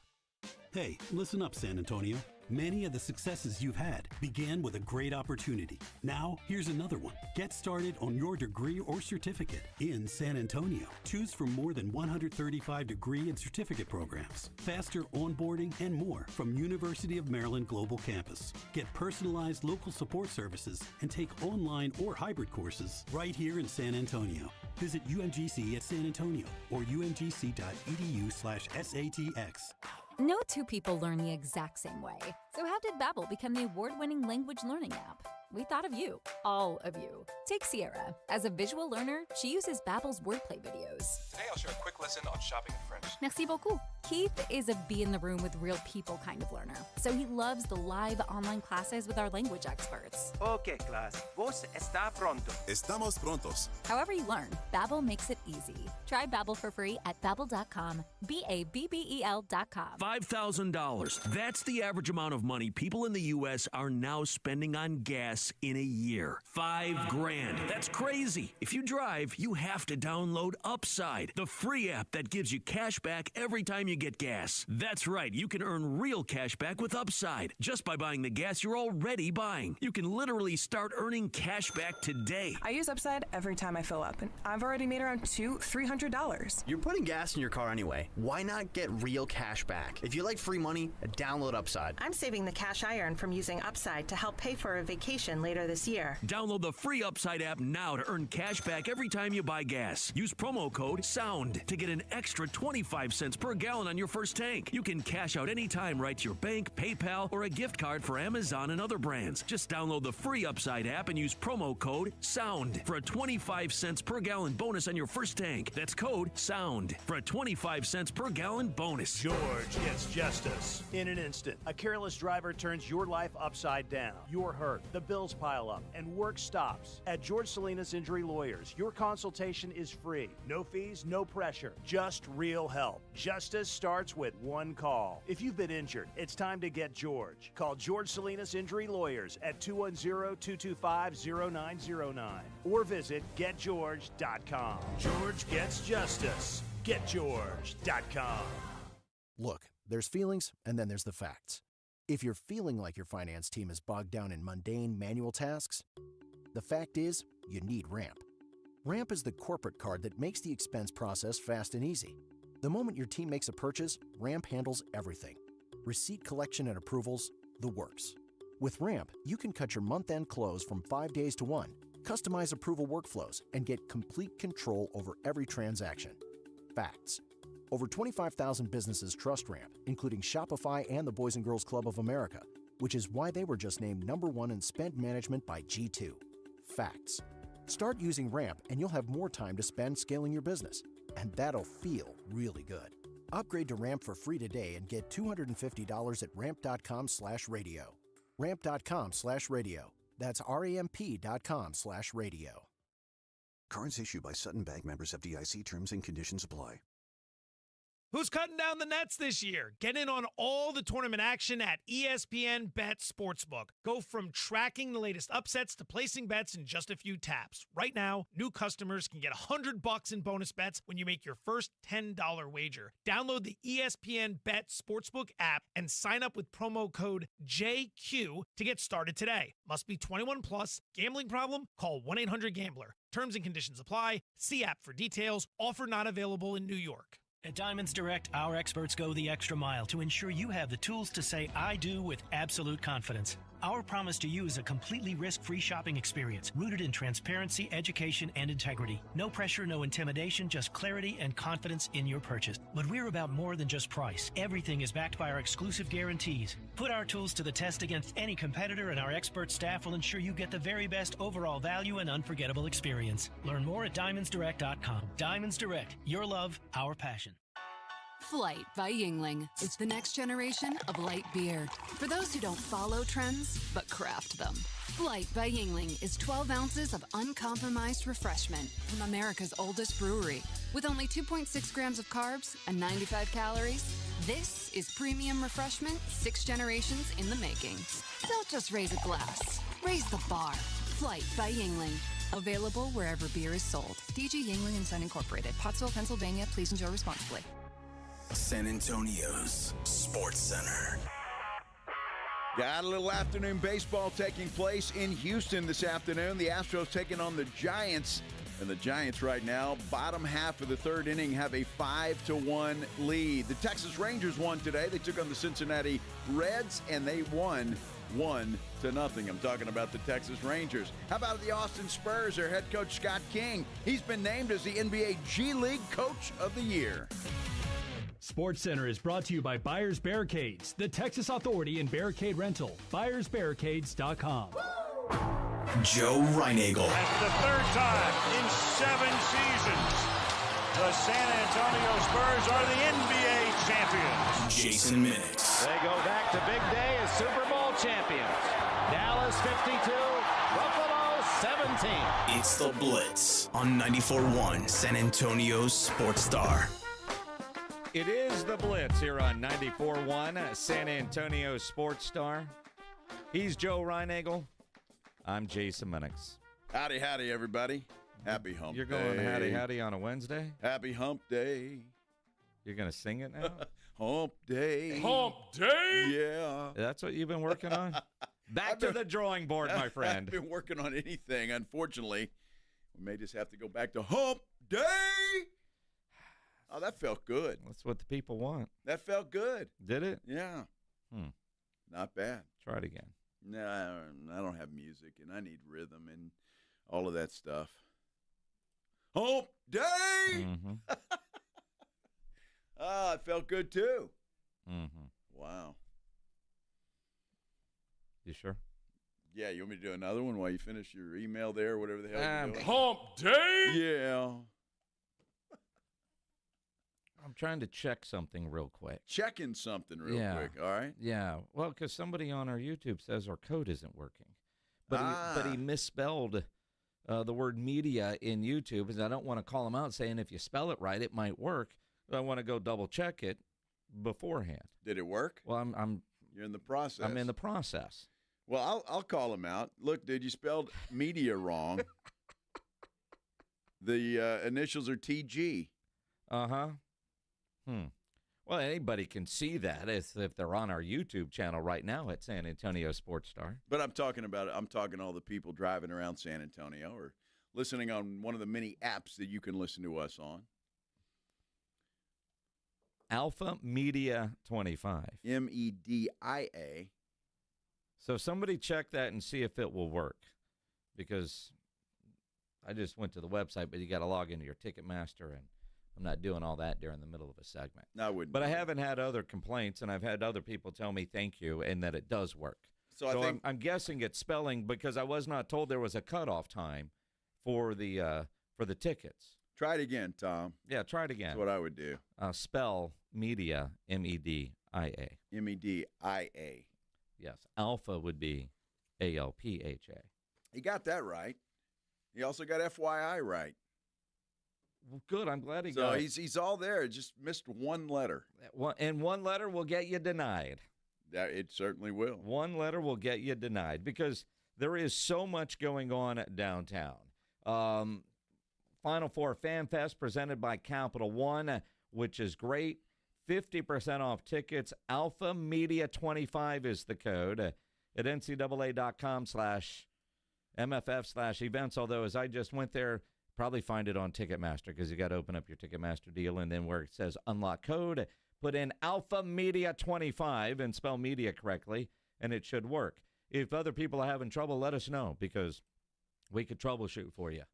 Hey, listen up, San Antonio. Many of the successes you've had began with a great opportunity. Now, here's another one. Get started on your degree or certificate in San Antonio. Choose from more than 135 degree and certificate programs, faster onboarding, and more from University of Maryland Global Campus. Get personalized local support services and take online or hybrid courses right here in San Antonio. Visit UMGC at San Antonio or umgc.edu/SATX. No two people learn the exact same way. So how did Babbel become the award-winning language learning app? We thought of you, all of you. Take Sierra. As a visual learner, she uses Babbel's wordplay videos. Today I'll share a quick lesson on shopping in French. Merci beaucoup. Keith is a be in the room with real people kind of learner, so he loves the live online classes with our language experts. Okay, class. Vos está pronto. Estamos prontos. However you learn, Babbel makes it easy. Try Babbel for free at Babbel.com, Babbel.com. $5,000. That's the average amount of money people in the U.S. are now spending on gas in a year. $5,000. That's crazy. If you drive, you have to download Upside, the free app that gives you cash back every time you get gas. That's right. You can earn real cash back with Upside just by buying the gas you're already buying. You can literally start earning cash back today. I use Upside every time I fill up, and I've already made around $300. You're putting gas in your car anyway. Why not get real cash back? If you like free money, download Upside. I'm saving the cash I earn from using Upside to help pay for a vacation later this year. Download the free Upside app now to earn cash back every time you buy gas. Use promo code SOUND to get an extra 25 cents per gallon on your first tank. You can cash out anytime right to your bank, PayPal, or a gift card for Amazon and other brands. Just download the free Upside app and use promo code SOUND for a 25 cents per gallon bonus on your first tank. That's code SOUND for a 25 cents per gallon bonus. George gets justice in an instant. A careless driver turns your life upside down. You're hurt, the bills pile up, and work stops. At George Salinas Injury Lawyers, your consultation is free. No fees, no pressure, just real help. Justice starts with one call. If you've been injured, it's time to get George. Call George Salinas Injury Lawyers at 210-225-0909 or visit getgeorge.com. George gets justice. Getgeorge.com. Look, there's feelings and then there's the facts. If you're feeling like your finance team is bogged down in mundane manual tasks, the fact is you need Ramp. Ramp is the corporate card that makes the expense process fast and easy. The moment your team makes a purchase, Ramp handles everything. Receipt collection and approvals, the works. With Ramp, you can cut your month-end close from 5 days to 1, customize approval workflows, and get complete control over every transaction. Facts. Over 25,000 businesses trust Ramp, including Shopify and the Boys and Girls Club of America, which is why they were just named #1 in spend management by G2. Facts. Start using Ramp and you'll have more time to spend scaling your business. And that'll feel really good. Upgrade to Ramp for free today and get $250 at ramp.com/radio. Ramp.com/radio. That's ramp.com/radio. Cards issued by Sutton Bank, members FDIC. Terms and conditions apply. Who's cutting down the nets this year? Get in on all the tournament action at ESPN Bet Sportsbook. Go from tracking the latest upsets to placing bets in just a few taps. Right now, new customers can get $100 in bonus bets when you make your first $10 wager. Download the ESPN Bet Sportsbook app and sign up with promo code JQ to get started today. Must be 21 plus. Gambling problem? Call 1-800-GAMBLER. Terms and conditions apply. See app for details. Offer not available in New York. At Diamonds Direct, our experts go the extra mile to ensure you have the tools to say I do with absolute confidence. Our promise to you is a completely risk-free shopping experience rooted in transparency, education, and integrity. No pressure, no intimidation, just clarity and confidence in your purchase. But we're about more than just price. Everything is backed by our exclusive guarantees. Put our tools to the test against any competitor, and our expert staff will ensure you get the very best overall value and unforgettable experience. Learn more at diamondsdirect.com. Diamonds Direct, your love, our passion. Flight by Yingling. It's the next generation of light beer. For those who don't follow trends, but craft them. Flight by Yingling is 12 ounces of uncompromised refreshment from America's oldest brewery. With only 2.6 grams of carbs and 95 calories, this is premium refreshment 6 generations in the making. Don't just raise a glass, raise the bar. Flight by Yingling. Available wherever beer is sold. DG Yingling & Son Incorporated. Pottsville, Pennsylvania. Please enjoy responsibly. San Antonio's Sports Center. Got a little afternoon baseball taking place in Houston this afternoon. The Astros taking on the Giants. And the Giants right now, bottom half of the third inning, have a 5-1 lead. The Texas Rangers won today. They took on the Cincinnati Reds, and they won 1-0. I'm talking about the Texas Rangers. How about the Austin Spurs? Their head coach, Scott King. He's been named as the NBA G League Coach of the Year. Sports Center is brought to you by Buyers Barricades, the Texas Authority in Barricade Rental. BuyersBarricades.com. Joe Reinagel. That's the third time in 7 seasons The San Antonio Spurs are the NBA champions. Jason Minix. They go back to big day as Super Bowl champions. Dallas 52, Buffalo 17. It's the Blitz on 94.1 San Antonio's Sports Star. It is the Blitz here on 94.1 San Antonio Sports Star. He's Joe Reinagel. I'm Jason Minix. Howdy, howdy, everybody. Happy hump day. You're going howdy, howdy on a Wednesday? Happy hump day. You're going to sing it now? Hump day. Hump day? Yeah. That's what you've been working on? Back to the drawing board, my friend. I haven't been working on anything, unfortunately. We may just have to go back to hump day. Oh, that felt good. That's what the people want. That felt good. Did it? Yeah. Not bad. Try it again. No, I don't have music, and I need rhythm and all of that stuff. Hump day! Mm-hmm. It felt good, too. Mm-hmm. Wow. You sure? Yeah, you want me to do another one while you finish your email there, whatever the hell you're doing? Hump day? Yeah. I'm trying to check something real quick. Checking something real quick, all right? Yeah. Well, because somebody on our YouTube says our code isn't working. But he misspelled the word media in YouTube, and I don't want to call him out saying if you spell it right, it might work. But I want to go double check it beforehand. Did it work? Well, You're in the process. I'm in the process. Well, I'll call him out. Look, dude, you spelled media wrong. The initials are TG. Uh-huh. Well, anybody can see that if they're on our YouTube channel right now at San Antonio Sports Star. But I'm talking all the people driving around San Antonio or listening on one of the many apps that you can listen to us on. Alpha Media 25. MEDIA. So somebody check that and see if it will work, because I just went to the website, but you got to log into your Ticketmaster, and I'm not doing all that during the middle of a segment. I wouldn't. But I haven't had other complaints, and I've had other people tell me thank you and that it does work. So I think I'm guessing it's spelling, because I was not told there was a cutoff time for the tickets. Try it again, Tom. Yeah, try it again. That's what I would do. Spell media, MEDIA. MEDIA. Yes, Alpha would be ALPHA. He got that right. He also got FYI right. Well, good. I'm glad he got it. So he's all there. Just missed one letter. And one letter will get you denied. It certainly will. One letter will get you denied, because there is so much going on downtown. Final Four Fan Fest presented by Capital One, which is great. 50% off tickets. Alpha Media 25 is the code at ncaa.com/MFF/events. Although, as I just went there, probably find it on Ticketmaster, because you got to open up your Ticketmaster deal, and then where it says unlock code, put in Alpha Media 25 and spell media correctly, and it should work. If other people are having trouble, let us know, because we could troubleshoot for you.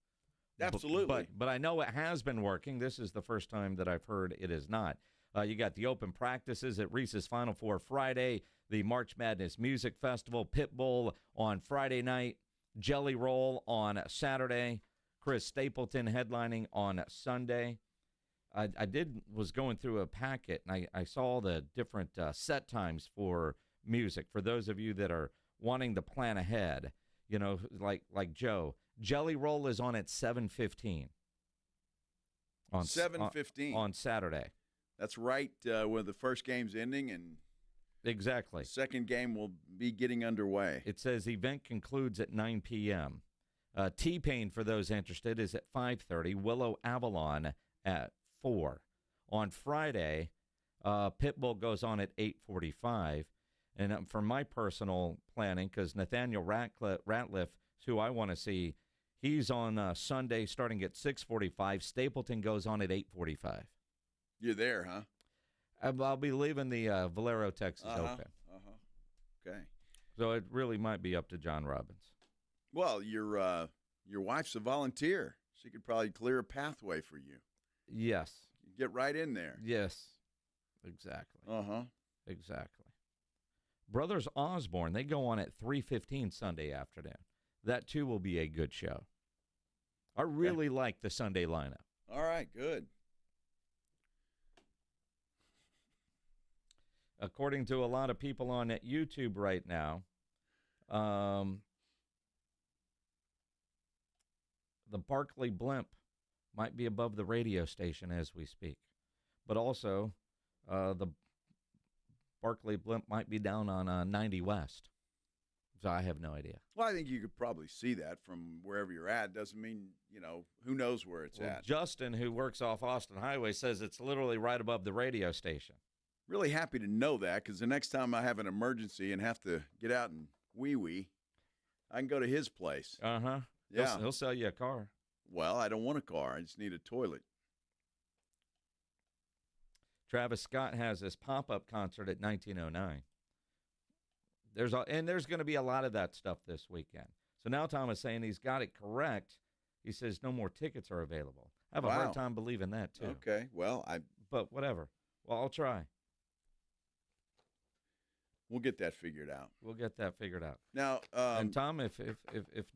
Absolutely. But I know it has been working. This is the first time that I've heard it is not. You got the open practices at Reese's Final Four Friday, the March Madness Music Festival, Pit Bowl on Friday night, Jelly Roll on Saturday, Chris Stapleton headlining on Sunday. I was going through a packet, and I saw the different set times for music. For those of you that are wanting to plan ahead, you know, like Joe, Jelly Roll is on at 7:15. On 7:15 on Saturday. That's right when the first game's ending, and exactly the second game will be getting underway. It says event concludes at 9 p.m. T-Pain, for those interested, is at 5:30. Willow Avalon at 4. On Friday, Pitbull goes on at 8:45. And for my personal planning, because Nathaniel Ratliff, who I want to see, he's on Sunday starting at 6:45. Stapleton goes on at 8:45. You're there, huh? I'll be leaving the Valero, Texas Open. Okay. So it really might be up to John Robbins. Well, your wife's a volunteer. She could probably clear a pathway for you. Yes. Get right in there. Yes. Exactly. Uh-huh. Exactly. Brothers Osborne, they go on at 3:15 Sunday afternoon. That, too, will be a good show. I really like the Sunday lineup. All right, good. according to a lot of people on YouTube right now, the Barkley blimp might be above the radio station as we speak. But also, the Barkley blimp might be down on 90 West. So I have no idea. Well, I think you could probably see that from wherever you're at. Doesn't mean, who knows where it's at. Justin, who works off Austin Highway, says it's literally right above the radio station. Really happy to know that, because the next time I have an emergency and have to get out and wee-wee, I can go to his place. Uh-huh. Yeah. He'll sell you a car. Well, I don't want a car. I just need a toilet. Travis Scott has this pop-up concert at 1909. There's going to be a lot of that stuff this weekend. So now Tom is saying he's got it correct. He says no more tickets are available. I have a hard time believing that, too. Okay, well, But whatever. Well, I'll try. We'll get that figured out. Now, and Tom, if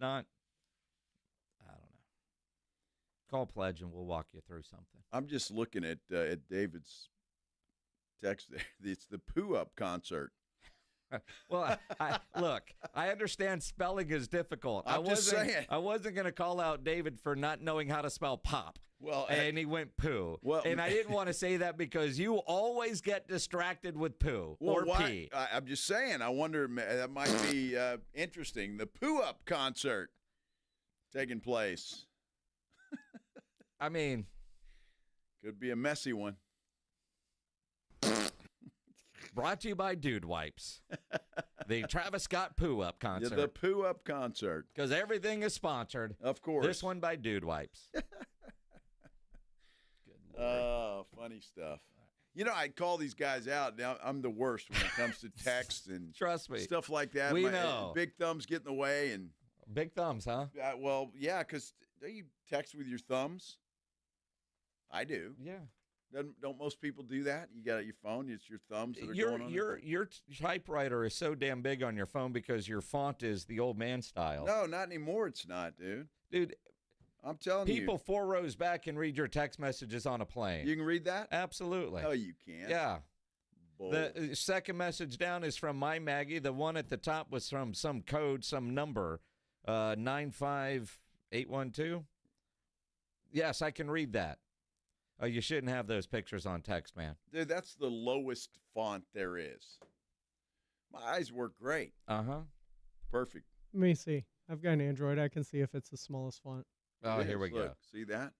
not, I don't know. Call Pledge and we'll walk you through something. I'm just looking at David's text there. It's the Poo Up concert. Well, look, I understand spelling is difficult. I'm just saying. I wasn't going to call out David for not knowing how to spell pop. Well, and he went poo. Well, and I didn't want to say that because you always get distracted with poo or pee. I'm just saying. I wonder, that might be interesting. The Poo Up concert taking place. I mean, could be a messy one. Brought to you by Dude Wipes. The Travis Scott Poo Up concert. Yeah, the Poo Up concert. Because everything is sponsored. Of course. This one by Dude Wipes. Good Lord. Oh, funny stuff. I call these guys out. Now, I'm the worst when it comes to text and trust me, stuff like that. We know. Big thumbs get in the way. And big thumbs, huh? Well, yeah, because do you text with your thumbs? I do. Yeah. Don't most people do that? You got your phone, it's your thumbs that are going on your typewriter is so damn big on your phone because your font is the old man style. No, not anymore. It's not, dude. Dude, I'm telling you. People 4 rows back can read your text messages on a plane. You can read that? Absolutely. No, you can't. Yeah. Bull. The second message down is from my Maggie. The one at the top was from some code, some number, 95812. Yes, I can read that. Oh, you shouldn't have those pictures on text, man. Dude, that's the lowest font there is. My eyes work great. Uh-huh. Perfect. Let me see. I've got an Android. I can see if it's the smallest font. Oh, here we go. See that?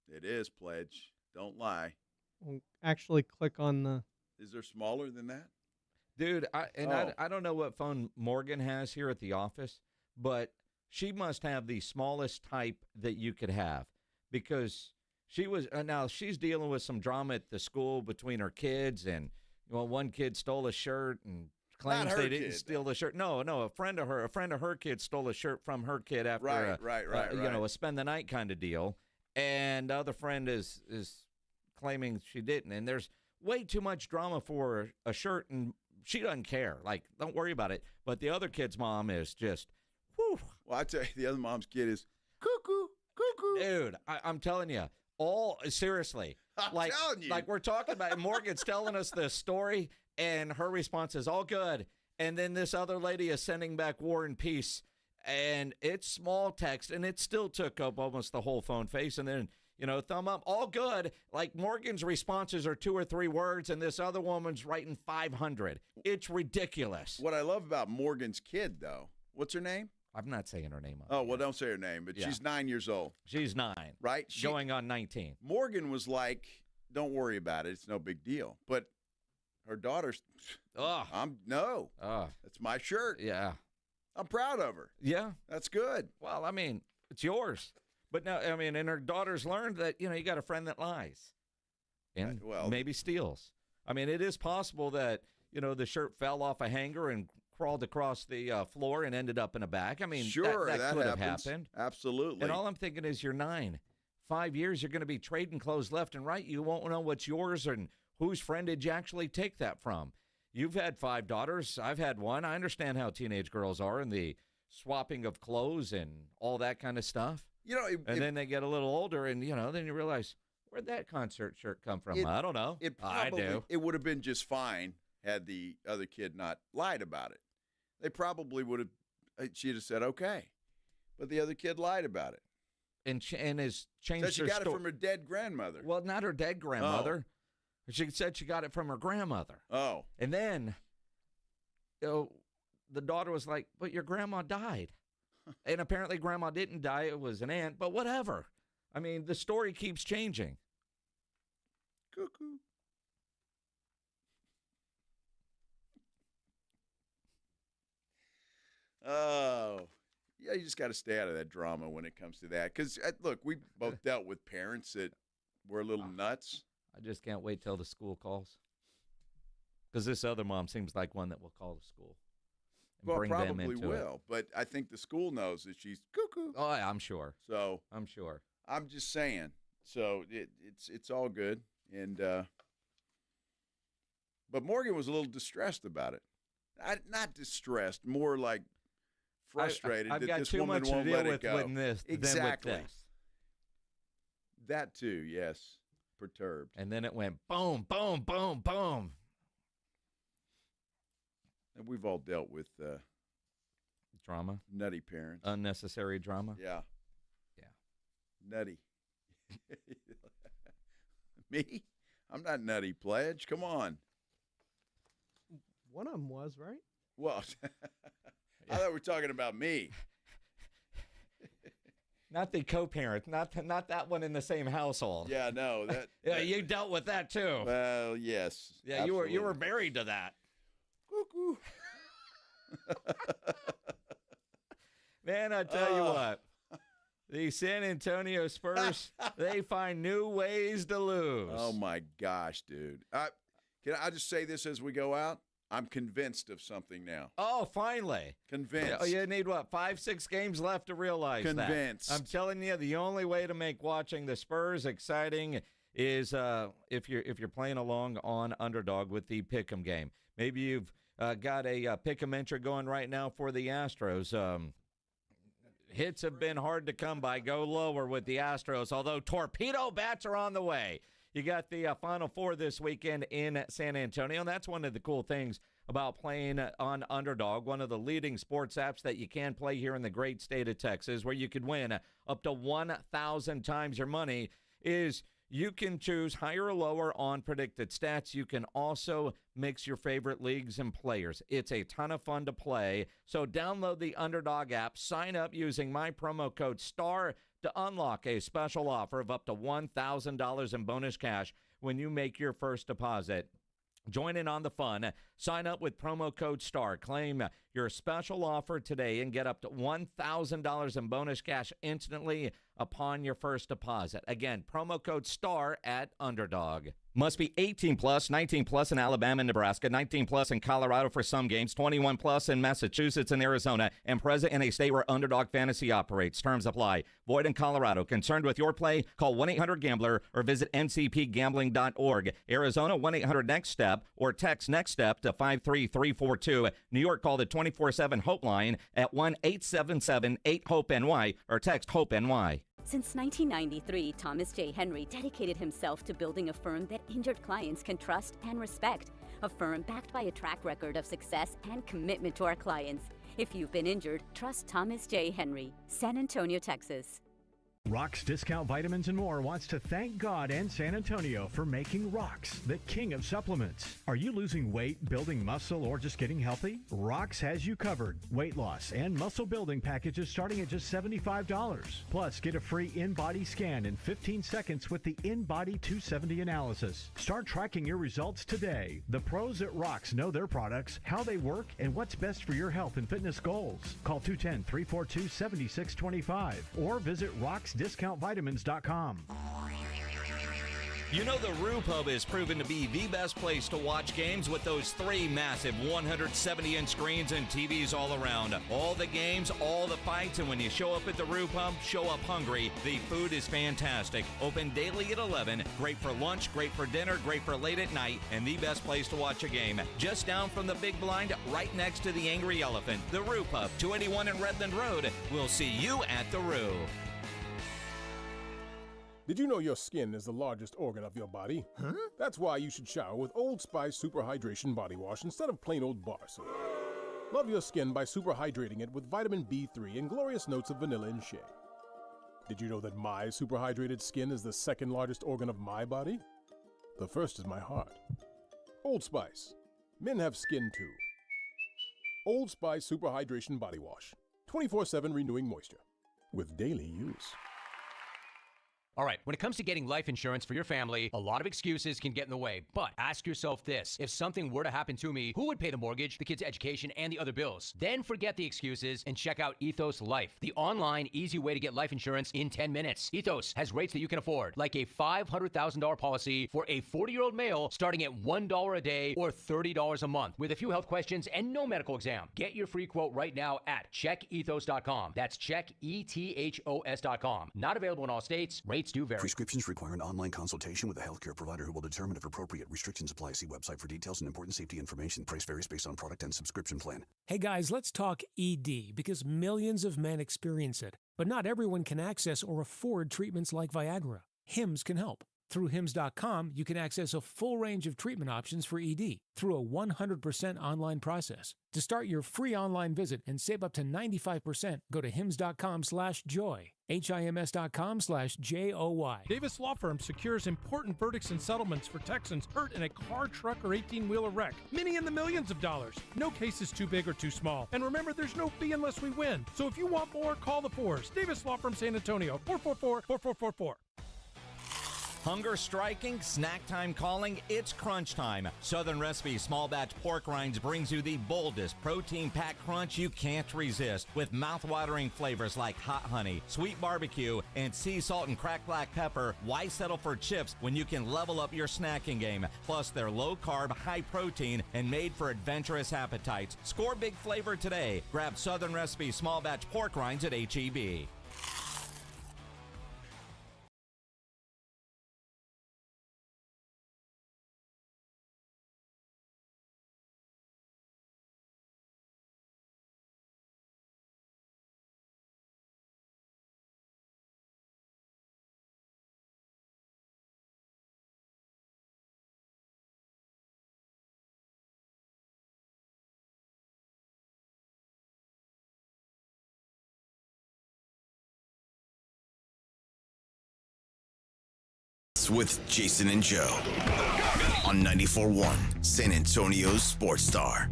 It is, Pledge. Don't lie. Well, actually click on the... Is there smaller than that? Dude, I don't know what phone Morgan has here at the office, but she must have the smallest type that you could have because... now she's dealing with some drama at the school between her kids, and one kid stole a shirt and claims they didn't steal the shirt. No, a friend of her kid stole a shirt from her kid after a spend the night kind of deal, and the other friend is claiming she didn't. And there's way too much drama for a shirt, and she doesn't care. Like, don't worry about it. But the other kid's mom is just, whew. Well, I tell you, the other mom's kid is cuckoo. Dude, I'm telling you. Seriously, I'm telling you. Like we're talking about, Morgan's telling us this story, and her response is all good. And then this other lady is sending back War and Peace, and it's small text, and it still took up almost the whole phone face. And then, thumb up, all good. Like Morgan's responses are 2 or 3 words, and this other woman's writing 500. It's ridiculous. What I love about Morgan's kid, though, what's her name? I'm not saying her name. Oh, well, don't say her name, but she's 9 years old. She's 9. Right? Going on 19. Morgan was like, don't worry about it. It's no big deal. But her daughter's, that's my shirt. Yeah. I'm proud of her. Yeah. That's good. Well, I mean, it's yours. But now, I mean, and her daughter's learned that, you got a friend that lies and maybe steals. I mean, it is possible that, the shirt fell off a hanger and crawled across the floor and ended up in a bag. I mean, sure, that could have happened. Absolutely. And all I'm thinking is you're 9. 5 years, you're going to be trading clothes left and right. You won't know what's yours and whose friend did you actually take that from. You've had 5 daughters. I've had 1. I understand how teenage girls are and the swapping of clothes and all that kind of stuff. And then they get a little older and, then you realize, Where'd that concert shirt come from? I don't know. I do. It would have been just fine had the other kid not lied about it. They probably would have. She'd have said okay, but the other kid lied about it. And has changed. So she got it from her dead grandmother. Well, not her dead grandmother. Oh. She said she got it from her grandmother. Oh. And then, the daughter was like, "But your grandma died," and apparently grandma didn't die. It was an aunt. But whatever. I mean, the story keeps changing. Cuckoo. Oh, yeah, you just got to stay out of that drama when it comes to that. Because, look, we both dealt with parents that were a little nuts. I just can't wait till the school calls. Because this other mom seems like one that will call the school. And Well, bring them probably into will. it. But I think the school knows that she's cuckoo. Oh, yeah, I'm sure. So I'm sure. I'm just saying. So it's all good. And but Morgan was a little distressed about it. Not distressed, more like frustrated I've that got this too woman much won't to deal let it with go. with this, exactly. Than with this. That too, yes. Perturbed. And then it went boom, boom, boom, boom. And we've all dealt with drama, nutty parents, unnecessary drama. Yeah. Nutty. Me? I'm not nutty, Pledge. Come on. One of them was, right? Well, I thought we were talking about me. Not the co-parent, not that one in the same household. Yeah, no, that. Yeah, you dealt with that too. Well, yes. Yeah, absolutely. you were married to that. Cuckoo. Man, I tell you what, the San Antonio Spurs, they find new ways to lose. Oh my gosh, dude! Can I just say this as we go out? I'm convinced of something now. Oh, finally. Convinced. You need, 5-6 games left to realize Convinced. that. I'm telling you, the only way to make watching the Spurs exciting is if you're playing along on Underdog with the Pick'em game. Maybe you've got a Pick'em entry going right now for the Astros. Hits have been hard to come by. Go lower with the Astros, although torpedo bats are on the way. You got the Final Four this weekend in San Antonio, and that's one of the cool things about playing on Underdog, one of the leading sports apps that you can play here in the great state of Texas, where you could win up to 1,000 times your money, is you can choose higher or lower on predicted stats. You can also mix your favorite leagues and players. It's a ton of fun to play. So download the Underdog app, sign up using my promo code STAR to unlock a special offer of up to $1,000 in bonus cash when you make your first deposit. Join in on the fun. Sign up with promo code STAR. Claim your special offer today and get up to $1,000 in bonus cash instantly upon your first deposit. Again, promo code STAR at Underdog. Must be 18 plus, 19 plus in Alabama and Nebraska, 19 plus in Colorado for some games, 21 plus in Massachusetts and Arizona, and present in a state where Underdog Fantasy operates. Terms apply. Void in Colorado. Concerned with your play? Call 1-800-GAMBLER or visit ncpgambling.org. Arizona, 1-800-NEXT-STEP or text NEXT STEP to 53342. New York, call the 24/7 Hope line at 1-877-8-HOPE-NY or text HOPE-NY. Since 1993, Thomas J. Henry dedicated himself to building a firm that injured clients can trust and respect. A firm backed by a track record of success and commitment to our clients. If you've been injured, trust Thomas J. Henry, San Antonio, Texas. Rock's Discount Vitamins and More wants to thank God and San Antonio for making Rock's the king of supplements. Are you losing weight, building muscle, or just getting healthy? Rock's has you covered. Weight loss and muscle building packages starting at just $75. Plus, get a free in-body scan in 15 seconds with the In-Body 270 analysis. Start tracking your results today. The pros at Rock's know their products, how they work, and what's best for your health and fitness goals. Call 210-342-7625 or visit rocksdiscountvitamins.com. You know the Roo Pub is proven to be the best place to watch games with those 3 massive 170-inch screens and TVs all around. All the games, all the fights, and when you show up at the Roo Pub, show up hungry. The food is fantastic. Open daily at 11. Great for lunch, great for dinner, great for late at night, and the best place to watch a game. Just down from the big blind, right next to the Angry Elephant. The Roo Pub, 281 in Redland Road. We'll see you at the Roo. Did you know your skin is the largest organ of your body? Huh? That's why you should shower with Old Spice Super Hydration Body Wash instead of plain old bar soap. Love your skin by super hydrating it with vitamin B3 and glorious notes of vanilla and shea. Did you know that my super hydrated skin is the second largest organ of my body? The first is my heart. Old Spice. Men have skin too. Old Spice Super Hydration Body Wash. 24/7 renewing moisture. With daily use. All right, when it comes to getting life insurance for your family, a lot of excuses can get in the way. But ask yourself this. If something were to happen to me, who would pay the mortgage, the kids' education, and the other bills? Then forget the excuses and check out Ethos Life, the online, easy way to get life insurance in 10 minutes. Ethos has rates that you can afford, like a $500,000 policy for a 40-year-old male starting at $1 a day or $30 a month, with a few health questions and no medical exam. Get your free quote right now at checkethos.com. That's checkethos.com. Not available in all states. Rates do vary. Prescriptions require an online consultation with a healthcare provider who will determine if appropriate. Restrictions apply. See website for details and important safety information. Price varies based on product and subscription plan. Hey guys, let's talk ED because millions of men experience it, but not everyone can access or afford treatments like Viagra. Hims can help. Through Hims.com, you can access a full range of treatment options for ED through a 100% online process. To start your free online visit and save up to 95%, go to Hims.com/joy. HIMS.com/JOY. Davis Law Firm secures important verdicts and settlements for Texans hurt in a car, truck, or 18-wheeler wreck. Many in the millions of dollars. No case is too big or too small. And remember, there's no fee unless we win. So if you want more, call the Fours. Davis Law Firm San Antonio, 444-4444. Hunger striking, snack time calling, it's crunch time. Southern Recipe Small Batch Pork Rinds brings you the boldest protein-packed crunch you can't resist, with mouth-watering flavors like hot honey, sweet barbecue, and sea salt and cracked black pepper. Why settle for chips when you can level up your snacking game? Plus, they're low-carb, high-protein, and made for adventurous appetites. Score big flavor today. Grab Southern Recipe Small Batch Pork Rinds at H-E-B. With Jason and Joe on 94.1 San Antonio's Sports Star.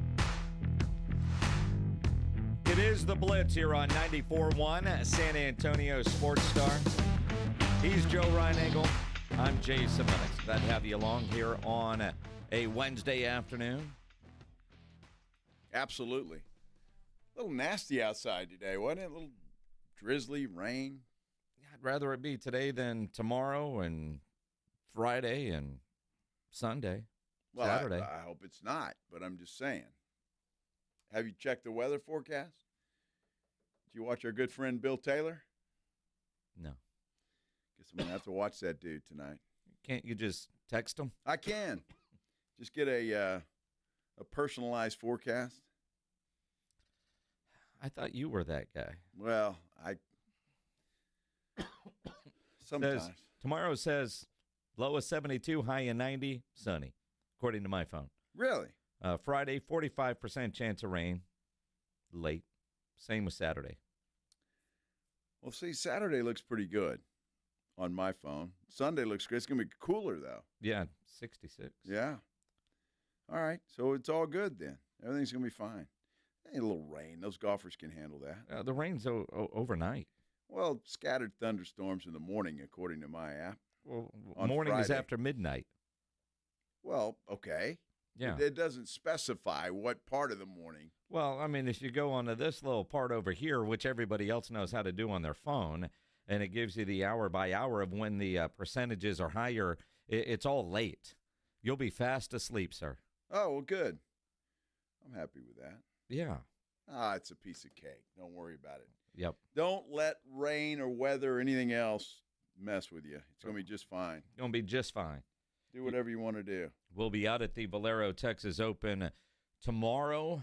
It is the Blitz here on 94.1 San Antonio Sports Star. He's Joe Reinagel. I'm Jay Simmons. Glad to have you along here on a Wednesday afternoon. Absolutely. A little nasty outside today, wasn't it? A little drizzly, rain. I'd rather it be today than tomorrow and Friday and Sunday, well, Saturday. I hope it's not, but I'm just saying. Have you checked the weather forecast? Did you watch our good friend Bill Taylor? No. Guess I'm going to have to watch that dude tonight. Can't you just text him? I can. Just get a personalized forecast. I thought you were that guy. Well, sometimes. Tomorrow says low of 72, high of 90, sunny, according to my phone. Really? Friday, 45% chance of rain, late. Same with Saturday. Well, see, Saturday looks pretty good on my phone. Sunday looks good. It's going to be cooler, though. Yeah, 66. Yeah. All right, so it's all good then. Everything's going to be fine. A little rain. Those golfers can handle that. The rain's overnight. Well, scattered thunderstorms in the morning, according to my app. Well, morning Friday is after midnight. Well, okay. Yeah. It doesn't specify what part of the morning. Well, I mean, if you go onto this little part over here, which everybody else knows how to do on their phone, and it gives you the hour by hour of when the percentages are higher, it's all late. You'll be fast asleep, sir. Oh, well, good. I'm happy with that. Yeah. It's a piece of cake. Don't worry about it. Yep. Don't let rain or weather or anything else mess with you. It's going to be just fine. Going to be just fine. Do whatever you want to do. We'll be out at the Valero Texas Open tomorrow.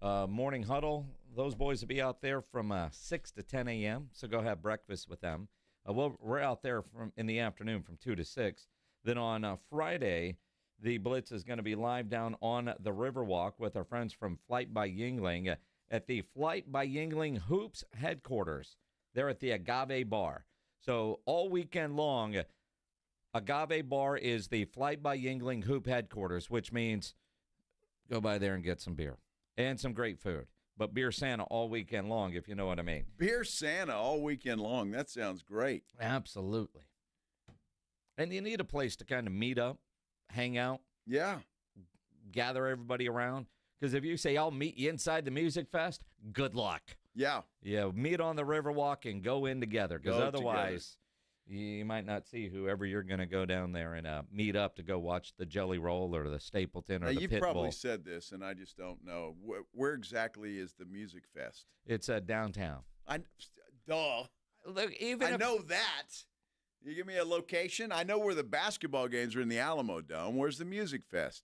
Morning huddle. Those boys will be out there from 6 to 10 a.m., so go have breakfast with them. We're out there in the afternoon from 2 to 6. Then on Friday, the Blitz is going to be live down on the Riverwalk with our friends from Flight by Yingling at the Flight by Yingling Hoops headquarters. They're at the Agave Bar. So all weekend long, Agave Bar is the Flight by Yingling Hoop headquarters, which means go by there and get some beer and some great food. But Beer Santa all weekend long, if you know what I mean. Beer Santa all weekend long. That sounds great. Absolutely. And you need a place to kind of meet up, hang out. Yeah. Gather everybody around. Because if you say, I'll meet you inside the Music Fest, good luck. Yeah. Yeah, meet on the Riverwalk and go in together. Because otherwise, you might not see whoever you're going to go down there and meet up to go watch the Jelly Roll or the Stapleton or the You've Pitbull. probably said this, and I just don't know. Where exactly is the Music Fest? It's downtown. Duh. Look, I know that. You give me a location? I know where the basketball games are in the Alamo Dome. Where's the Music Fest?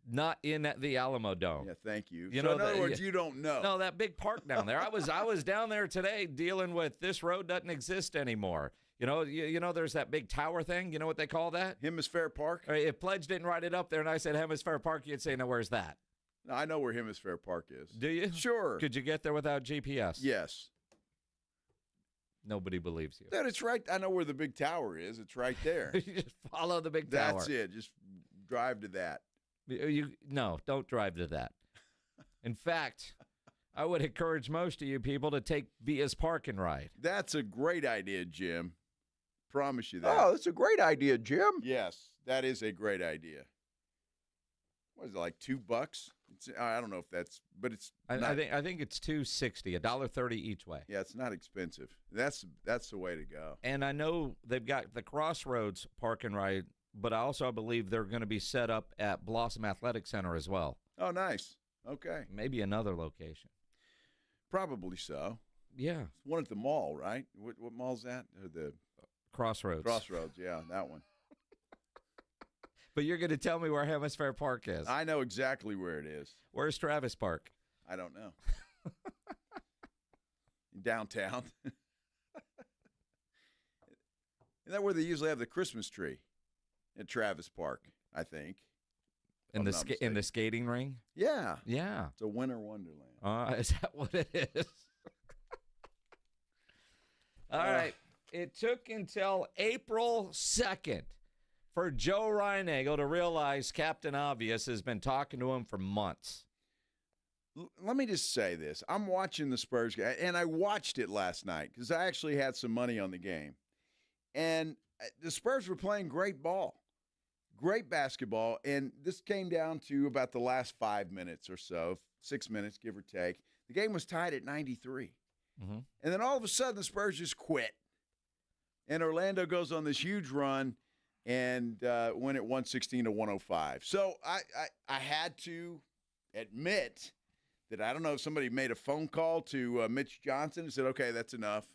Not in the Alamo Dome. Yeah, thank you. You so know, in other words, you don't know. No, that big park down there. I was down there today dealing with this road doesn't exist anymore. You know, there's that big tower thing. You know what they call that? Hemisphere Park. If Pledge didn't write it up there and I said Hemisphere Park, you'd say, no, where's that? No, I know where Hemisphere Park is. Do you? Sure. Could you get there without GPS? Yes. Nobody believes you. Dude, it's right. I know where the big tower is. It's right there. You just follow the big tower. That's it. Just drive to that. No, don't drive to that. In fact, I would encourage most of you people to take Via's Park and ride. That's a great idea, Jim. Promise you that. Oh, that's a great idea, Jim. Yes, that is a great idea. What is it, like $2? I don't know if that's, but it's. I think it's $2.60, $1.30 each way. Yeah, it's not expensive. That's the way to go. And I know they've got the Crossroads Park and Ride, but I also believe they're going to be set up at Blossom Athletic Center as well. Oh, nice. Okay. Maybe another location. Probably so. Yeah. One at the mall, right? What mall's that? Or the Crossroads. Crossroads, yeah, that one. But you're going to tell me where Hemisphere Park is. I know exactly where it is. Where's Travis Park? I don't know. Downtown. Isn't that where they usually have the Christmas tree? At Travis Park, I think. In the skating ring? Yeah. Yeah. It's a winter wonderland. Is that what it is? All right. It took until April 2nd for Joe Reinagel to realize Captain Obvious has been talking to him for months. Let me just say this. I'm watching the Spurs game, and I watched it last night because I actually had some money on the game. And the Spurs were playing great ball. Great basketball, and this came down to about the last 5 minutes or so, 6 minutes, give or take. The game was tied at 93. Mm-hmm. And then all of a sudden, the Spurs just quit. And Orlando goes on this huge run and win at 116-105. So I had to admit that I don't know if somebody made a phone call to Mitch Johnson and said, okay, that's enough,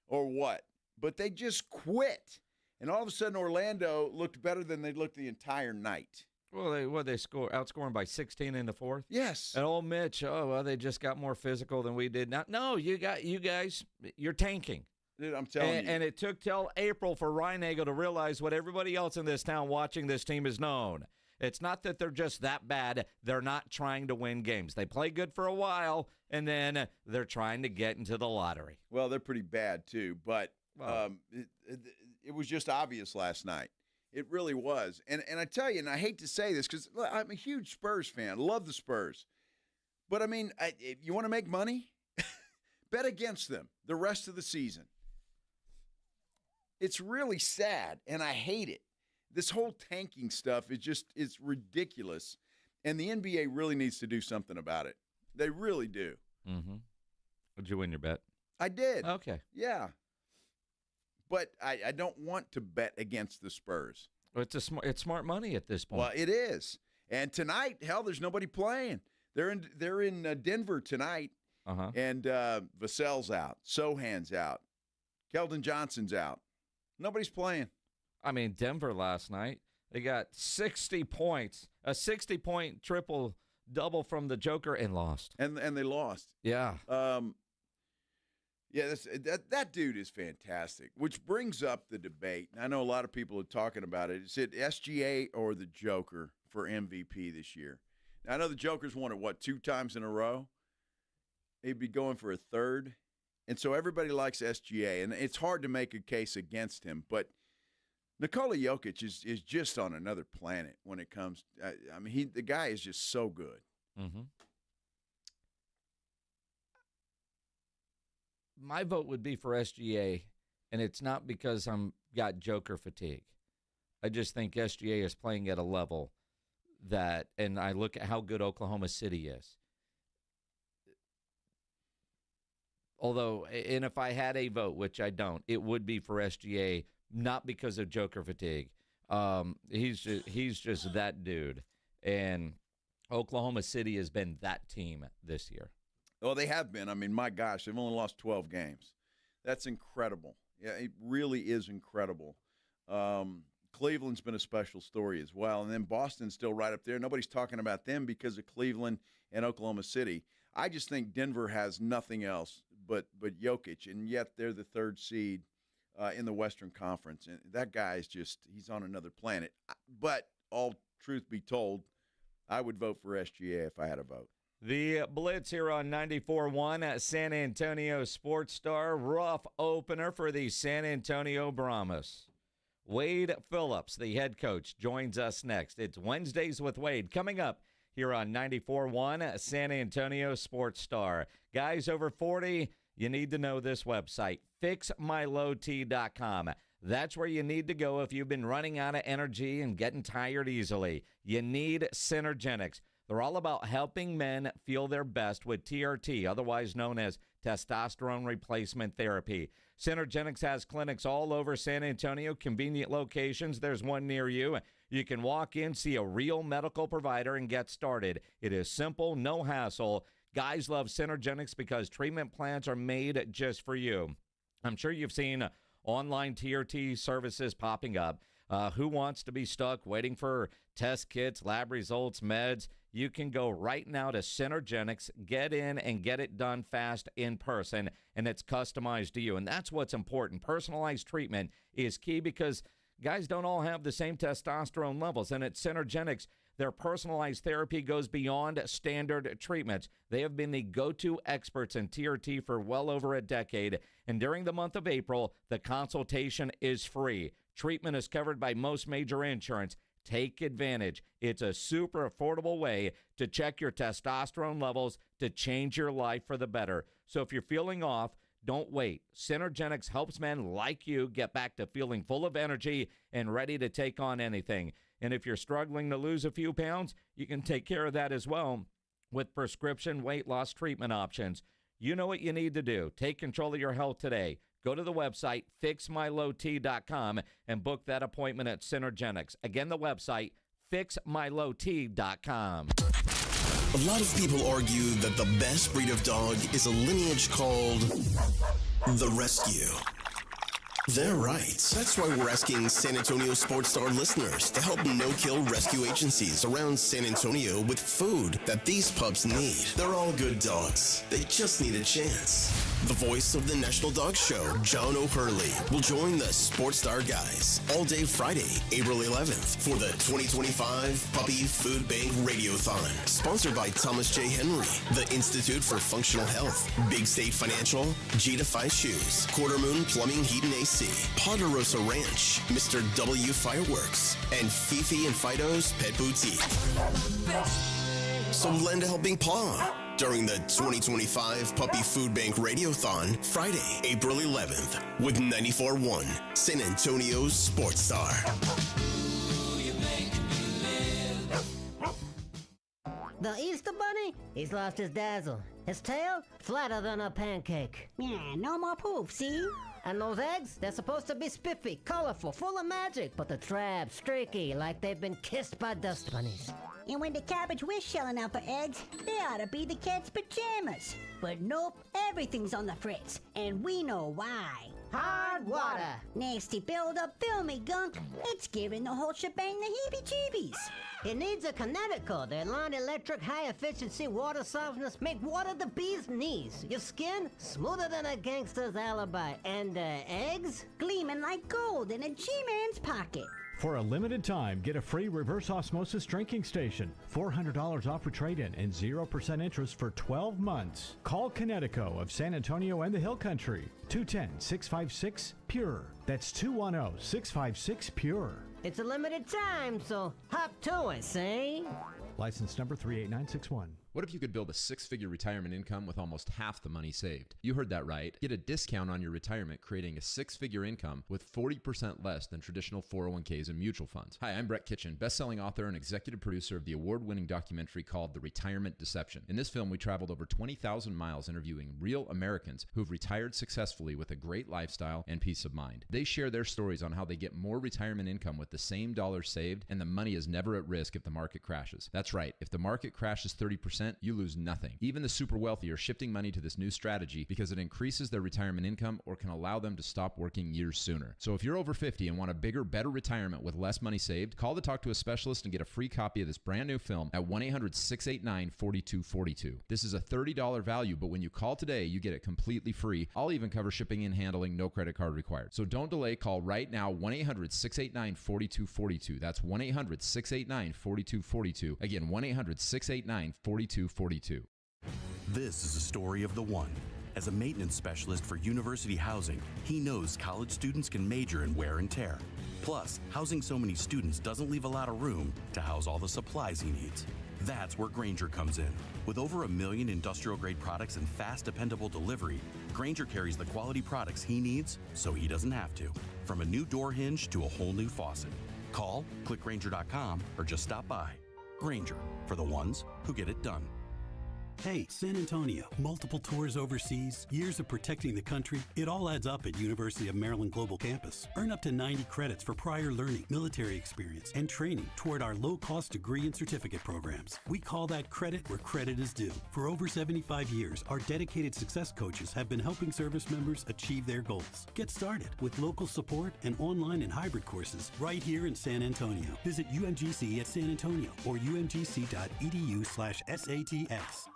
or what. But they just quit. And all of a sudden, Orlando looked better than they looked the entire night. Well, they outscoring by 16 in the fourth? Yes. And old Mitch, they just got more physical than we did. No, you guys, you're tanking. Dude, I'm telling you. And it took till April for Reinagel to realize what everybody else in this town watching this team has known. It's not that they're just that bad. They're not trying to win games. They play good for a while, and then they're trying to get into the lottery. Well, they're pretty bad, too. But it was just obvious last night. It really was. And I tell you, and I hate to say this because I'm a huge Spurs fan. Love the Spurs. But, I mean, if you want to make money? Bet against them the rest of the season. It's really sad, and I hate it. This whole tanking stuff it's ridiculous. And the NBA really needs to do something about it. They really do. Mm-hmm. Did you win your bet? I did. Okay. Yeah. But I don't want to bet against the Spurs. It's smart money at this point. Well, it is. And tonight, hell, there's nobody playing. They're in Denver tonight. Uh-huh. And Vassell's out. Sohan's out. Keldon Johnson's out. Nobody's playing. I mean, Denver last night, they got 60 points, a 60-point triple-double from the Joker, and lost. And they lost. Yeah. Yeah, that dude is fantastic, which brings up the debate. I know a lot of people are talking about it. Is it SGA or the Joker for MVP this year? Now, I know the Joker's won it, 2 times in a row? He'd be going for a third. And so everybody likes SGA, and it's hard to make a case against him. But Nikola Jokic is just on another planet when it comes – the guy is just so good. Mm-hmm. My vote would be for SGA, and it's not because I'm got Joker fatigue. I just think SGA is playing at a level that, and I look at how good Oklahoma City is. Although, and if I had a vote, which I don't, it would be for SGA, not because of Joker fatigue. He's just that dude, and Oklahoma City has been that team this year. Well, they have been. I mean, my gosh, they've only lost 12 games. That's incredible. Yeah, it really is incredible. Cleveland's been a special story as well. And then Boston's still right up there. Nobody's talking about them because of Cleveland and Oklahoma City. I just think Denver has nothing else but Jokic, and yet they're the 3rd seed in the Western Conference. And that guy is he's on another planet. But all truth be told, I would vote for SGA if I had a vote. The Blitz here on 94.1 San Antonio Sports Star. Rough opener for the San Antonio Brahmas. Wade Phillips, the head coach, joins us next. It's Wednesdays with Wade coming up here on 94.1 San Antonio Sports Star. Guys over 40, you need to know this website, fixmylowt.com. That's where you need to go if you've been running out of energy and getting tired easily. You need Synergenics. They're all about helping men feel their best with TRT, otherwise known as testosterone replacement therapy. Synergenics has clinics all over San Antonio, convenient locations. There's one near you. You can walk in, see a real medical provider, and get started. It is simple, no hassle. Guys love Synergenics because treatment plans are made just for you. I'm sure you've seen online TRT services popping up. Who wants to be stuck waiting for test kits, lab results, meds? You can go right now to Synergenics, get in and get it done fast in person, and it's customized to you. And that's what's important. Personalized treatment is key because guys don't all have the same testosterone levels. And at Synergenics, their personalized therapy goes beyond standard treatments. They have been the go-to experts in TRT for well over a decade. And during the month of April, the consultation is free. Treatment is covered by most major insurance. Take advantage. It's a super affordable way to check your testosterone levels to change your life for the better. So if you're feeling off, don't wait. Synergenics helps men like you get back to feeling full of energy and ready to take on anything. And if you're struggling to lose a few pounds, you can take care of that as well with prescription weight loss treatment options. You know what you need to do. Take control of your health today. Go to the website, fixmylowt.com, and book that appointment at Synergenics. Again, the website, fixmylowt.com. A lot of people argue that the best breed of dog is a lineage called the Rescue. They're right. That's why we're asking San Antonio Sports Star listeners to help no-kill rescue agencies around San Antonio with food that these pups need. They're all good dogs. They just need a chance. The voice of the National Dog Show, John O'Hurley, will join the Sports Star guys all day Friday, April 11th for the 2025 Puppy Food Bank Radiothon. Sponsored by Thomas J. Henry, the Institute for Functional Health, Big State Financial, G2Fi Shoes, Quarter Moon Plumbing, Heat and AC, Ponderosa Ranch, Mr. W Fireworks, and Fifi and Fido's Pet Boutique. So lend a helping paw during the 2025 Puppy Food Bank Radiothon, Friday, April 11th, with 94.1 San Antonio's Sports Star. The Easter Bunny, he's lost his dazzle. His tail, flatter than a pancake. Yeah, no more poof, see? And those eggs, they're supposed to be spiffy, colorful, full of magic, but the trap, streaky, like they've been kissed by dust bunnies. And when the cabbage wish shelling out for eggs, they ought to be the cat's pajamas. But nope, everything's on the fritz, and we know why. Hard water. Nasty buildup, filmy gunk. It's giving the whole shebang the heebie-jeebies. It needs a Connecticut. Their line electric high-efficiency water softness make water the bee's knees. Your skin, smoother than a gangster's alibi. And eggs? Gleaming like gold in a G-Man's pocket. For a limited time, get a free reverse osmosis drinking station, $400 off for trade-in, and 0% interest for 12 months. Call Connecticut of San Antonio and the Hill Country. 210-656-PURE. That's 210-656-PURE. It's a limited time, so hop to it, say? License number 38961. What if you could build a six-figure retirement income with almost half the money saved? You heard that right. Get a discount on your retirement, creating a six-figure income with 40% less than traditional 401ks and mutual funds. Hi, I'm Brett Kitchen, best-selling author and executive producer of the award-winning documentary called The Retirement Deception. In this film, we traveled over 20,000 miles interviewing real Americans who've retired successfully with a great lifestyle and peace of mind. They share their stories on how they get more retirement income with the same dollars saved, and the money is never at risk if the market crashes. That's right. If the market crashes 30%, you lose nothing. Even the super wealthy are shifting money to this new strategy because it increases their retirement income or can allow them to stop working years sooner. So if you're over 50 and want a bigger, better retirement with less money saved, call to talk to a specialist and get a free copy of this brand new film at 1-800-689-4242. This is a $30 value, but when you call today, you get it completely free. I'll even cover shipping and handling, no credit card required. So don't delay. Call right now, 1-800-689-4242. That's 1-800-689-4242. Again, 1-800-689-4242. This is a story of the one. As a maintenance specialist for university housing, he knows college students can major in wear and tear. Plus, housing so many students doesn't leave a lot of room to house all the supplies he needs. That's where Grainger comes in. With over 1 million industrial-grade products and fast, dependable delivery, Grainger carries the quality products he needs so he doesn't have to. From a new door hinge to a whole new faucet. Call, click Grainger.com, or just stop by. Grainger, for the ones who get it done. Hey, San Antonio, multiple tours overseas, years of protecting the country, it all adds up at University of Maryland Global Campus. Earn up to 90 credits for prior learning, military experience, and training toward our low-cost degree and certificate programs. We call that credit where credit is due. For over 75 years, our dedicated success coaches have been helping service members achieve their goals. Get started with local support and online and hybrid courses right here in San Antonio. Visit UMGC at San Antonio or umgc.edu/SATS.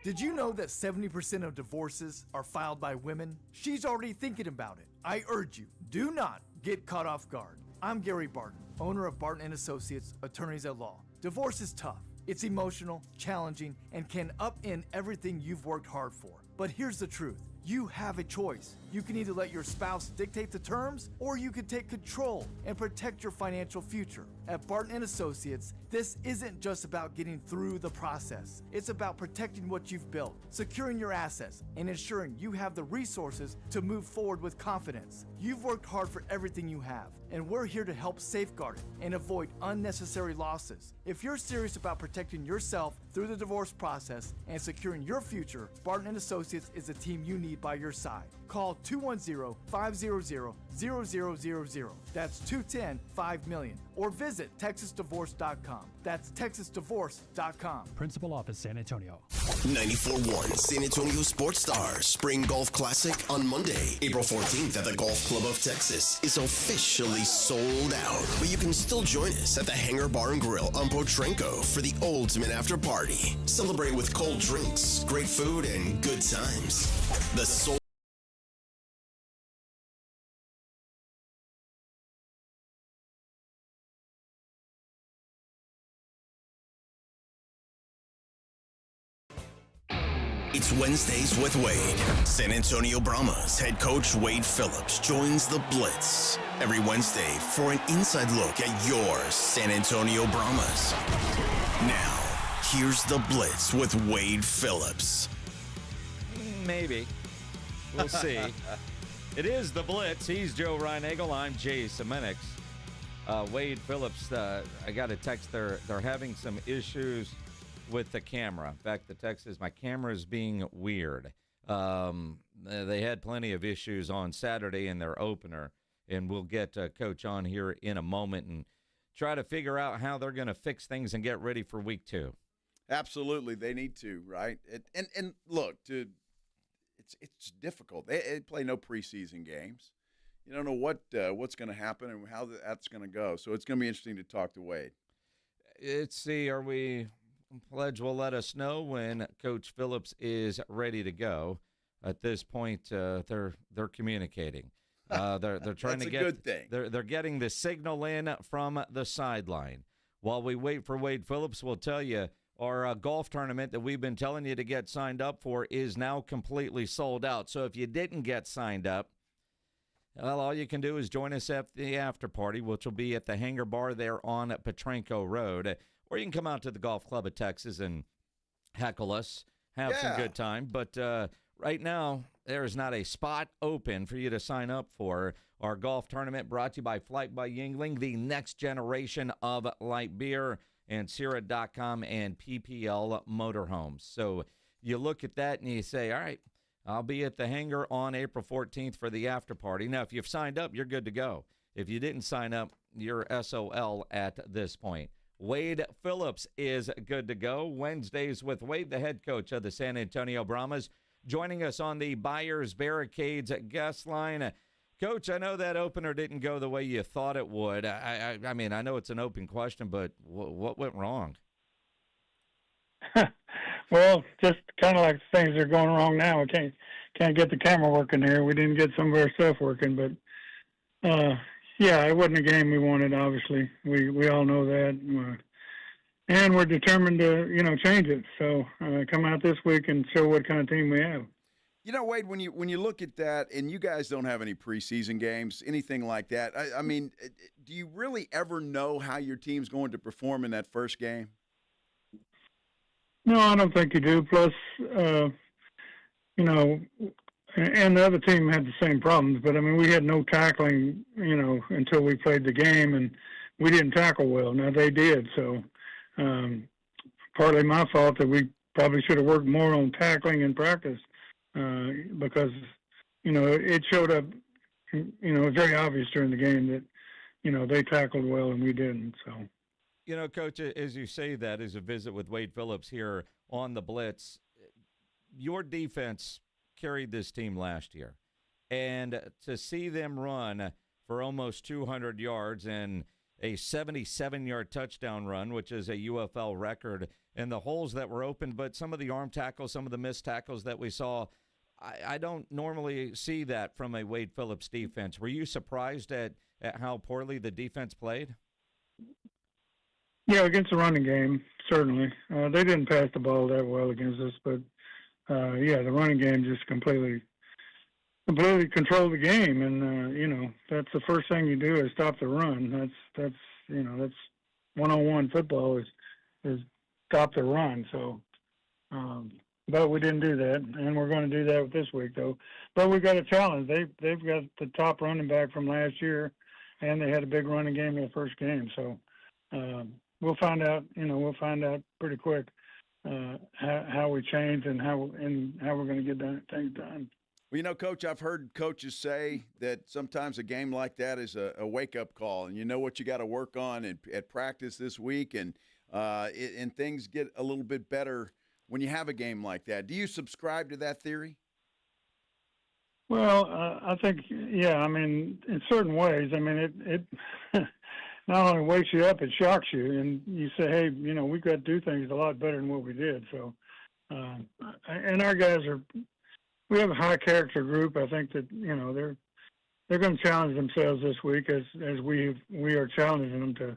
Did you know that 70% of divorces are filed by women? She's already thinking about it. I urge you, do not get caught off guard. I'm Gary Barton, owner of Barton & Associates, attorneys at law. Divorce is tough. It's emotional, challenging, and can upend everything you've worked hard for. But here's the truth. You have a choice. You can either let your spouse dictate the terms, or you can take control and protect your financial future. At Barton & Associates, this isn't just about getting through the process. It's about protecting what you've built, securing your assets, and ensuring you have the resources to move forward with confidence. You've worked hard for everything you have, and we're here to help safeguard it and avoid unnecessary losses. If you're serious about protecting yourself through the divorce process and securing your future, Barton & Associates is the team you need by your side. Call 210-500-0000. That's 210-5-million. Or visit TexasDivorce.com. That's TexasDivorce.com. Principal Office, San Antonio. 94.1 San Antonio Sports Stars Spring Golf Classic on Monday, April 14th at the Golf Club of Texas is officially sold out. But you can still join us at the Hangar Bar and Grill on Potranco for the ultimate after party. Celebrate with cold drinks, great food, and good times. The sold It's Wednesdays with Wade. San Antonio Brahmas head coach Wade Phillips joins the Blitz every Wednesday for an inside look at your San Antonio Brahmas. Now, here's the Blitz with Wade Phillips. Maybe. We'll see. It is the Blitz. He's Joe Reinagel. I'm Jay Semenix. Wade Phillips, I got a text. They're having some issues with the camera. In fact, the text is, my camera is being weird. They had plenty of issues on Saturday in their opener, and we'll get Coach on here in a moment and try to figure out how they're going to fix things and get ready for week 2. Absolutely, they need to, right? And look, it's it's difficult. They play no preseason games. You don't know what's going to happen and how that's going to go. So it's going to be interesting to talk to Wade. Pledge will let us know when Coach Phillips is ready to go. At this point, they're communicating. They're trying to get. That's a good thing. They're getting the signal in from the sideline. While we wait for Wade Phillips, we'll tell you our golf tournament that we've been telling you to get signed up for is now completely sold out. So if you didn't get signed up, well, all you can do is join us at the after party, which will be at the Hangar Bar there on Petranco Road. Or you can come out to the Golf Club of Texas and heckle us, have some good time. But right now, there is not a spot open for you to sign up for our golf tournament, brought to you by Flight by Yingling, the next generation of light beer, and Sierra.com and PPL Motorhomes. So you look at that and you say, all right, I'll be at the Hangar on April 14th for the after party. Now, if you've signed up, you're good to go. If you didn't sign up, you're SOL at this point. Wade Phillips is good to go. Wednesdays with Wade, the head coach of the San Antonio Brahmas, joining us on the Buyers Barricades guest line. Coach, I know that opener didn't go the way you thought it would. I mean, I know it's an open question, but what went wrong? Well, just kind of like things are going wrong now. We can't get the camera working here. We didn't get some of our stuff working, but yeah, it wasn't a game we wanted. Obviously, we all know that, and we're determined to change it. So come out this week and show what kind of team we have. Wade, when you look at that, and you guys don't have any preseason games, anything like that. I mean, do you really ever know how your team's going to perform in that first game? No, I don't think you do. Plus, and the other team had the same problems. But, I mean, we had no tackling, until we played the game, and we didn't tackle well. Now, they did. So, partly my fault that we probably should have worked more on tackling in practice because, it showed up, very obvious during the game that, they tackled well and we didn't. So. Coach, as you say that is a visit with Wade Phillips here on the Blitz. Your defense carried this team last year. And to see them run for almost 200 yards and a 77-yard touchdown run, which is a UFL record, and the holes that were open, but some of the arm tackles, some of the missed tackles that we saw, I don't normally see that from a Wade Phillips defense. Were you surprised at how poorly the defense played? Yeah, against the running game, certainly. They didn't pass the ball that well against us, but, the running game just completely controlled the game. And, that's the first thing you do is stop the run. That's one-on-one football is stop the run. So, but we didn't do that, and we're going to do that this week, though. But we've got a challenge. They've got the top running back from last year, and they had a big running game in the first game. So, we'll find out. We'll find out pretty quick how we change and how we're going to get things done. Well, Coach, I've heard coaches say that sometimes a game like that is a wake-up call, and you know what you got to work on at practice this week, and things get a little bit better when you have a game like that. Do you subscribe to that theory? Well, I think, yeah. I mean, in certain ways. I mean, it not only wakes you up, it shocks you, and you say, hey, we've got to do things a lot better than what we did. So, and our guys we have a high character group. I think that, they're going to challenge themselves this week as we are challenging them to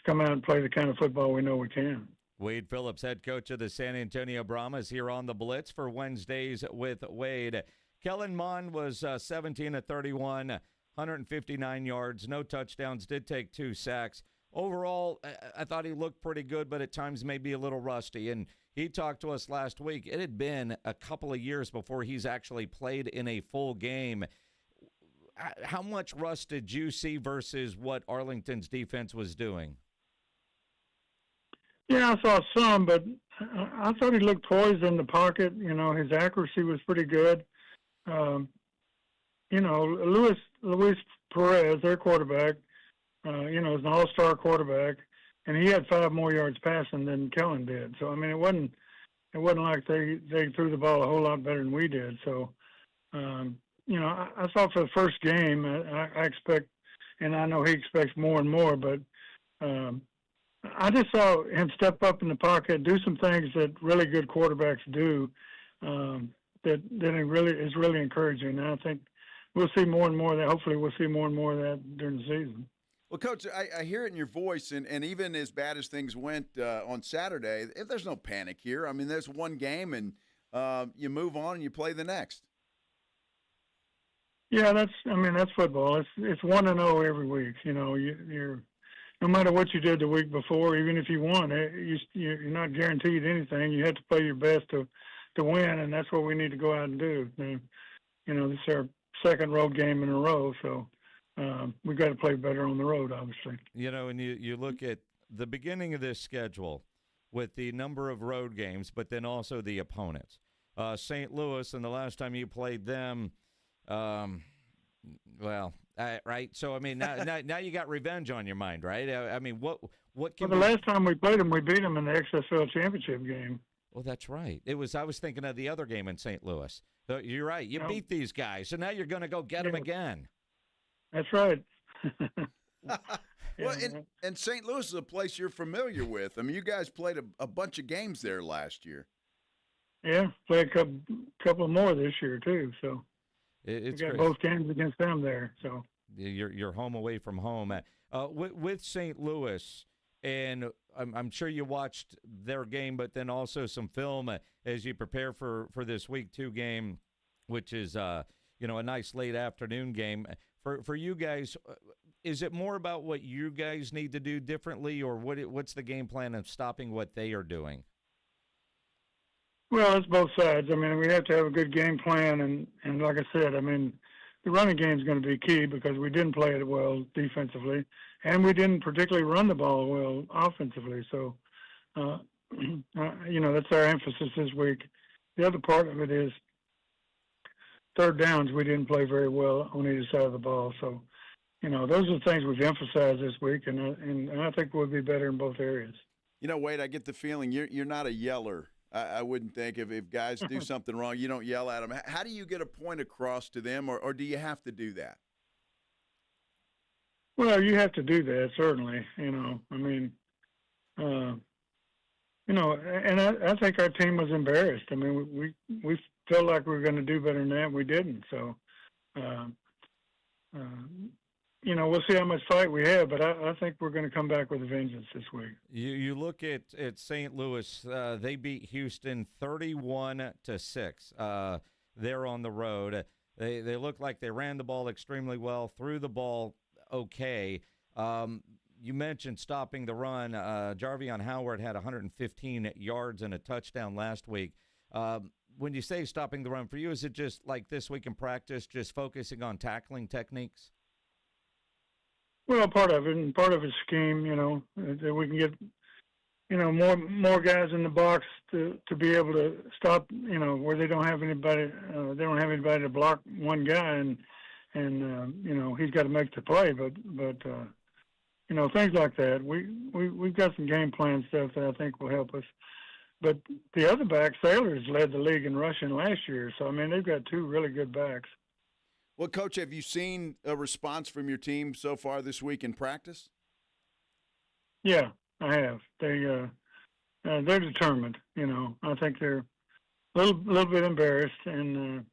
come out and play the kind of football we know we can. Wade Phillips, head coach of the San Antonio Brahmas, here on the Blitz for Wednesdays with Wade. Kellen Mond was 17 of 31, 159 yards, no touchdowns, did take 2 sacks. Overall, I thought he looked pretty good, but at times maybe a little rusty. And he talked to us last week. It had been a couple of years before he's actually played in a full game. How much rust did you see versus what Arlington's defense was doing? Yeah, I saw some, but I thought he looked poised in the pocket. His accuracy was pretty good. Luis Perez, their quarterback, is an all-star quarterback, and he had 5 more yards passing than Kellen did. So, I mean, it wasn't like they threw the ball a whole lot better than we did. So, I thought for the first game, I expect, and I know he expects more and more, but I just saw him step up in the pocket, do some things that really good quarterbacks do. That it really is really encouraging. And I think we'll see more and more of that. Hopefully, we'll see more and more of that during the season. Well, Coach, I hear it in your voice, and even as bad as things went on Saturday, there's no panic here. I mean, there's one game, and you move on and you play the next. Yeah, that's football. It's 1-0 every week. You're no matter what you did the week before, even if you won, you're not guaranteed anything. You have to play your best to win, and that's what we need to go out and do. This is our second road game in a row, so we got to play better on the road, obviously. And you look at the beginning of this schedule with the number of road games, but then also the opponents. St. Louis, and the last time you played them, right? So, I mean, now you got revenge on your mind, right? I mean, what can the last time we played them, we beat them in the XFL championship game. Well, that's right. I was thinking of the other game in St. Louis. So you're right. You beat these guys, so now you're going to go get them again. That's right. Well, and St. Louis is a place you're familiar with. I mean, you guys played a bunch of games there last year. Yeah, play a couple more this year too. So we got both games against them there. So you're home away from home. With St. Louis, and I'm sure you watched their game, but then also some film as you prepare for this Week 2 game, which is a nice late afternoon game. For you guys, is it more about what you guys need to do differently, or what's the game plan of stopping what they are doing? Well, it's both sides. I mean, we have to have a good game plan, and like I said, I mean, the running game is going to be key because we didn't play it well defensively, and we didn't particularly run the ball well offensively. So, that's our emphasis this week. The other part of it is third downs. We didn't play very well on either side of the ball. So, those are the things we've emphasized this week, and I think we'll be better in both areas. Wade, I get the feeling you're not a yeller. I wouldn't think if guys do something wrong, you don't yell at them. How do you get a point across to them, or do you have to do that? Well, you have to do that, certainly. And I think our team was embarrassed. I mean, we felt like we were going to do better than that, and we didn't. So, we'll see how much fight we have, but I think we're going to come back with a vengeance this week. You look at St. Louis. They beat Houston 31-6. They're on the road. They look like they ran the ball extremely well, threw the ball okay. You mentioned stopping the run. Jarvion Howard had 115 yards and a touchdown last week. When you say stopping the run, for you, is it just like this week in practice, just focusing on tackling techniques? Well, part of it, and part of it's scheme, that we can get, more guys in the box to be able to stop, where they don't have anybody, to block one guy, and he's got to make the play. But things like that. We've got some game plan stuff that I think will help us. But the other back, Sailors led the league in rushing last year, so I mean they've got two really good backs. Well, Coach, have you seen a response from your team so far this week in practice? Yeah, I have. They're determined. I think they're a little bit embarrassed, and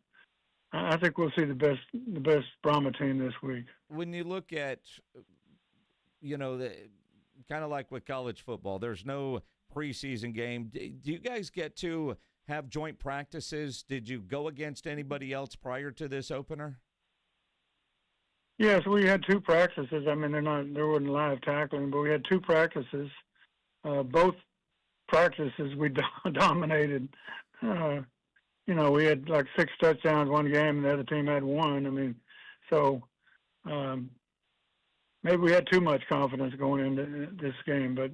I think we'll see the best Brahmas team this week. When you look at, kind of like with college football, there's no preseason game. Do you guys get to have joint practices? Did you go against anybody else prior to this opener? Yes, we had two practices. I mean, there wasn't live tackling, but we had two practices. Both practices we dominated. We had like 6 touchdowns one game, and the other team had 1. I mean, so maybe we had too much confidence going into this game, but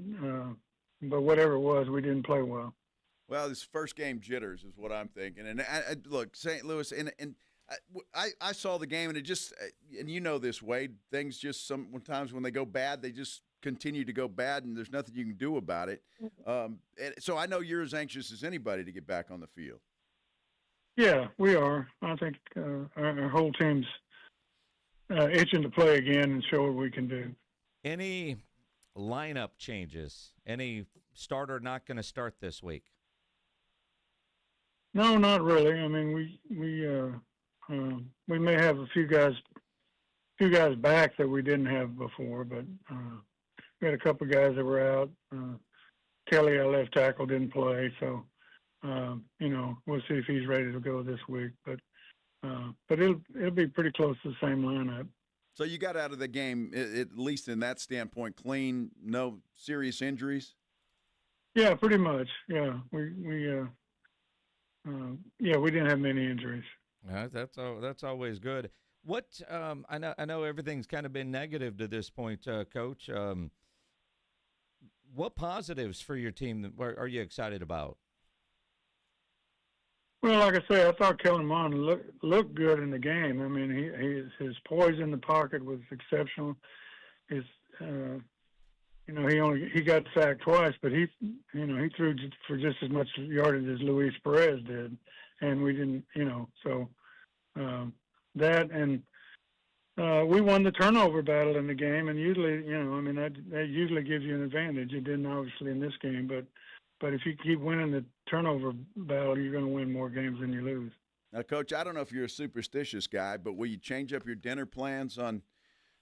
whatever it was, we didn't play well. Well, this first game jitters is what I'm thinking. And look, St. Louis, and I saw the game, and it just, and you know this, Wade, things just sometimes when they go bad, they just continue to go bad, and there's nothing you can do about it. And so I know you're as anxious as anybody to get back on the field. Yeah, we are. I think our whole team's itching to play again and show what we can do. Any lineup changes? Any starter not going to start this week? No, not really. I mean, we may have a few guys back that we didn't have before, but we had a couple of guys that were out. Kelly, our left tackle, didn't play, so we'll see if he's ready to go this week. But it'll be pretty close to the same lineup. So you got out of the game, at least in that standpoint, clean, no serious injuries? Yeah, pretty much. Yeah, we didn't have many injuries. That's always good. What I know everything's kind of been negative to this point, Coach. What positives for your team are you excited about? Well, like I say, I thought Kellen Mond looked good in the game. I mean, his poise in the pocket was exceptional. His he got sacked twice, but he threw for just as much yardage as Luis Perez did, and we didn't. So that and we won the turnover battle in the game, and usually, that usually gives you an advantage. It didn't obviously in this game, but if you keep winning the turnover battle, you're going to win more games than you lose. Now, Coach, I don't know if you're a superstitious guy, but will you change up your dinner plans on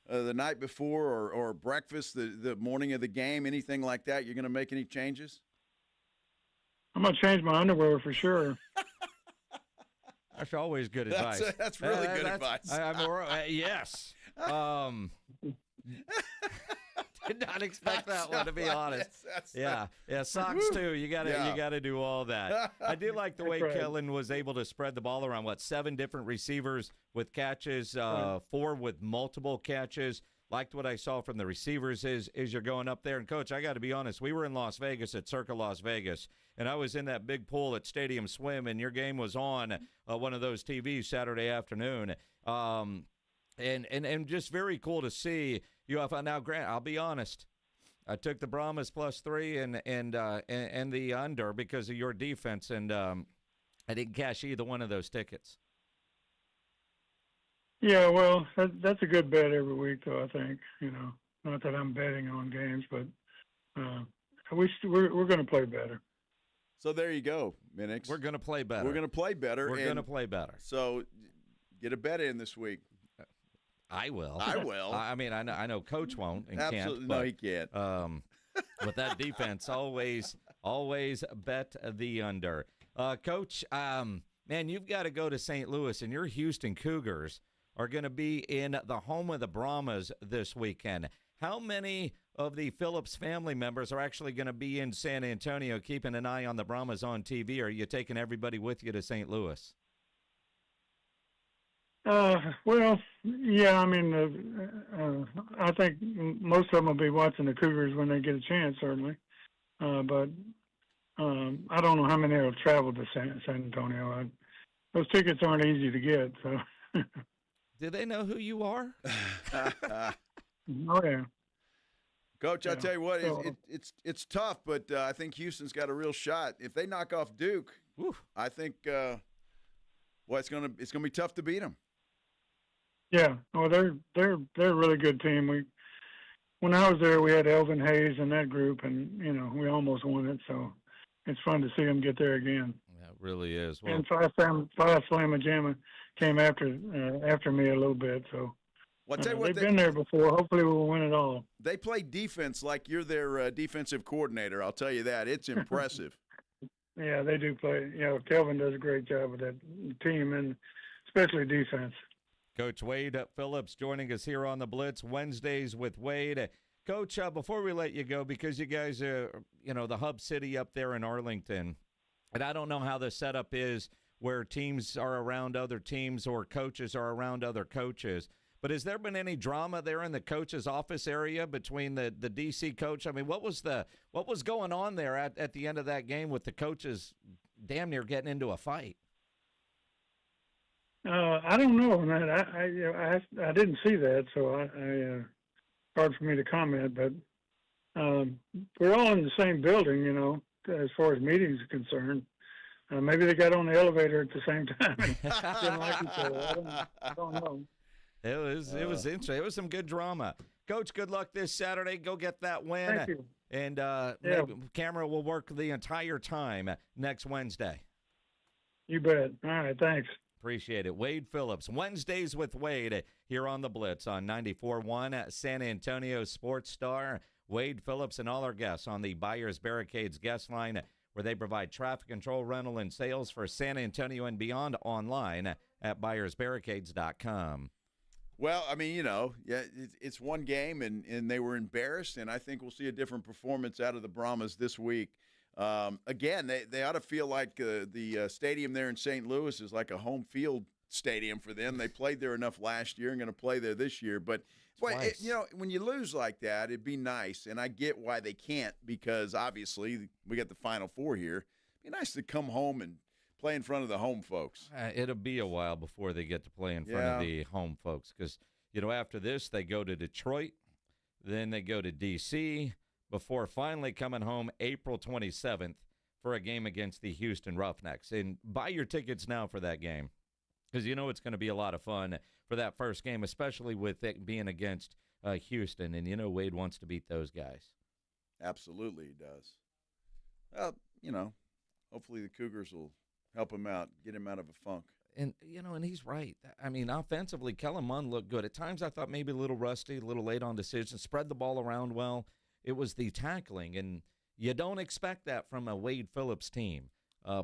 the night before or breakfast, the morning of the game, anything like that? You're going to make any changes? I'm going to change my underwear for sure. That's always good advice. That's really good advice. Yes. Did not expect that one, to be honest. Yeah, socks too. You gotta do all that. I do like the way Kellen was able to spread the ball around. 7 different receivers with catches, 4 with multiple catches. Liked what I saw from the receivers as you're going up there. And Coach, I got to be honest, we were in Las Vegas at Circa Las Vegas, and I was in that big pool at Stadium Swim, and your game was on one of those TVs Saturday afternoon. And just very cool to see you have. Now, Grant, I'll be honest, I took the Brahmas +3 and the under because of your defense, and I didn't cash either one of those tickets. Yeah, well, that's a good bet every week, though. I think not that I'm betting on games, but we're going to play better. So there you go, Minix. We're going to play better. We're going to play better. We're going to play better. So get a bet in this week. I will. I mean, I know Coach won't and Absolutely. can't. No, he can't. With that defense, always bet the under. Coach, man, you've got to go to St. Louis, and your Houston Cougars are going to be in the home of the Brahmas this weekend. How many of the Phillips family members are actually going to be in San Antonio keeping an eye on the Brahmas on TV? Or are you taking everybody with you to St. Louis? Well, yeah, I mean, I think most of them will be watching the Cougars when they get a chance, certainly. But I don't know how many will travel to San Antonio. Those tickets aren't easy to get, so. Do they know who you are? Oh, yeah. Coach, I tell you what, it's tough, but I think Houston's got a real shot. If they knock off Duke, I think it's gonna be tough to beat them. Yeah, well, they're a really good team. When I was there, we had Elvin Hayes in that group, and we almost won it. So it's fun to see them get there again. Yeah, it really is. Well, and Five Slamma Jamma came after me a little bit. So they've been there before. Hopefully, we'll win it all. They play defense like you're their defensive coordinator. I'll tell you that. It's impressive. Yeah, they do play. Kelvin does a great job with that team, and especially defense. Coach Wade Phillips joining us here on the Blitz Wednesdays with Wade. Coach, before we let you go, because you guys are, the hub city up there in Arlington, and I don't know how the setup is where teams are around other teams or coaches are around other coaches, but has there been any drama there in the coach's office area between the DC coach? I mean, what was going on there at the end of that game with the coaches damn near getting into a fight? I don't know, man. I didn't see that, so hard for me to comment. But we're all in the same building, as far as meetings are concerned. Maybe they got on the elevator at the same time. Didn't like each other. I don't know. It was interesting. It was some good drama. Coach, good luck this Saturday. Go get that win. Thank you. And maybe camera will work the entire time next Wednesday. You bet. All right, thanks. Appreciate it. Wade Phillips, Wednesdays with Wade here on the Blitz on 94.1 San Antonio Sports Star. Wade Phillips and all our guests on the Buyers Barricades guest line, where they provide traffic control, rental, and sales for San Antonio and beyond online at buyersbarricades.com. Well, I mean, it's one game, and they were embarrassed, and I think we'll see a different performance out of the Brahmas this week. Again, they ought to feel like the stadium there in St. Louis is like a home field stadium for them. They played there enough last year and going to play there this year. But, when you lose like that, it'd be nice, and I get why they can't, because obviously we got the Final Four here. It'd be nice to come home and play in front of the home folks. It'll be a while before they get to play in front of the home folks because, after this they go to Detroit, then they go to D.C., before finally coming home April 27th for a game against the Houston Roughnecks. And buy your tickets now for that game because it's going to be a lot of fun for that first game, especially with it being against Houston. And, Wade wants to beat those guys. Absolutely he does. Well, hopefully the Cougars will help him out, get him out of a funk. And, and he's right. I mean, offensively, Kellen Mond looked good. At times I thought maybe a little rusty, a little late on decisions, spread the ball around well. It was the tackling, and you don't expect that from a Wade Phillips team.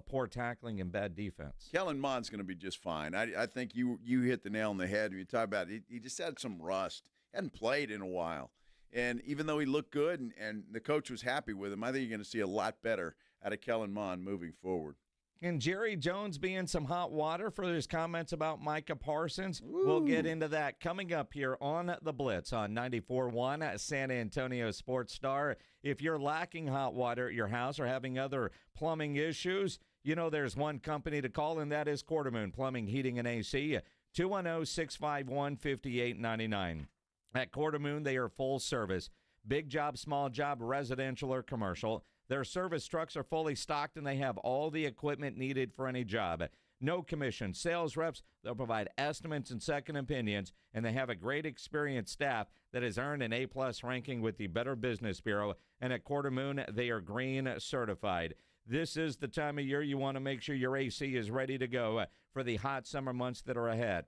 Poor tackling and bad defense. Kellen Mond's going to be just fine. I think you hit the nail on the head when you talk about it. He just had some rust. He hadn't played in a while. And even though he looked good and the coach was happy with him, I think you're going to see a lot better out of Kellen Mond moving forward. And Jerry Jones be in some hot water for his comments about Micah Parsons. Ooh. We'll get into that coming up here on The Blitz on 94.1 San Antonio Sports Star. If you're lacking hot water at your house or having other plumbing issues, there's one company to call, and that is Quartermoon Plumbing, Heating, and AC, 210-651-5899. At Quartermoon, they are full service. Big job, small job, residential or commercial. Their service trucks are fully stocked, and they have all the equipment needed for any job. No commission. Sales reps, they'll provide estimates and second opinions, and they have a great experienced staff that has earned an A-plus ranking with the Better Business Bureau, and at Quartermoon, they are green certified. This is the time of year you want to make sure your AC is ready to go for the hot summer months that are ahead.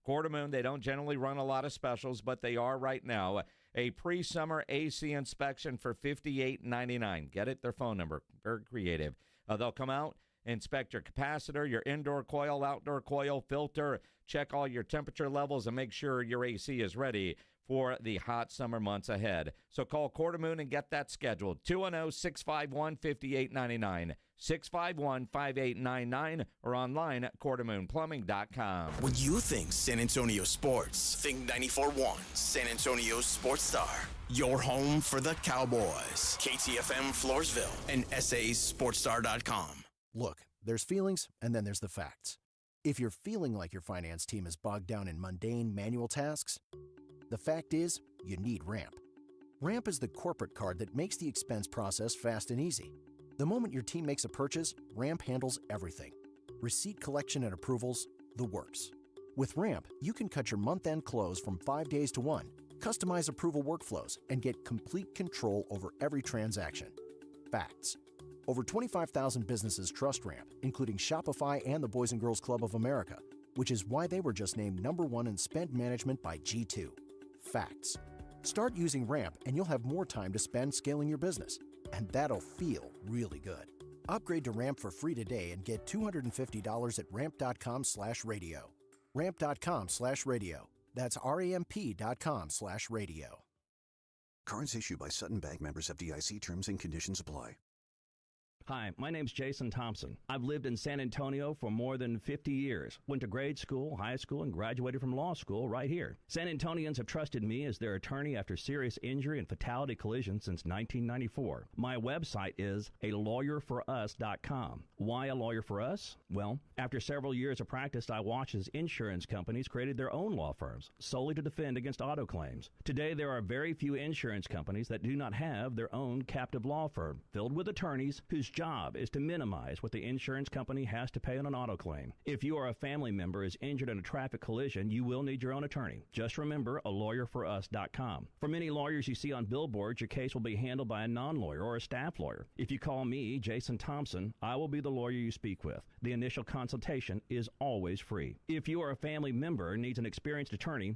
Quartermoon, they don't generally run a lot of specials, but they are right now. A pre-summer AC inspection for $58.99. Get it? Their phone number. Very creative. They'll come out, inspect your capacitor, your indoor coil, outdoor coil, filter, check all your temperature levels, and make sure your AC is ready for the hot summer months ahead. So call Quartermoon and get that scheduled. 210-651-5899. 651-5899 or online at quartermoonplumbing.com. When you think San Antonio sports, think 94.1 San Antonio Sports Star. Your home for the Cowboys. KTFM Floresville and SASportsStar.com. Look, there's feelings and then there's the facts. If you're feeling like your finance team is bogged down in mundane manual tasks, the fact is you need Ramp. Ramp is the corporate card that makes the expense process fast and easy. The moment your team makes a purchase, Ramp handles everything. Receipt collection and approvals, the works. With Ramp, you can cut your month-end close from 5 days to 1, customize approval workflows, and get complete control over every transaction. Facts. Over 25,000 businesses trust Ramp, including Shopify and the Boys and Girls Club of America, which is why they were just named #1 in spend management by G2. Facts. Start using Ramp and you'll have more time to spend scaling your business. And that'll feel really good. Upgrade to Ramp for free today and get $250 at ramp.com/radio. Ramp.com/radio. That's ramp.com/radio. Cards issued by Sutton Bank, members FDIC. Terms and conditions apply. Hi, my name's Jason Thompson. I've lived in San Antonio for more than 50 years. Went to grade school, high school, and graduated from law school right here. San Antonians have trusted me as their attorney after serious injury and fatality collision since 1994. My website is alawyerforus.com. Why a lawyer for us? Well, after several years of practice, I watched as insurance companies created their own law firms solely to defend against auto claims. Today, there are very few insurance companies that do not have their own captive law firm filled with attorneys whose job is to minimize what the insurance company has to pay on an auto claim. If you or a family member is injured in a traffic collision, you will need your own attorney. Just remember alawyer4us.com. For many lawyers you see on billboards, your case will be handled by a non-lawyer or a staff lawyer. If you call me, Jason Thompson, I will be the lawyer you speak with. The initial consultation is always free. If you or a family member needs an experienced attorney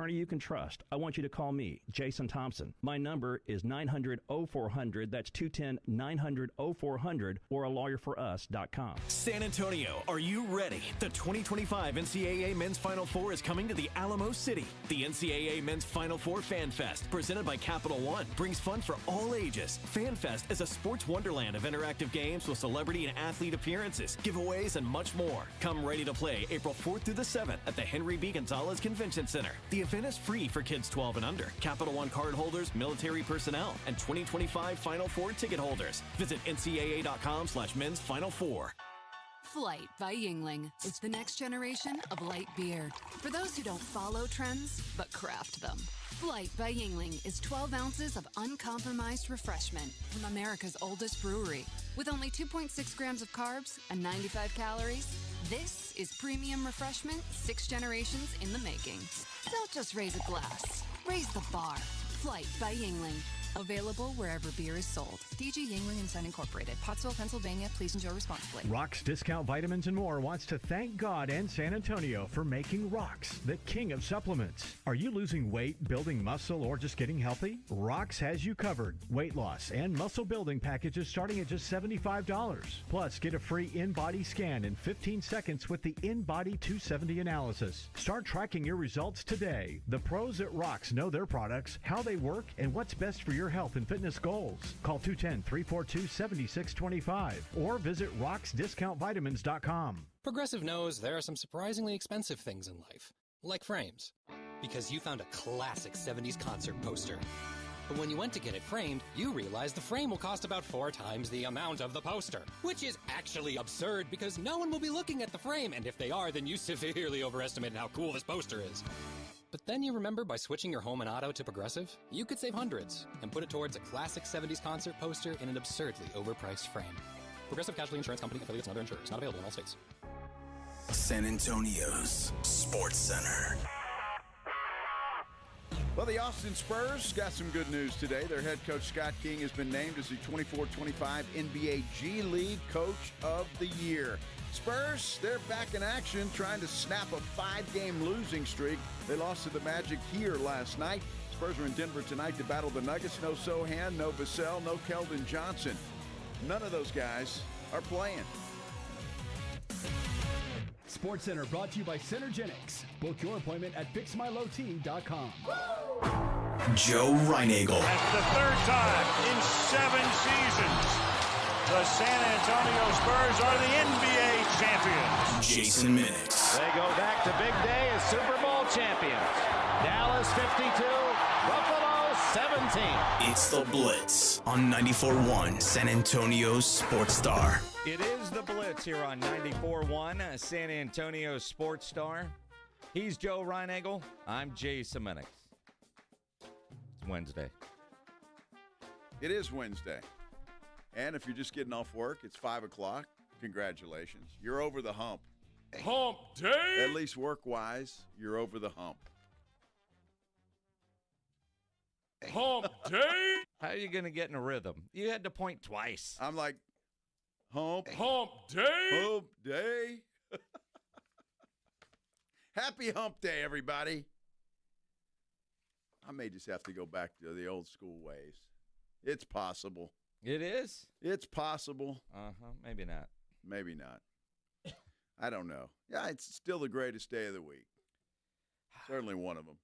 you can trust, I want you to call me, Jason Thompson. My number is 900-0400. That's 210-900-0400 or alawyer4us.com. San Antonio, are you ready? The 2025 NCAA Men's Final Four is coming to the Alamo City. The NCAA Men's Final Four Fan Fest, presented by Capital One, brings fun for all ages. Fan Fest is a sports wonderland of interactive games with celebrity and athlete appearances, giveaways, and much more. Come ready to play April 4th through the 7th at the Henry B. Gonzalez Convention Center. The event is free for kids 12 and under, Capital One card holders, military personnel, and 2025 Final Four ticket holders. Visit ncaa.com/men's Final Four. Flight by Yingling. It's the next generation of light beer. For those who don't follow trends, but craft them. Flight by Yingling is 12 ounces of uncompromised refreshment from America's oldest brewery. With only 2.6 grams of carbs and 95 calories, this is premium refreshment 6 generations in the making. Don't just raise a glass. Raise the bar. Flight by Yingling. Available wherever beer is sold. DG Yingling and Son Incorporated. Pottsville, Pennsylvania. Please enjoy responsibly. Rocks Discount Vitamins and More wants to thank God and San Antonio for making Rocks the king of supplements. Are you losing weight, building muscle, or just getting healthy? Rocks has you covered. Weight loss and muscle building packages starting at just $75. Plus, get a free in-body scan in 15 seconds with the In-Body 270 analysis. Start tracking your results today. The pros at Rocks know their products, how they work, and what's best for your health and fitness goals. Call 210-342-7625 or visit rocksdiscountvitamins.com. Progressive knows there are some surprisingly expensive things in life, like frames, because you found a classic 70s concert poster. But when you went to get it framed, you realized the frame will cost about 4 times the amount of the poster, which is actually absurd because no one will be looking at the frame, and if they are, then you severely overestimated how cool this poster is. But then you remember by switching your home and auto to Progressive, you could save hundreds and put it towards a classic 70s concert poster in an absurdly overpriced frame. Progressive Casualty Insurance Company, affiliates, and other insurers. Not available in all states. San Antonio's Sports Center. Well, the Austin Spurs got some good news today. Their head coach, Scott King, has been named as the 24-25 NBA G League Coach of the Year. Spurs, they're back in action, trying to snap a 5-game losing streak. They lost to the Magic here last night. Spurs are in Denver tonight to battle the Nuggets. No Sohan, no Vassell, no Keldon Johnson. None of those guys are playing. Sports Center brought to you by Centergenics. Book your appointment at fixmylowt.com. Joe Reinagel. That's the 3rd time in 7 seasons. The San Antonio Spurs are the NBA champions. Jason Minix. They go back to big day as Super Bowl champions. Dallas 52, Buffalo 17. It's the Blitz on 94.1 San Antonio's Sports Star. It is the Blitz here on 94.1 San Antonio Sports Star. He's Joe Reinagel. I'm Jason Minix. It's Wednesday. It is Wednesday. And if you're just getting off work, it's 5 o'clock. Congratulations. You're over the hump. Hump day! At least work-wise, you're over the hump. Hump day! How are you going to get in a rhythm? You had to point twice. I'm like, hump day! Hump day! Happy hump day, everybody. I may just have to go back to the old school ways. It's possible. It is? It's possible. Maybe not. Maybe not. I don't know. Yeah, it's still the greatest day of the week. Certainly one of them.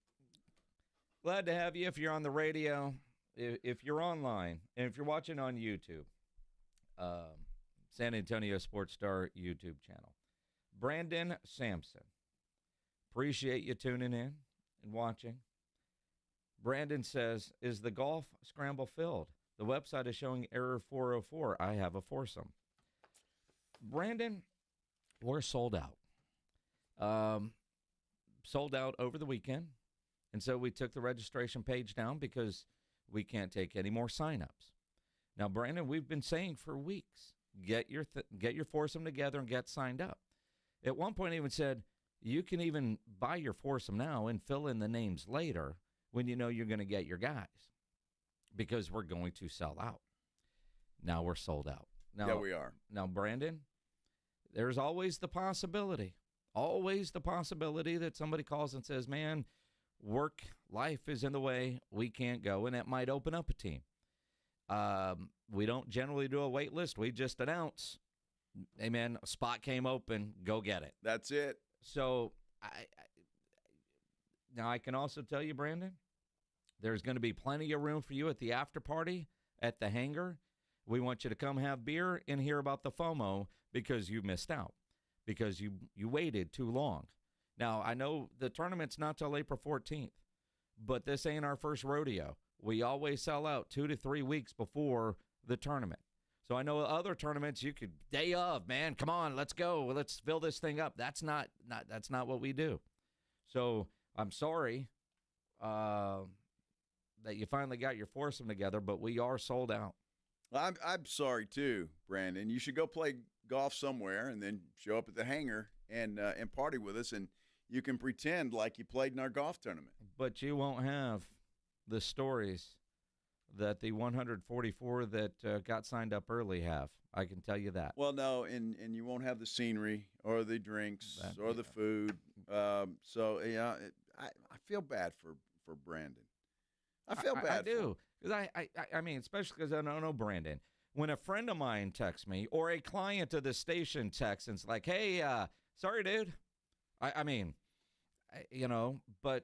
Glad to have you if you're on the radio, if you're online, and if you're watching on YouTube. San Antonio Sports Star YouTube channel. Brandon Sampson. Appreciate you tuning in and watching. Brandon says, is the golf scramble filled? The website is showing error 404. I have a foursome. Brandon, we're sold out. Sold out over the weekend. And so we took the registration page down because we can't take any more signups. Now, Brandon, we've been saying for weeks, get your foursome together and get signed up. At one point, I even said, you can even buy your foursome now and fill in the names later when you know you're going to get your guys, because we're going to sell out. Now we're sold out. Now, yeah, we are. Now, Brandon, there's always the possibility that somebody calls and says, man, work, life is in the way, we can't go, and that might open up a team. We don't generally do a wait list. We just announce, hey, man, a spot came open, go get it. That's it. So now I can also tell you, Brandon, there's going to be plenty of room for you at the after party at the hangar. We want you to come have beer and hear about the FOMO because you missed out, because you waited too long. Now, I know the tournament's not till April 14th, but this ain't our first rodeo. We always sell out 2 to 3 weeks before the tournament. So I know other tournaments you could day of, man, come on, let's go. Let's fill this thing up. That's not what we do. So I'm sorry that you finally got your foursome together, but we are sold out. Well, I'm sorry too, Brandon. You should go play golf somewhere and then show up at the hangar and party with us, and you can pretend like you played in our golf tournament. But you won't have the stories that the 144 that got signed up early have. I can tell you that. Well, no, and you won't have the scenery or the drinks or the food. So, yeah, I feel bad for Brandon. I feel bad. I do. Because I mean, especially because I don't know Brandon. When a friend of mine texts me or a client of the station texts and it's like, hey, sorry, dude. I mean, but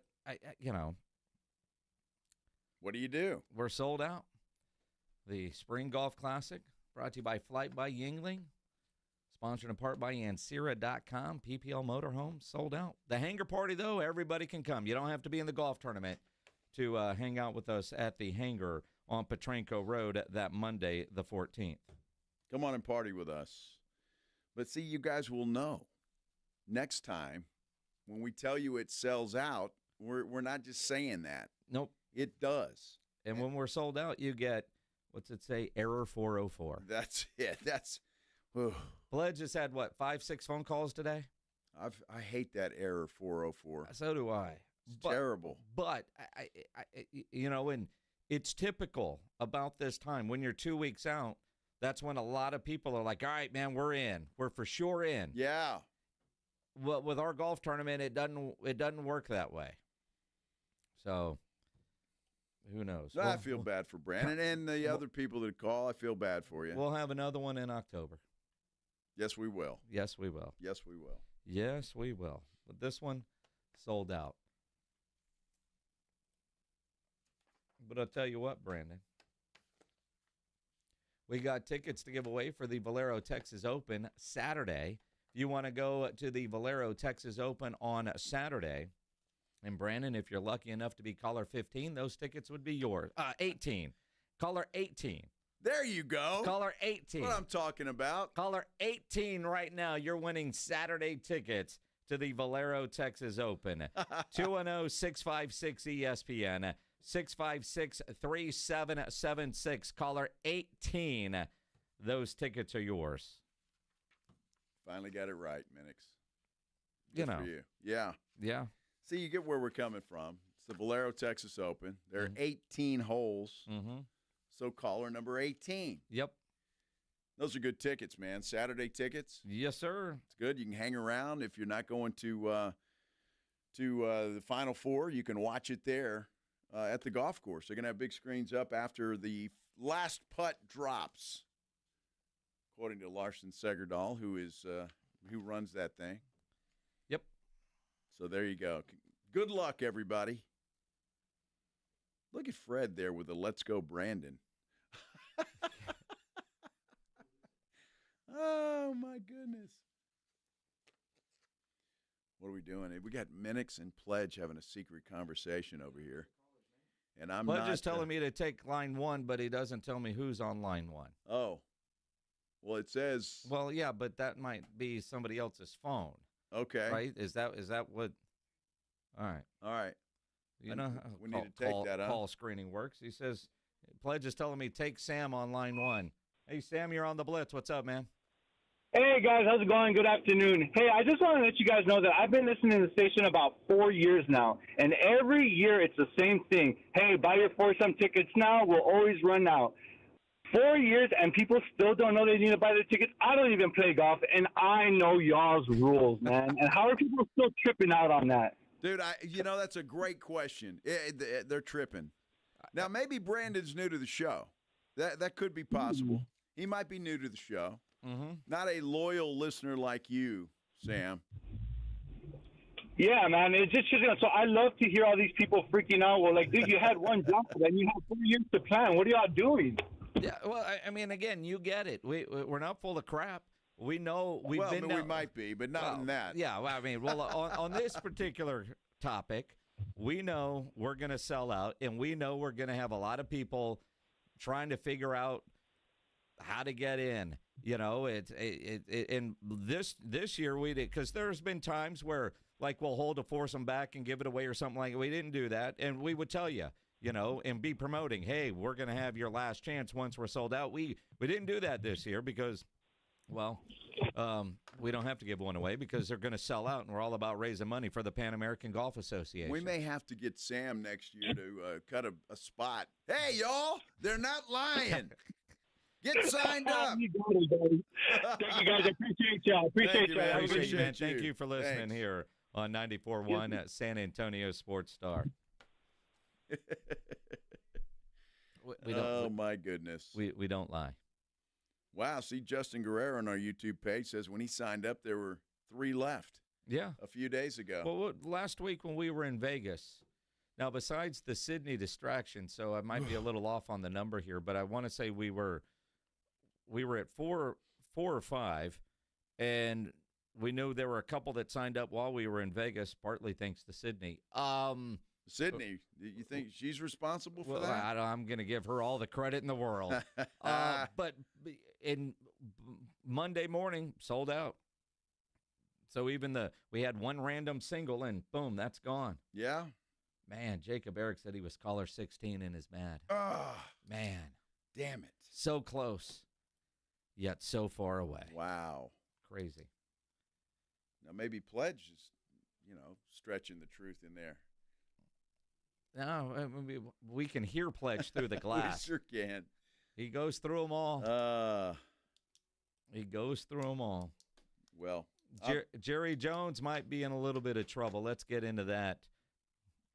what do? We're sold out. The Spring Golf Classic, brought to you by Flight by Yingling, sponsored in part by Ansira.com, PPL Motorhome, sold out. The hangar party, though, everybody can come. You don't have to be in the golf tournament to hang out with us at the hangar on Petranco Road that Monday, the 14th. Come on and party with us. But see, you guys will know next time when we tell you it sells out, we're not just saying that. Nope. It does. And when we're sold out, you get, what's it say, error 404. That's it. Pledge has had, 5-6 phone calls today? I hate that error 404. So do I. It's terrible. But, and it's typical about this time. When you're 2 weeks out, that's when a lot of people are like, all right, man, we're in. We're for sure in. Yeah. Well, with our golf tournament, it doesn't work that way. So, who knows? I feel bad for Brandon and the other people that call. I feel bad for you. We'll have another one in October. Yes, we will. Yes, we will. Yes, we will. Yes, we will. But this one sold out. But I'll tell you what, Brandon. We got tickets to give away for the Valero Texas Open Saturday. If you want to go to the Valero Texas Open on Saturday, and Brandon, if you're lucky enough to be caller 15, those tickets would be yours. 18. Caller 18. There you go. Caller 18. What I'm talking about. Caller 18 right now. You're winning Saturday tickets to the Valero Texas Open. 210-656-ESPN. 656-3776. Caller 18. Those tickets are yours. Finally got it right, Minix. Good for you. Yeah. Yeah. See, you get where we're coming from. It's the Valero Texas Open. There are 18 holes. Mm-hmm. So caller number 18. Yep. Those are good tickets, man. Saturday tickets. Yes, sir. It's good. You can hang around. If you're not going to the Final Four, you can watch it there at the golf course. They're going to have big screens up after the last putt drops, according to Larson Segerdahl, who runs that thing. Yep. So there you go. Good luck, everybody. Look at Fred there with the Let's Go Brandon. Oh, my goodness. What are we doing? We got Minix and Pledge having a secret conversation over here. And I'm Pledge is telling me to take line 1, but he doesn't tell me who's on line 1. Oh. Well, it says. Well, yeah, but that might be somebody else's phone. Okay. Right? Is that what? All right. All right. You know how we need to take that up. Call screening works. He says, Pledge is telling me take Sam on line 1. Hey, Sam, you're on the Blitz. What's up, man? Hey, guys. How's it going? Good afternoon. Hey, I just want to let you guys know that I've been listening to the station about 4 years now, and every year it's the same thing. Hey, buy your foursome tickets now. We'll always run out. 4 years, and people still don't know they need to buy their tickets. I don't even play golf, and I know y'all's rules, man. And how are people still tripping out on that? Dude, that's a great question. They're tripping. Now, maybe Brandon's new to the show. That could be possible. He might be new to the show. Not a loyal listener like you, Sam. Yeah, man. It's just so I love to hear all these people freaking out. Well, like, dude, you had one job, and you had 4 years to plan. What are y'all doing? Yeah, well, I mean, again, you get it. We're not full of crap. We know we've been. We might be, but not in that. Yeah, well, I mean, on this particular topic, we know we're going to sell out, and we know we're going to have a lot of people trying to figure out how to get in. You know, and this year we did, because there's been times where like we'll hold a foursome back and give it away or something like that. We didn't do that, and we would tell you. You know, and be promoting, hey, we're going to have your last chance once we're sold out. We didn't do that this year because, well, we don't have to give one away because they're going to sell out, and we're all about raising money for the Pan American Golf Association. We may have to get Sam next year to cut a spot. Hey, y'all, they're not lying. Get signed up. You got it, buddy. Thank you, guys. I appreciate y'all. Appreciate y'all. Appreciate you. Thank you for listening here on 94.1 at San Antonio Sports Star. My goodness. We don't lie. Wow. See, Justin Guerrero on our YouTube page says when he signed up, there were 3 left. Yeah. A few days ago. Well, last week when we were in Vegas, now besides the Sydney distraction, so I might be a little off on the number here, but I want to say we were at 4 or 5, and we knew there were a couple that signed up while we were in Vegas, partly thanks to Sydney. Sydney, you think she's responsible for well, that? I'm going to give her all the credit in the world. But in Monday morning, sold out. So even we had one random single, and boom, that's gone. Yeah. Man, Jacob Eric said he was caller 16 and is mad. Man. Damn it. So close, yet so far away. Wow. Crazy. Now maybe Pledge is, stretching the truth in there. No, we can hear Pledge through the glass. We sure can. He goes through them all. He goes through them all. Well, Jerry Jones might be in a little bit of trouble. Let's get into that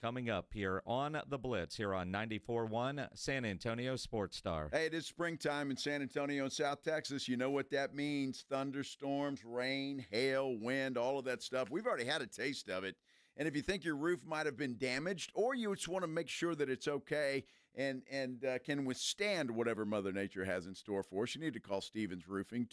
coming up here on the Blitz here on 94.1 San Antonio Sports Star. Hey, it is springtime in San Antonio and South Texas. You know what that means. Thunderstorms, rain, hail, wind, all of that stuff. We've already had a taste of it. And if you think your roof might have been damaged, or you just want to make sure that it's okay and can withstand whatever Mother Nature has in store for us, you need to call Stevens Roofing,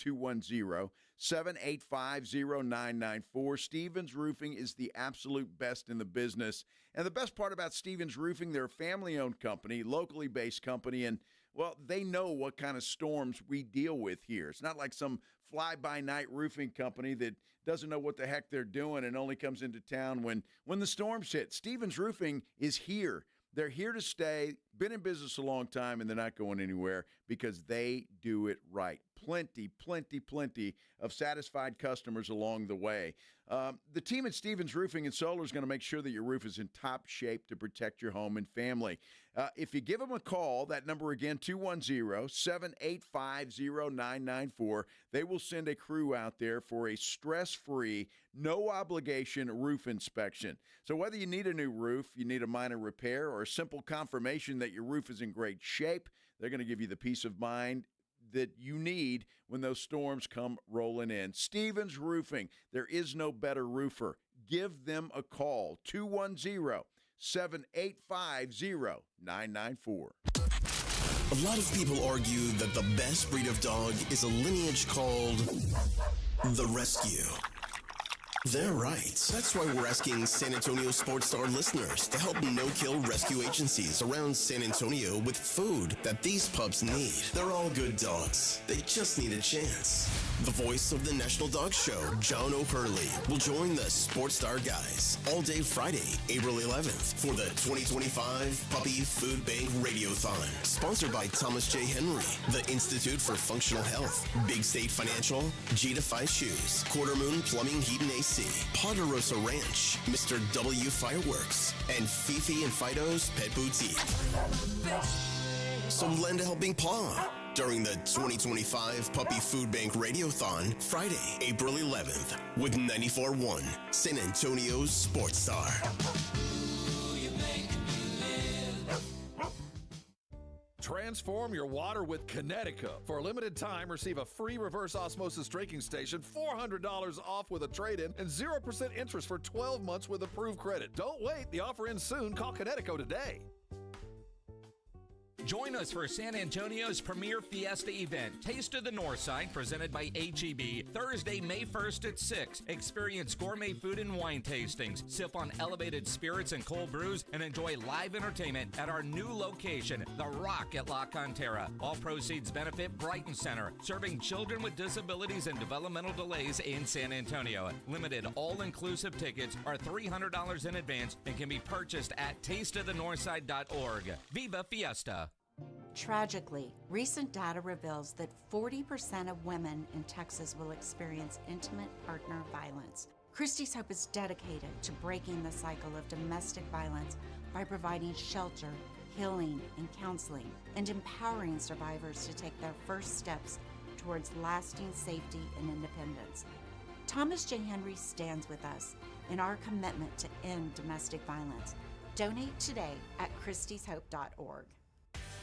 210-785-0994. Stevens Roofing is the absolute best in the business. And the best part about Stevens Roofing, they're a family-owned company, locally based company, and, well, they know what kind of storms we deal with here. It's not like some fly-by-night roofing company that doesn't know what the heck they're doing and only comes into town when the storms hit. Stevens Roofing is here. They're here to stay, been in business a long time, and they're not going anywhere because they do it right. Plenty of satisfied customers along the way. The team at Stevens Roofing and Solar is going to make sure that your roof is in top shape to protect your home and family. If you give them a call, that number again, 210-785-0994, they will send a crew out there for a stress-free, no-obligation roof inspection. So whether you need a new roof, you need a minor repair, or a simple confirmation that your roof is in great shape, they're going to give you the peace of mind that you need when those storms come rolling in. Stevens Roofing, there is no better roofer. Give them a call, 210-785-0994. A lot of people argue that the best breed of dog is a lineage called the Rescue. They're right. That's why we're asking San Antonio Sports Star listeners to help no-kill rescue agencies around San Antonio with food that these pups need. They're all good dogs. They just need a chance. The voice of the National Dog Show, John O'Hurley, will join the Sports Star guys all day Friday, April 11th for the 2025 Puppy Food Bank Radiothon. Sponsored by Thomas J. Henry, the Institute for Functional Health, Big State Financial, G2Fi Shoes, Quarter Moon Plumbing, Heat and AC, Ponderosa Ranch, Mr. W Fireworks, and Fifi and Fido's Pet Boutique. So lend a helping paw during the 2025 Puppy Food Bank Radiothon, Friday, April 11th, with 94.1 San Antonio's Sports Star. Transform your water with Connecticut. For a limited time, receive a free reverse osmosis drinking station, $400 off with a trade-in, and 0% interest for 12 months with approved credit. Don't wait. The offer ends soon. Call Connecticut today. Join us for San Antonio's premier fiesta event, Taste of the Northside, presented by H-E-B, Thursday, May 1st at 6. Experience gourmet food and wine tastings, sip on elevated spirits and cold brews, and enjoy live entertainment at our new location, The Rock at La Cantera. All proceeds benefit Brighton Center, serving children with disabilities and developmental delays in San Antonio. Limited all-inclusive tickets are $300 in advance and can be purchased at tasteofthenorthside.org. Viva Fiesta! Tragically, recent data reveals that 40% of women in Texas will experience intimate partner violence. Christie's Hope is dedicated to breaking the cycle of domestic violence by providing shelter, healing, and counseling, and empowering survivors to take their first steps towards lasting safety and independence. Thomas J. Henry stands with us in our commitment to end domestic violence. Donate today at christieshope.org.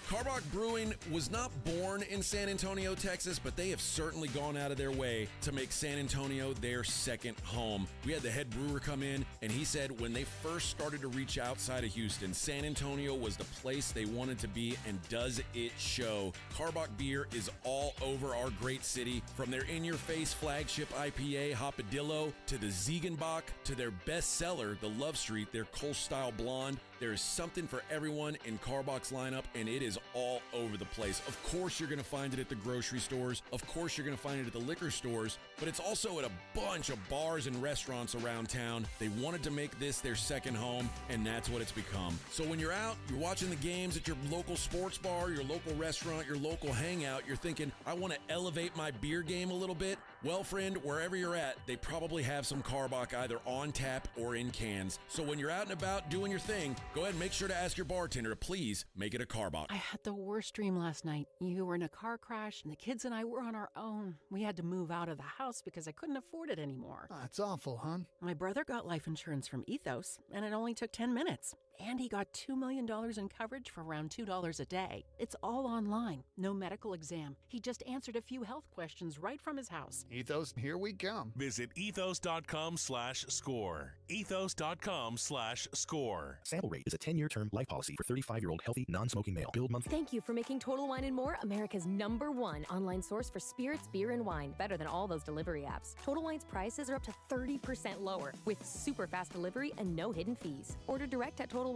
Carbach Brewing was not born in San Antonio, Texas, but they have certainly gone out of their way to make San Antonio their second home. We had the head brewer come in, and he said when they first started to reach outside of Houston, San Antonio was the place they wanted to be, and does it show. Carbach beer is all over our great city, from their in-your-face flagship IPA, Hopadillo, to the Ziegenbach, to their best seller, the Love Street, their Kolsch-style blonde. There is something for everyone in Carbach's lineup, and it is all over the place. Of course, you're going to find it at the grocery stores. Of course, you're going to find it at the liquor stores, but it's also at a bunch of bars and restaurants around town. They wanted to make this their second home, and that's what it's become. So when you're out, you're watching the games at your local sports bar, your local restaurant, your local hangout, you're thinking, I want to elevate my beer game a little bit. Well, friend, wherever you're at, they probably have some Carbach either on tap or in cans. So when you're out and about doing your thing, go ahead and make sure to ask your bartender to please make it a Carbach. I had the worst dream last night. You were in a car crash, and the kids and I were on our own. We had to move out of the house because I couldn't afford it anymore. That's awful, hon. My brother got life insurance from Ethos, and it only took 10 minutes. And he got $2 million in coverage for around $2 a day. It's all online. No medical exam. He just answered a few health questions right from his house. Ethos, here we come. Visit ethos.com/score. Ethos.com/score. Sample Rate is a 10-year term life policy for 35-year-old healthy, non-smoking male. Build monthly. Thank you for making Total Wine & More America's #1 online source for spirits, beer, and wine. Better than all those delivery apps. Total Wine's prices are up to 30% lower with super fast delivery and no hidden fees. Order direct at TotalWine.com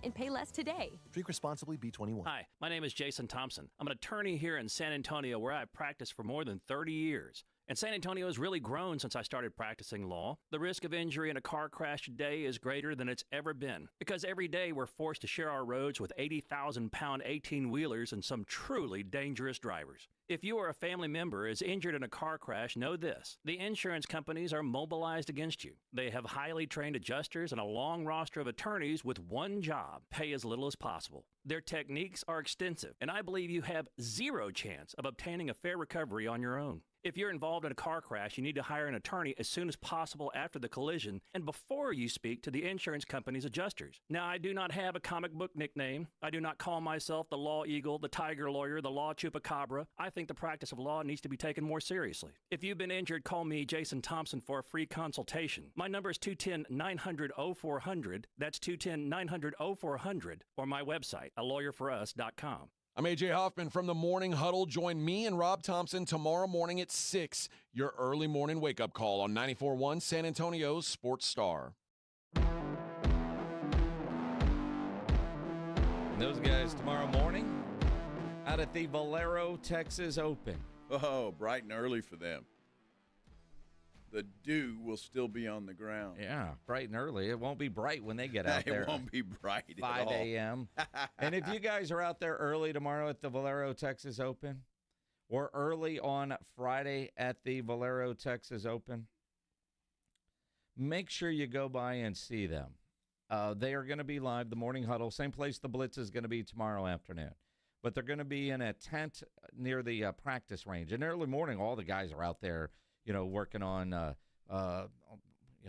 and pay less today. Drink responsibly, B21. Hi, my name is Jason Thompson. I'm an attorney here in San Antonio where I've practiced for more than 30 years. And San Antonio has really grown since I started practicing law. The risk of injury in a car crash today is greater than it's ever been, because every day we're forced to share our roads with 80,000-pound 18-wheelers and some truly dangerous drivers. If you or a family member is injured in a car crash, know this: the insurance companies are mobilized against you. They have highly trained adjusters and a long roster of attorneys with one job: pay as little as possible. Their techniques are extensive, and I believe you have zero chance of obtaining a fair recovery on your own. If you're involved in a car crash, you need to hire an attorney as soon as possible after the collision and before you speak to the insurance company's adjusters. Now, I do not have a comic book nickname. I do not call myself the Law Eagle, the Tiger Lawyer, the Law Chupacabra. I think the practice of law needs to be taken more seriously. If you've been injured, call me, Jason Thompson, for a free consultation. My number is 210-900-0400. That's 210-900-0400, or my website, alawyerforus.com. I'm A.J. Hoffman from the Morning Huddle. Join me and Rob Thompson tomorrow morning at 6. Your early morning wake-up call on 94.1 San Antonio's Sports Star. Those guys tomorrow morning out at the Valero Texas Open. Oh, bright and early for them. The dew will still be on the ground. Yeah, bright and early. It won't be bright when they get out there. It won't be bright at all. 5 a.m. And if you guys are out there early tomorrow at the Valero Texas Open or early on Friday at the Valero Texas Open, make sure you go by and see them. They are going to be live, the Morning Huddle, same place the Blitz is going to be tomorrow afternoon. But they're going to be in a tent near the practice range. In early morning, all the guys are out there, working on,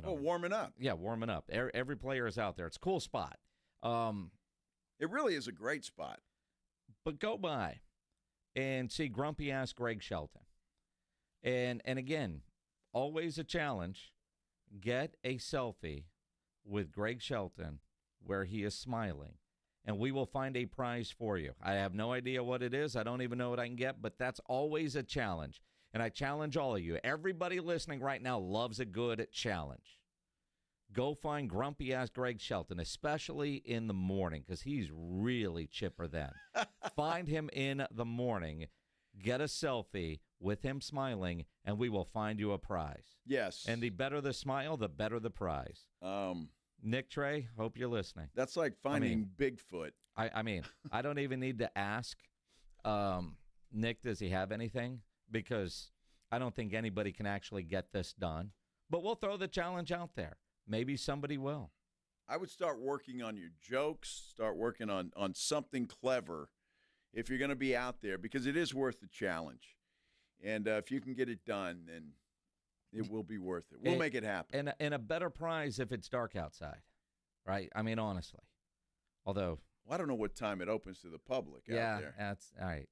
warming up. Yeah, warming up. Every player is out there. It's a cool spot. It really is a great spot. But go by and see grumpy-ass Greg Shelton. And again, always a challenge. Get a selfie with Greg Shelton where he is smiling, and we will find a prize for you. I have no idea what it is. I don't even know what I can get, but that's always a challenge. And I challenge all of you. Everybody listening right now loves a good challenge. Go find grumpy-ass Greg Shelton, especially in the morning, because he's really chipper then. Find him in the morning. Get a selfie with him smiling, and we will find you a prize. Yes. And the better the smile, the better the prize. Nick Trey, hope you're listening. That's like finding Bigfoot. I don't even need to ask, Nick, does he have anything? Because I don't think anybody can actually get this done. But we'll throw the challenge out there. Maybe somebody will. I would start working on your jokes, start working on something clever if you're going to be out there, because it is worth the challenge. And if you can get it done, then it will be worth it. We'll make it happen. And a better prize if it's dark outside, right? I mean, honestly. Although. Well, I don't know what time it opens to the public out there. Yeah, that's all right.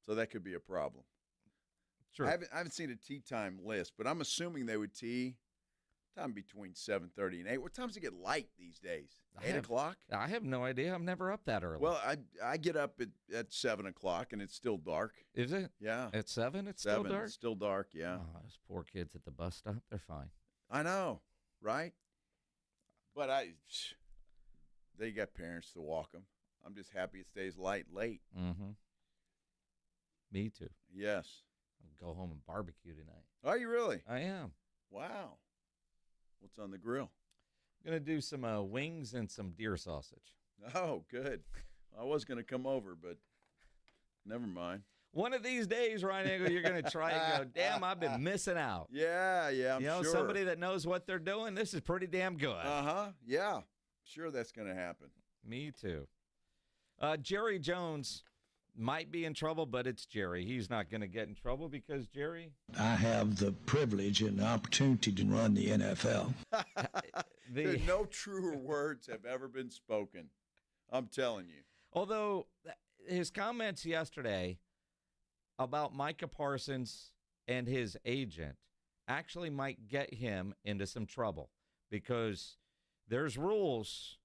So that could be a problem. Sure. I haven't seen a tee time list, but I'm assuming they would tee time between 7:30 and 8. What times does it get light these days? 8 o'clock? I have no idea. I'm never up that early. Well, I get up at 7 o'clock, and it's still dark. Is it? Yeah. At 7, it's 7, still dark? It's still dark, yeah. Oh, those poor kids at the bus stop, they're fine. I know, right? But they got parents to walk them. I'm just happy it stays light late. Mm-hmm. Me too. Yes. I'll go home and barbecue tonight. Are you really? I am. Wow. What's on the grill? I'm going to do some wings and some deer sausage. Oh, good. I was going to come over, but never mind. One of these days, Ryan Angle, you're going to try and go, damn, I've been missing out. Yeah, I'm sure. Somebody that knows what they're doing, this is pretty damn good. Uh-huh, yeah. Sure that's going to happen. Me too. Jerry Jones might be in trouble, but it's Jerry. He's not going to get in trouble because Jerry. I have the privilege and the opportunity to run the NFL. No truer words have ever been spoken. I'm telling you. Although his comments yesterday about Micah Parsons and his agent actually might get him into some trouble because there's rules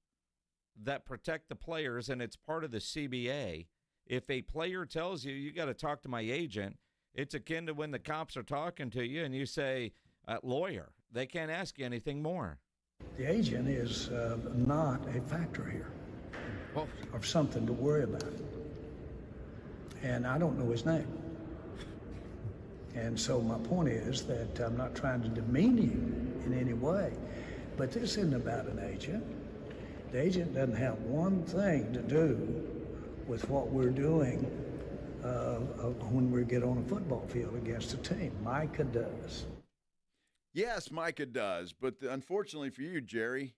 that protect the players, and it's part of the CBA. If a player tells you, you got to talk to my agent, it's akin to when the cops are talking to you and you say, lawyer, they can't ask you anything more. The agent is not a factor here or something to worry about. And I don't know his name. And so my point is that I'm not trying to demean him in any way, but this isn't about an agent. The agent doesn't have one thing to do with what we're doing when we get on a football field against a team. Micah does. Yes, Micah does. But unfortunately for you, Jerry,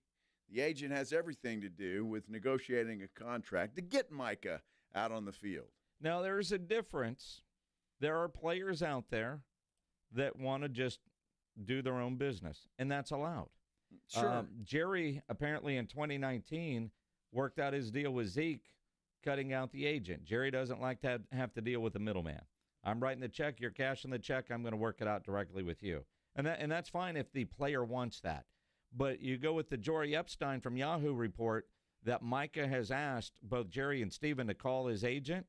the agent has everything to do with negotiating a contract to get Micah out on the field. Now, there's a difference. There are players out there that want to just do their own business, and that's allowed. Sure. Jerry, apparently in 2019, worked out his deal with Zeke, cutting out the agent. Jerry doesn't like to have to deal with the middleman. I'm writing the check, you're cashing the check, I'm going to work it out directly with you. And that's fine if the player wants that. But you go with the Jory Epstein from Yahoo report that Micah has asked both Jerry and Steven to call his agent.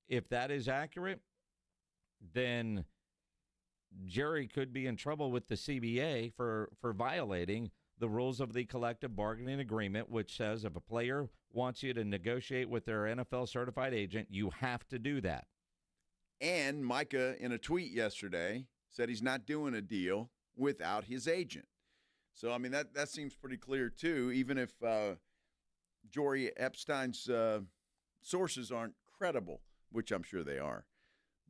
If that is accurate, then Jerry could be in trouble with the CBA for violating the rules of the collective bargaining agreement, which says if a player wants you to negotiate with their NFL certified agent, you have to do that. And Micah, in a tweet yesterday, said he's not doing a deal without his agent. So, I mean, that seems pretty clear, too, even if Jory Epstein's sources aren't credible, which I'm sure they are.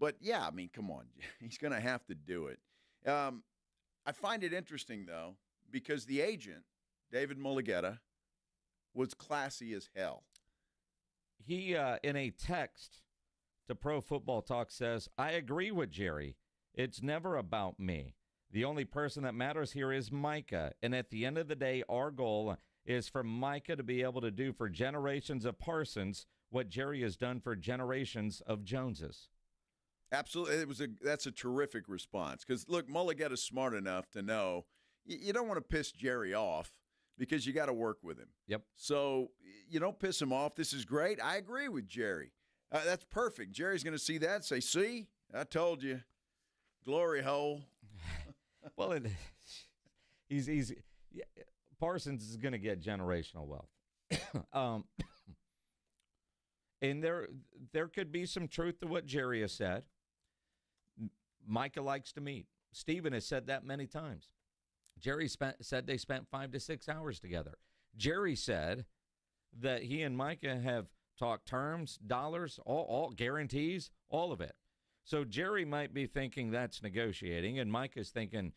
But, yeah, I mean, come on. He's going to have to do it. I find it interesting, though, because the agent, David Mulligetta, was classy as hell. He, in a text to Pro Football Talk, says, I agree with Jerry. It's never about me. The only person that matters here is Micah. And at the end of the day, our goal is for Micah to be able to do for generations of Parsons what Jerry has done for generations of Joneses. Absolutely. That's a terrific response. Because, look, Mulligetta's smart enough to know you don't want to piss Jerry off because you got to work with him. Yep. So you don't piss him off. This is great. I agree with Jerry. That's perfect. Jerry's going to see that and say, see, I told you. Glory hole. Well, Parsons is going to get generational wealth. And there could be some truth to what Jerry has said. Micah likes to meet. Steven has said that many times. Jerry said they spent 5 to 6 hours together. Jerry said that he and Micah have talked terms, dollars, all guarantees, all of it. So Jerry might be thinking that's negotiating, and Micah's thinking,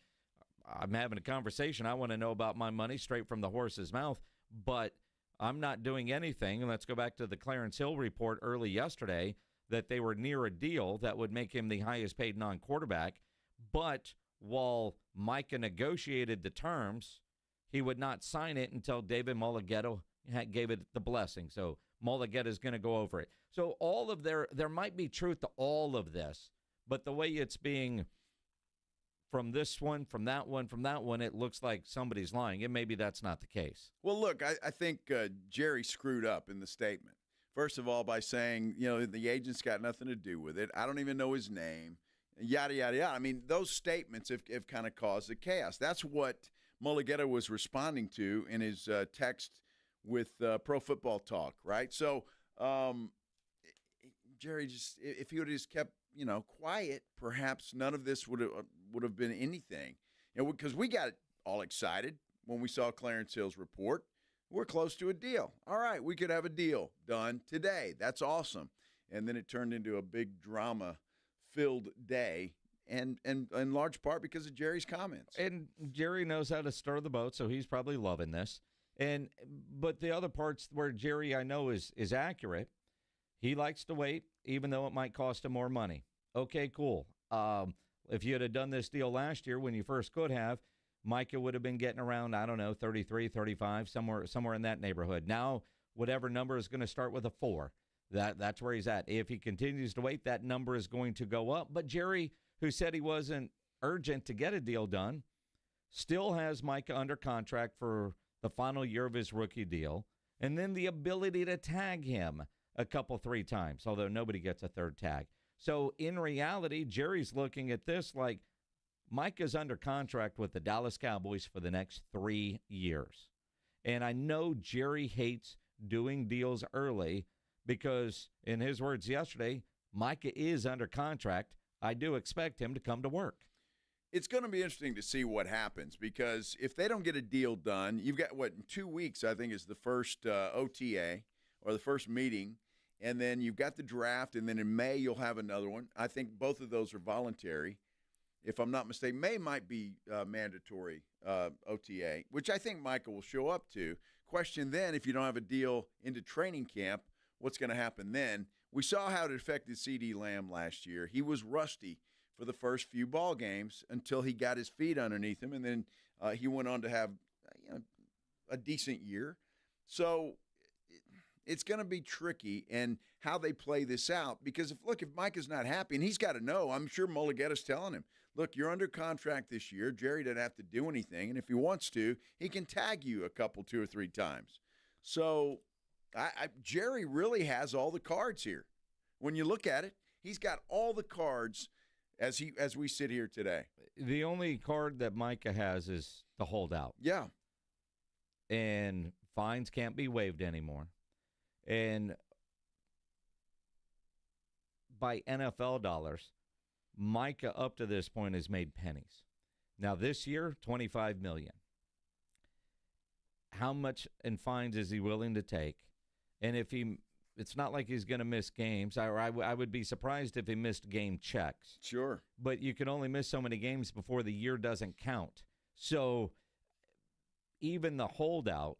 I'm having a conversation. I want to know about my money straight from the horse's mouth, but I'm not doing anything. And let's go back to the Clarence Hill report early yesterday that they were near a deal that would make him the highest paid non-quarterback. But while Micah negotiated the terms, he would not sign it until David Mulligetta gave it the blessing. So Mulligetta is going to go over it. So all of there might be truth to all of this, but the way it's being from this one, from that one, it looks like somebody's lying, and maybe that's not the case. Well, look, I think Jerry screwed up in the statement. First of all, by saying, the agent's got nothing to do with it. I don't even know his name, yada, yada, yada. I mean, those statements have kind of caused the chaos. That's what Mulligetta was responding to in his text with Pro Football Talk, right? So Jerry if he would have just kept, quiet, perhaps none of this would have been anything. Because we got all excited when we saw Clarence Hill's report. We're close to a deal. All right, we could have a deal done today. That's awesome. And then it turned into a big drama-filled day, and in large part because of Jerry's comments. And Jerry knows how to stir the boat, so he's probably loving this. But the other parts where Jerry, I know, is accurate, he likes to wait, even though it might cost him more money. Okay, cool. If you had done this deal last year when you first could have, Micah would have been getting around, 33, 35, somewhere in that neighborhood. Now, whatever number is going to start with a 4, that's where he's at. If he continues to wait, that number is going to go up. But Jerry, who said he wasn't urgent to get a deal done, still has Micah under contract for the final year of his rookie deal, and then the ability to tag him a couple, 3 times, although nobody gets a third tag. So in reality, Jerry's looking at this like Micah's under contract with the Dallas Cowboys for the next 3 years. And I know Jerry hates doing deals early because, in his words yesterday, Micah is under contract. I do expect him to come to work. It's going to be interesting to see what happens because if they don't get a deal done, you've got, in 2 weeks, I think, is the first OTA or the first meeting, and then you've got the draft, and then in May you'll have another one. I think both of those are voluntary. If I'm not mistaken, May might be mandatory OTA, which I think Micah will show up to. Question then, if you don't have a deal into training camp, what's going to happen then? We saw how it affected CeeDee Lamb last year. He was rusty for the first few ball games until he got his feet underneath him, and then he went on to have a decent year. So it's going to be tricky and how they play this out because if Micah's not happy, and he's got to know, I'm sure Mulligetta's telling him, look, you're under contract this year. Jerry doesn't have to do anything, and if he wants to, he can tag you a couple, 2 or 3 times. So Jerry really has all the cards here. When you look at it, he's got all the cards as we sit here today. The only card that Micah has is the holdout. Yeah. And fines can't be waived anymore. And by NFL dollars, Micah up to this point has made pennies. Now this year, $25 million. How much in fines is he willing to take? And it's not like he's going to miss games. I would be surprised if he missed game checks. Sure. But you can only miss so many games before the year doesn't count. So even the holdout,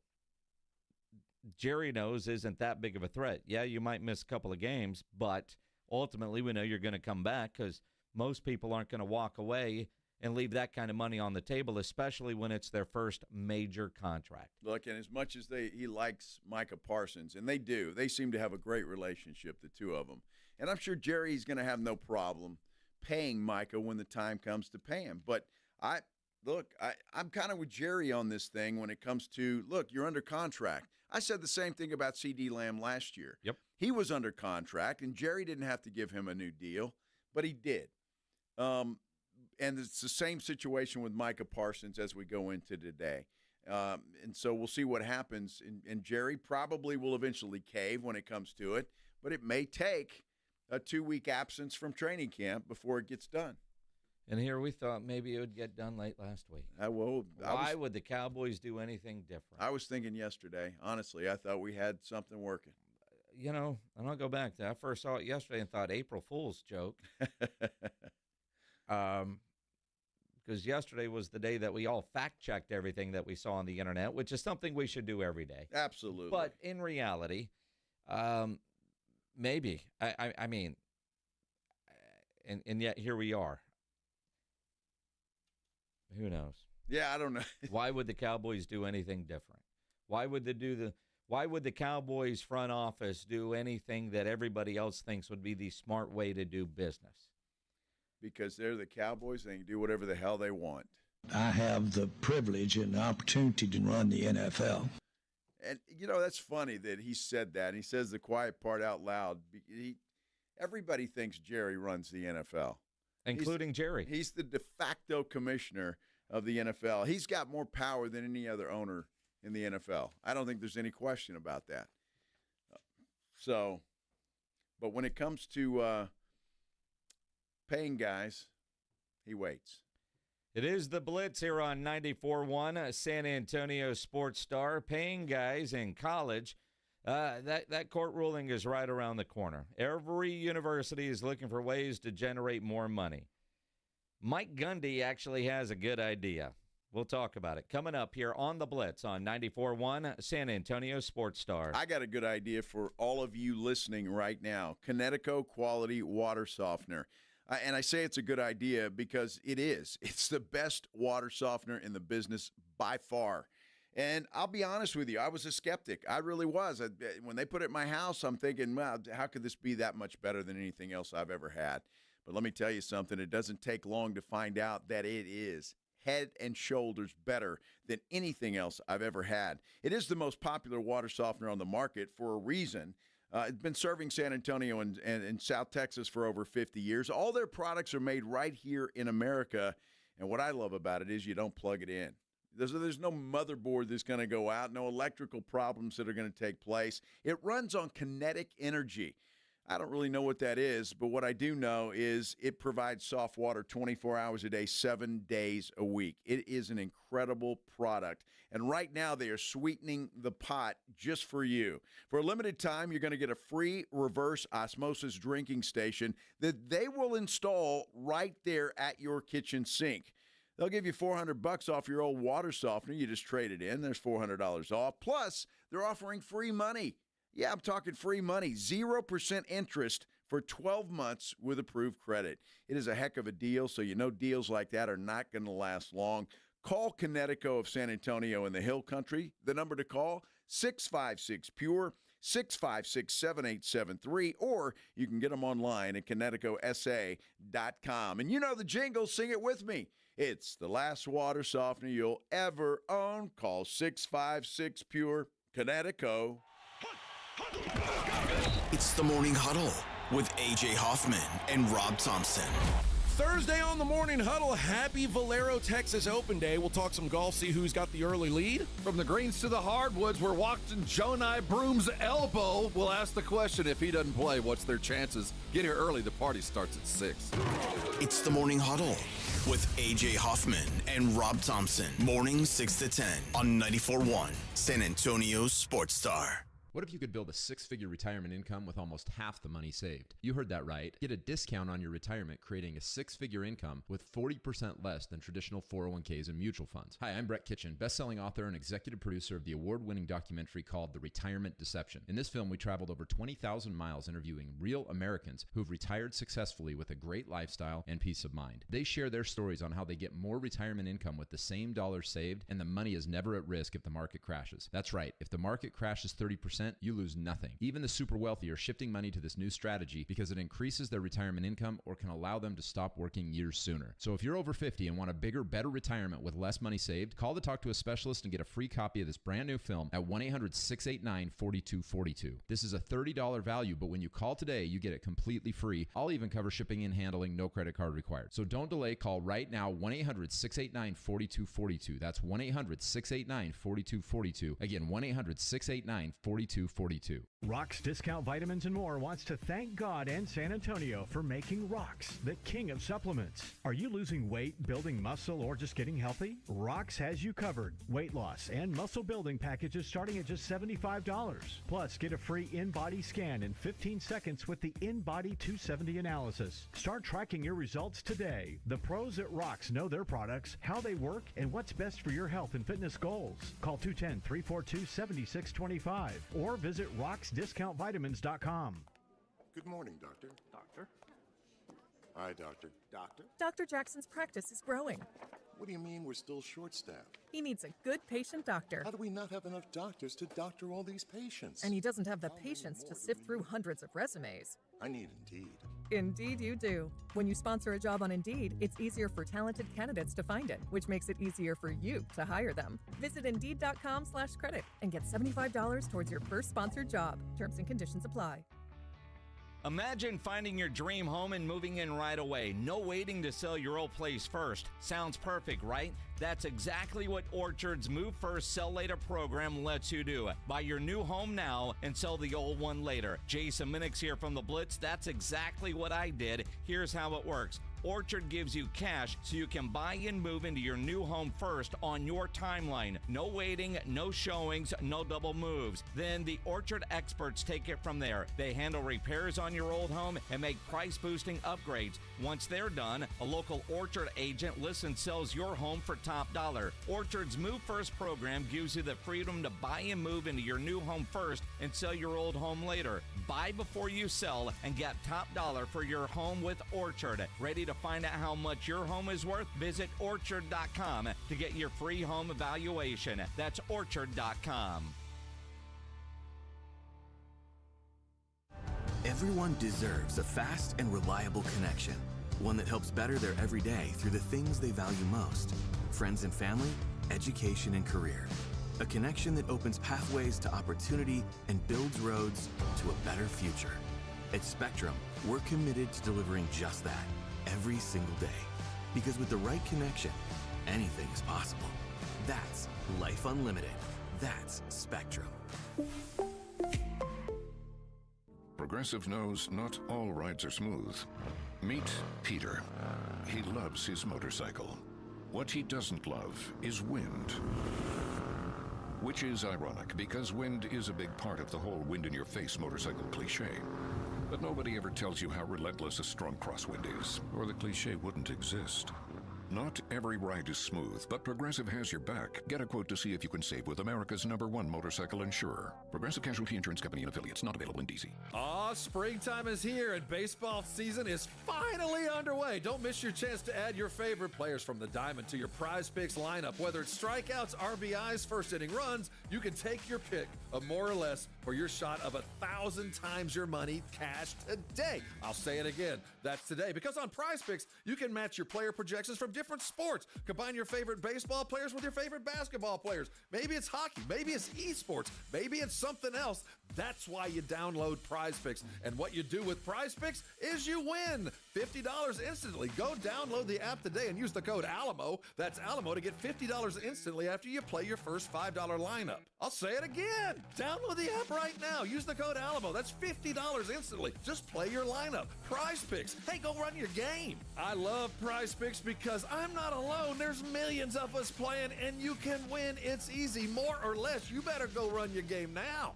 Jerry knows isn't that big of a threat. Yeah, you might miss a couple of games, but ultimately we know you're going to come back because most people aren't going to walk away and leave that kind of money on the table, especially when it's their first major contract. Look, and as much as he likes Micah Parsons, and they do, they seem to have a great relationship, the two of them. And I'm sure Jerry's going to have no problem paying Micah when the time comes to pay him. But I'm kind of with Jerry on this thing when it comes to, look, you're under contract. I said the same thing about C.D. Lamb last year. Yep. He was under contract, and Jerry didn't have to give him a new deal, but he did. And it's the same situation with Micah Parsons as we go into today. And so we'll see what happens. And Jerry probably will eventually cave when it comes to it, but it may take a 2-week absence from training camp before it gets done. And here we thought maybe it would get done late last week. Why would the Cowboys do anything different? I was thinking yesterday, honestly, I thought we had something working. You know, and I'll go back to I first saw it yesterday and thought April Fool's joke. Because yesterday was the day that we all fact-checked everything that we saw on the internet, which is something we should do every day. Absolutely. But in reality, maybe. I mean, and yet here we are. Who knows? Yeah, I don't know. Why would the Cowboys do anything different? Why would the Cowboys front office do anything that everybody else thinks would be the smart way to do business? Because they're the Cowboys, they can do whatever the hell they want. I have the privilege and the opportunity to run the NFL. And, you know, that's funny that he said that. He says the quiet part out loud. Everybody thinks Jerry runs the NFL. Including Jerry. He's the de facto commissioner of the NFL. He's got more power than any other owner in the NFL. I don't think there's any question about that. But when it comes to paying guys, he waits. It is the Blitz here on 94.1, San Antonio Sports Star. Paying guys in college, that court ruling is right around the corner. Every university is looking for ways to generate more money. Mike Gundy actually has a good idea. We'll talk about it coming up here on the Blitz on 94.1 San Antonio Sports Star. I got a good idea for all of you listening right now. Connecticut Quality Water Softener. And I say it's a good idea because it is. It's the best water softener in the business by far. And I'll be honest with you, I was a skeptic. I really was. When they put it in my house, I'm thinking, well, how could this be that much better than anything else I've ever had? But let me tell you something. It doesn't take long to find out that it is head and shoulders better than anything else I've ever had. It is the most popular water softener on the market for a reason. It's been serving San Antonio and South Texas for over 50 years. All their products are made right here in America. And what I love about it is you don't plug it in. There's no motherboard that's going to go out, no electrical problems that are going to take place. It runs on kinetic energy. I don't really know what that is, but what I do know is it provides soft water 24 hours a day, 7 days a week. It is an incredible product. And right now they are sweetening the pot just for you. For a limited time, you're going to get a free reverse osmosis drinking station that they will install right there at your kitchen sink. They'll give you $400 off your old water softener. You just trade it in. There's $400 off. Plus, they're offering free money. Yeah, I'm talking free money. 0% interest for 12 months with approved credit. It is a heck of a deal, so you know deals like that are not going to last long. Call Connecticut of San Antonio in the Hill Country. The number to call, 656-PURE, 656-7873, or you can get them online at ConnecticutSA.com. And you know the jingle. Sing it with me. It's the last water softener you'll ever own. Call 656-PURE. Connecticut. It's the Morning Huddle with A.J. Hoffman and Rob Thompson. Thursday on the Morning Huddle, happy Valero, Texas Open Day. We'll talk some golf, see who's got the early lead. From the greens to the hardwoods, we're watching Jonai Broom's elbow. We'll ask the question, if he doesn't play, what's their chances? Get here early, the party starts at 6. It's the Morning Huddle with A.J. Hoffman and Rob Thompson. Morning 6 to 10 on 94.1 San Antonio Sports Star. What if you could build a six-figure retirement income with almost half the money saved? You heard that right. Get a discount on your retirement, creating a six-figure income with 40% less than traditional 401ks and mutual funds. Hi, I'm Brett Kitchen, best-selling author and executive producer of the award-winning documentary called The Retirement Deception. In this film, we traveled over 20,000 miles interviewing real Americans who've retired successfully with a great lifestyle and peace of mind. They share their stories on how they get more retirement income with the same dollars saved, and the money is never at risk if the market crashes. That's right. If the market crashes 30%, you lose nothing. Even the super wealthy are shifting money to this new strategy because it increases their retirement income or can allow them to stop working years sooner. So if you're over 50 and want a bigger, better retirement with less money saved, call to talk to a specialist and get a free copy of this brand new film at 1-800-689-4242. This is a $30 value, but when you call today, you get it completely free. I'll even cover shipping and handling, no credit card required. So don't delay. Call right now, 1-800-689-4242. That's 1-800-689-4242. Again, 1-800-689-4242. Rocks Discount Vitamins and More wants to thank God and San Antonio for making Rocks the king of supplements. Are you losing weight, building muscle, or just getting healthy? Rocks has you covered. Weight loss and muscle building packages starting at just $75. Plus, get a free in-body scan in 15 seconds with the In-Body 270 analysis. Start tracking your results today. The pros at Rocks know their products, how they work, and what's best for your health and fitness goals. Call 210-342-7625 or visit rocksdiscountvitamins.com. Good morning, Doctor. Doctor? Hi, Doctor. Doctor? Dr. Jackson's practice is growing. What do you mean we're still short-staffed? He needs a good patient doctor. How do we not have enough doctors to doctor all these patients? And he doesn't have the patience to sift through hundreds of resumes. I need Indeed. Indeed you do. When you sponsor a job on Indeed, it's easier for talented candidates to find it, which makes it easier for you to hire them. Visit Indeed.com/credit and get $75 towards your first sponsored job. Terms and conditions apply. Imagine finding your dream home and moving in right away. No waiting to sell your old place first. Sounds perfect, right? That's exactly what Orchard's Move First, Sell Later program lets you do. Buy your new home now and sell the old one later. Jason Minix here from the Blitz. That's exactly what I did. Here's how it works. Orchard gives you cash so you can buy and move into your new home first on your timeline. No waiting, no showings, no double moves. Then the Orchard experts take it from there. They handle repairs on your old home and make price-boosting upgrades. Once they're done, a local Orchard agent lists and sells your home for top dollar. Orchard's Move First program gives you the freedom to buy and move into your new home first and sell your old home later. Buy before you sell and get top dollar for your home with Orchard. Ready to find out how much your home is worth? Visit Orchard.com to get your free home evaluation. That's Orchard.com. Everyone deserves a fast and reliable connection, one that helps better their everyday through the things they value most: friends and family, education and career. A connection that opens pathways to opportunity and builds roads to a better future. At Spectrum, we're committed to delivering just that every single day. Because with the right connection, anything is possible. That's Life Unlimited. That's Spectrum. Progressive knows not all rides are smooth. Meet Peter. He loves his motorcycle. What he doesn't love is wind. Which is ironic, because wind is a big part of the whole wind-in-your-face motorcycle cliche. But nobody ever tells you how relentless a strong crosswind is, or the cliche wouldn't exist. Not every ride is smooth, but Progressive has your back. Get a quote to see if you can save with America's #1 motorcycle insurer. Progressive Casualty Insurance Company and affiliates, not available in D.C. Springtime is here and baseball season is finally underway. Don't miss your chance to add your favorite players from the diamond to your Prize Picks lineup. Whether it's strikeouts, RBIs, first inning runs, you can take your pick of more or less for your shot of 1,000 times your money cash today. I'll say it again. That's today, because on Prize Picks, you can match your player projections from different different sports. Combine your favorite baseball players with your favorite basketball players. Maybe it's hockey. Maybe it's esports. Maybe it's something else. That's why you download Prize Picks. And what you do with Prize Picks is you win $50 instantly. Go download the app today and use the code ALAMO. That's ALAMO to get $50 instantly after you play your first $5 lineup. I'll say it again. Download the app right now. Use the code ALAMO. That's $50 instantly. Just play your lineup. Prize Picks. Hey, go run your game. I love Prize Picks because I'm not alone. There's millions of us playing, and you can win. It's easy. More or less. You better go run your game now.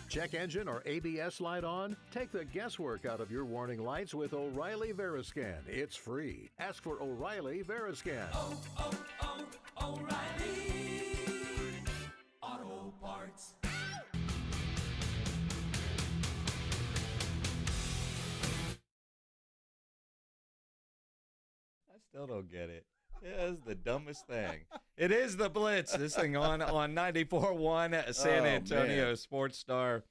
Check engine or ABS light on? Take the guesswork out of your warning lights with O'Reilly Veriscan. It's free. Ask for O'Reilly Veriscan. O'Reilly Auto Parts. I still don't get it. Yeah, it's the dumbest thing. It is the Blitz. This thing on 94.1 San Antonio Sports Star.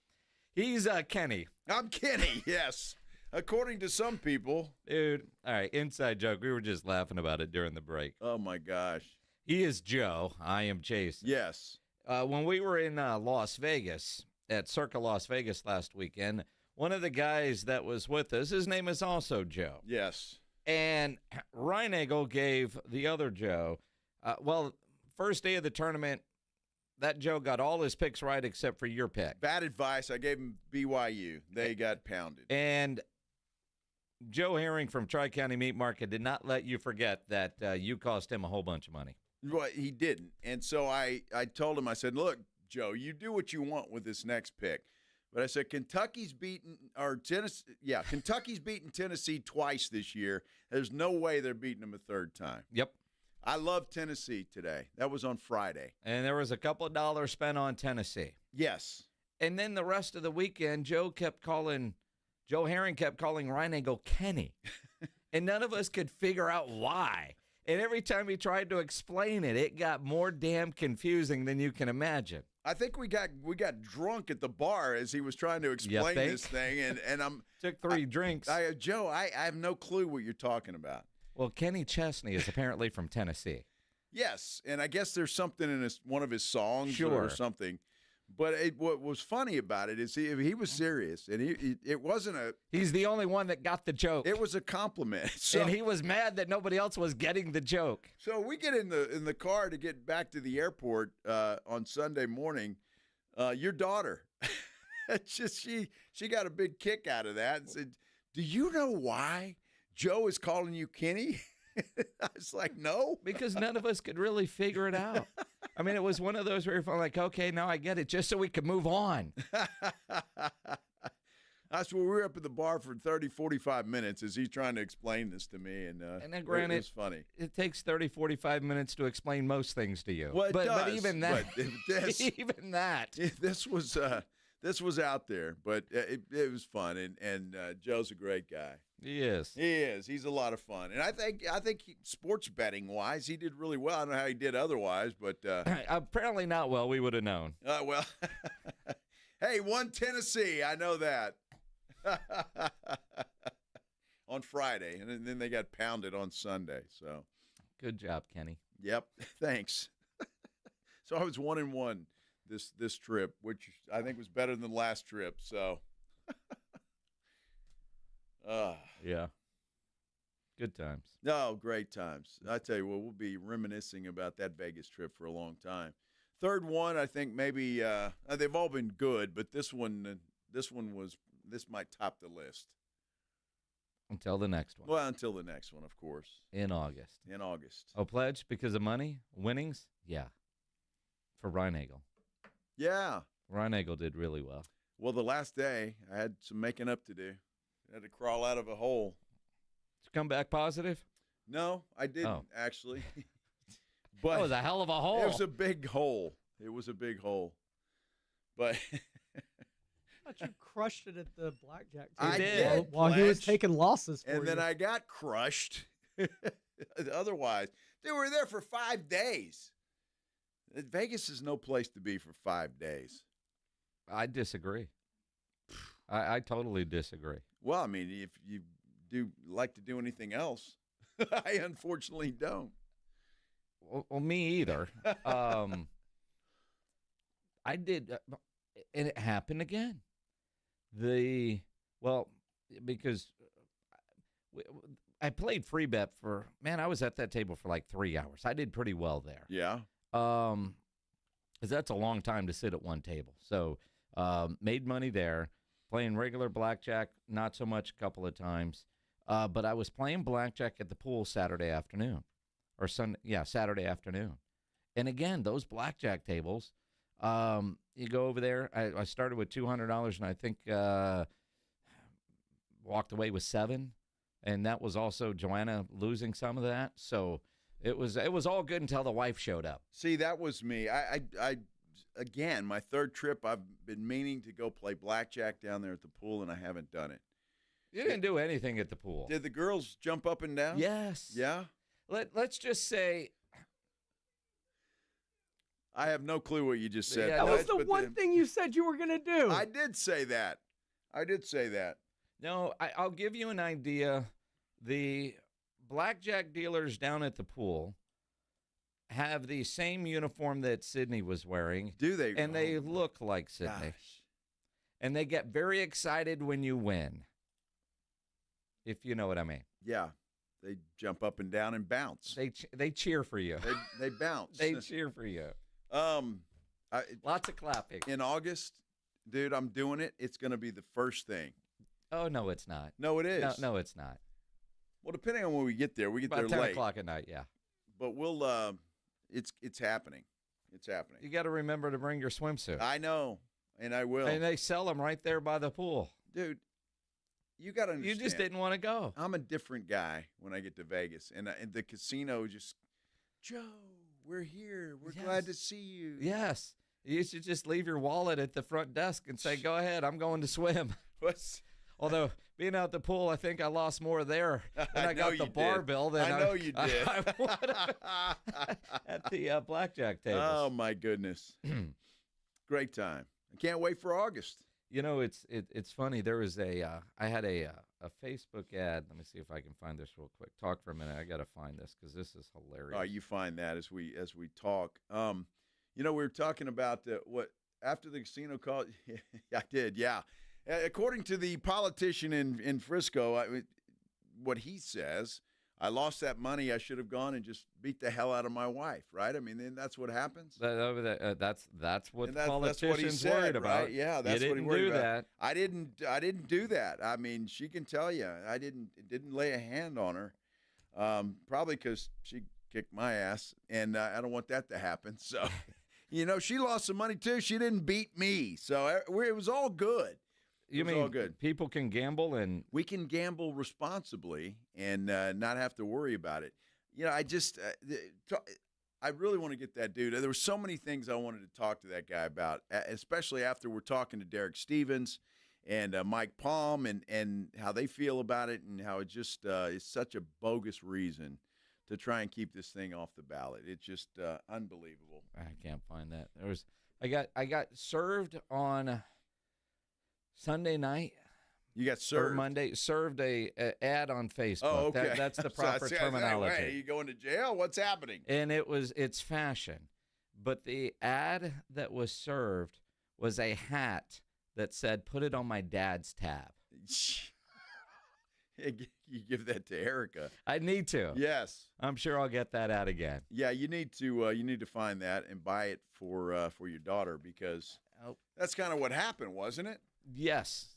He's Kenny. I'm Kenny, yes. According to some people. Dude, all right, inside joke. We were just laughing about it during the break. Oh, my gosh. He is Joe. I am Chase. Yes. When we were in Las Vegas, at Circa Las Vegas last weekend, one of the guys that was with us, his name is also Joe. Yes. And Reinagel gave the other Joe, first day of the tournament, that Joe got all his picks right except for your pick. Bad advice. I gave him BYU. They got pounded. And Joe Herring from Tri-County Meat Market did not let you forget that you cost him a whole bunch of money. Well, he didn't. And so I told him, I said, look, Joe, you do what you want with this next pick. But I said, Kentucky's beaten Tennessee twice this year. There's no way they're beating them a third time. Yep. I love Tennessee today. That was on Friday. And there was a couple of dollars spent on Tennessee. Yes. And then the rest of the weekend, Joe Herring kept calling Reinagel Kenny. And none of us could figure out why. And every time he tried to explain it, it got more damn confusing than you can imagine. I think we got drunk at the bar as he was trying to explain this thing, and I'm took 3 drinks. Joe, I have no clue what you're talking about. Well, Kenny Chesney is apparently from Tennessee. Yes, and I guess there's something in one of his songs or something. But what was funny about it is he was serious, and it wasn't a. He's the only one that got the joke. It was a compliment, and he was mad that nobody else was getting the joke. So we get in the car to get back to the airport on Sunday morning. Your daughter, she got a big kick out of that and said, "Do you know why Joe is calling you Kenny?" I was like, "No," because none of us could really figure it out. I mean, it was one of those where you're like, okay, now I get it, just so we could move on. That's where we were up at the bar for 30, 45 minutes as he's trying to explain this to me. And then granted, it was funny. It takes 30, 45 minutes to explain most things to you. Well, but even that, even that. This was out there, but it was fun. And Joe's a great guy. He is. He is. He's a lot of fun. And I think sports betting wise, he did really well. I don't know how he did otherwise, but apparently not well. We would have known. Well, hey, won Tennessee. I know that. On Friday, and then they got pounded on Sunday. So, good job, Kenny. Yep. Thanks. So I was 1-1 this trip, which I think was better than the last trip. So. Yeah. Good times. No, great times. I tell you what, we'll be reminiscing about that Vegas trip for a long time. Third one, I think maybe they've all been good, but this might top the list. Until the next one. Well, until the next one, of course. In August. Oh, pledge because of money? Winnings? Yeah. For Reinagel. Yeah. Reinagel did really well. Well, the last day, I had some making up to do. I had to crawl out of a hole. Did you come back positive? No, I didn't, actually. But that was a hell of a hole. It was a big hole. But I thought you crushed it at the blackjack table. I did. While he was taking losses for and then I got crushed. Otherwise, they were there for 5 days. Vegas is no place to be for 5 days. I disagree. I totally disagree. Well, I mean, if you do like to do anything else. I unfortunately don't. Well, me either. I did, and it happened again. Because I played free bet I was at that table for like 3 hours. I did pretty well there. Yeah. Because that's a long time to sit at one table. So made money there, playing regular blackjack, not so much a couple of times. But I was playing blackjack at the pool Saturday afternoon. Saturday afternoon. And again, those blackjack tables, you go over there. I started with $200, and I think walked away with $7, and that was also Joanna losing some of that. So it was all good until the wife showed up. See, that was me. I again, my third trip, I've been meaning to go play blackjack down there at the pool, and I haven't done it. You didn't do anything at the pool. Did the girls jump up and down? Yes. Yeah? Let's just say, I have no clue what you just said. That was the one thing you said you were going to do. I did say that. No, I'll give you an idea. The blackjack dealers down at the pool have the same uniform that Sydney was wearing. Do they? And they look like Sydney. Gosh. And they get very excited when you win, if you know what I mean. Yeah. They jump up and down and bounce. They cheer for you. They bounce. They cheer for you. Lots of clapping. In August, dude, I'm doing it. It's going to be the first thing. Oh, no, it's not. No, it is. No, it's not. Well, depending on when we get there, About there 10 late. o'clock at night, yeah. But we'll, it's happening. It's happening. You got to remember to bring your swimsuit. I know, and I will. And they sell them right there by the pool. Dude, you got to understand. You just didn't want to go. I'm a different guy when I get to Vegas. And the casino just, Joe, we're here. We're glad to see you. Yes. You should just leave your wallet at the front desk and say, go ahead, I'm going to swim. Although, being out the pool, I think I lost more there than I got the bar bill than I know you did. I at the blackjack table. Oh, my goodness. Great time. I can't wait for August. You know, it's funny. There was I had a Facebook ad. Let me see if I can find this real quick. Talk for a minute. I got to find this because this is hilarious. Oh, you find that as we talk. We were talking about what after the casino call. I did, yeah. According to the politician in Frisco, what he says, I lost that money. I should have gone and just beat the hell out of my wife, right? I mean, then that's what happens. That's what politicians that's what he said, worried about. Right? Yeah, that's you what he didn't worried do about. that. I didn't do that. I mean, she can tell you, I didn't lay a hand on her, probably because she kicked my ass, and I don't want that to happen. So, she lost some money too. She didn't beat me, so it was all good. You mean all good. People can gamble and we can gamble responsibly and not have to worry about it. I really want to get that dude. There were so many things I wanted to talk to that guy about, especially after we're talking to Derek Stevens and Mike Palm and how they feel about it and how it just is such a bogus reason to try and keep this thing off the ballot. It's just unbelievable. I can't find that. I got served on Sunday night. You got served? Or Monday, served a ad on Facebook. Oh, okay. That's the proper terminology. Wait, are you going to jail? What's happening? And it's fashion. But the ad that was served was a hat that said, put it on my dad's tab. You give that to Erica. I need to. Yes. I'm sure I'll get that ad again. Yeah, you need to find that and buy it for your daughter because that's kind of what happened, wasn't it? Yes.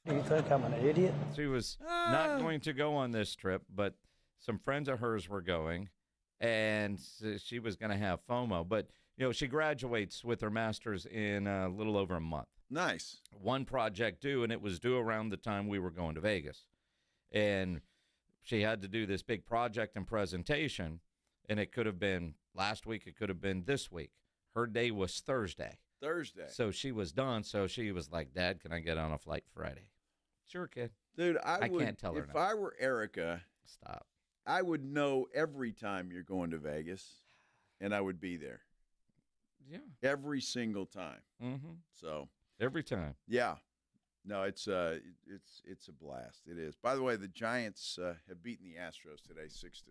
You think I'm an idiot? She was not going to go on this trip, but some friends of hers were going, and she was going to have FOMO. But, she graduates with her master's in a little over a month. Nice. One project due, and it was due around the time we were going to Vegas. And she had to do this big project and presentation, and it could have been last week. It could have been this week. Her day was Thursday. So she was done. So she was like, Dad, can I get on a flight Friday? Sure, kid. Dude, I can't tell her if no. I were Erica, stop. I would know every time you're going to Vegas, and I would be there. Yeah. Every single time. Mm-hmm. So. Every time. Yeah. No, it's a blast. It is. By the way, the Giants have beaten the Astros today 6-3.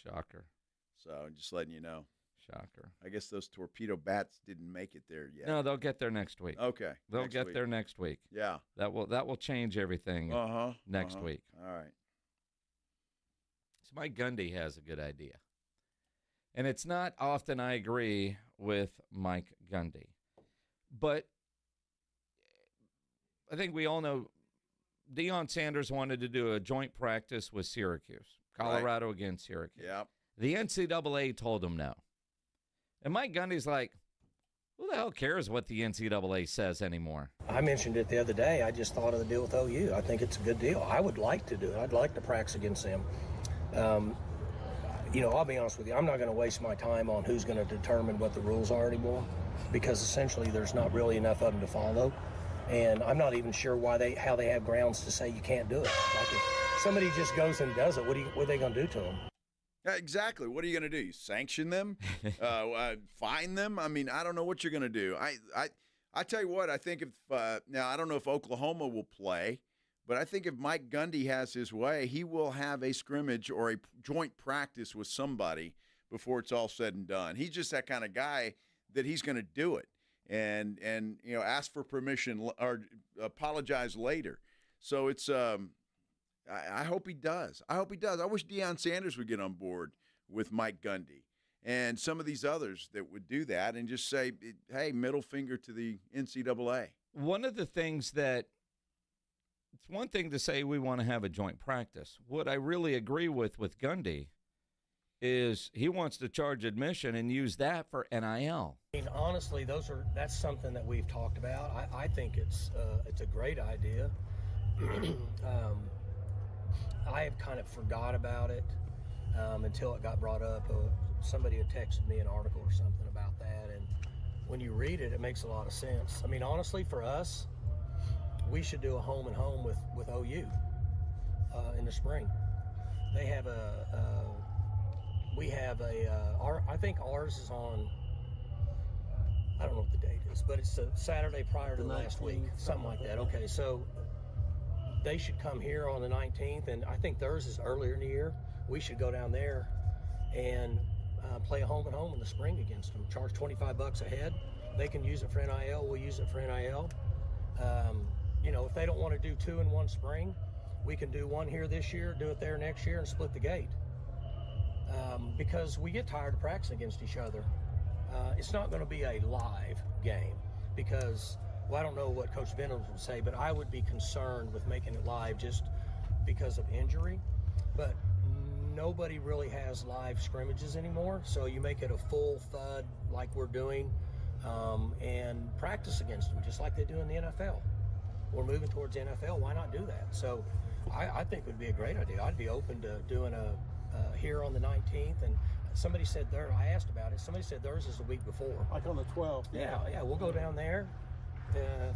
Shocker. So just letting you know. Shocker. I guess those torpedo bats didn't make it there yet. No, they'll get there next week. Okay. They'll get there next week. Yeah. That will change everything next week. All right. So Mike Gundy has a good idea. And it's not often I agree with Mike Gundy. But I think we all know Deion Sanders wanted to do a joint practice with Syracuse, Colorado against Syracuse. Yeah. The NCAA told him no. And Mike Gundy's like, who the hell cares what the NCAA says anymore? I mentioned it the other day. I just thought of the deal with OU. I think it's a good deal. I would like to do it. I'd like to practice against them. I'll be honest with you. I'm not going to waste my time on who's going to determine what the rules are anymore, because essentially there's not really enough of them to follow. And I'm not even sure how they have grounds to say you can't do it. Like if somebody just goes and does it, what are they going to do to them? Exactly. What are you going to do? You sanction them? Fine them? I mean, I don't know what you're going to do. I tell you what, I think if now I don't know if Oklahoma will play, but I think if Mike Gundy has his way, he will have a scrimmage or a joint practice with somebody before it's all said and done. He's just that kind of guy that he's going to do it and ask for permission or apologize later. So it's I hope he does. I wish Deion Sanders would get on board with Mike Gundy and some of these others that would do that and just say, hey, middle finger to the NCAA. One of the things that it's one thing to say we want to have a joint practice. What I really agree with Gundy is he wants to charge admission and use that for NIL. I mean, honestly, that's something that we've talked about. I think it's a great idea. I have kind of forgot about it until it got brought up. Somebody had texted me an article or something about that, and when you read it, it makes a lot of sense. I mean, honestly, for us, we should do a home and home with OU in the spring. They have I think ours is on, I don't know what the date is, but it's a Saturday prior to the last week, something like that. Okay, so they should come here on the 19th, and I think theirs is earlier in the year. We should go down there and play a home and home in the spring against them. Charge $25 a head. They can use it for NIL. We'll use it for NIL. If they don't want to do two in one spring, we can do one here this year, do it there next year, and split the gate. Because we get tired of practicing against each other. It's not going to be a live game because, I don't know what Coach Venables would say, but I would be concerned with making it live just because of injury. But nobody really has live scrimmages anymore, so you make it a full thud like we're doing and practice against them just like they do in the NFL. We're moving towards the NFL. Why not do that? So I think it would be a great idea. I'd be open to doing a here on the 19th, and somebody said I asked about it. Somebody said theirs is the week before. Like on the 12th. Yeah, we'll go down there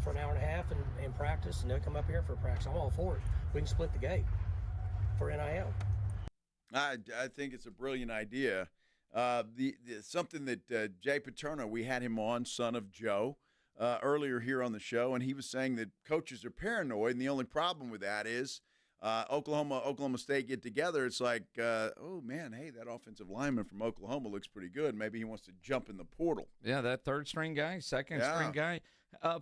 for an hour and a half and practice, and they'll come up here for practice. I'm all for it. We can split the gate for NIL. I think it's a brilliant idea. Something that Jay Paterno, we had him on, son of Joe, earlier here on the show, and he was saying that coaches are paranoid, and the only problem with that is Oklahoma State get together. It's like, oh, man, hey, that offensive lineman from Oklahoma looks pretty good. Maybe he wants to jump in the portal. Yeah, that third-string guy, second-string guy.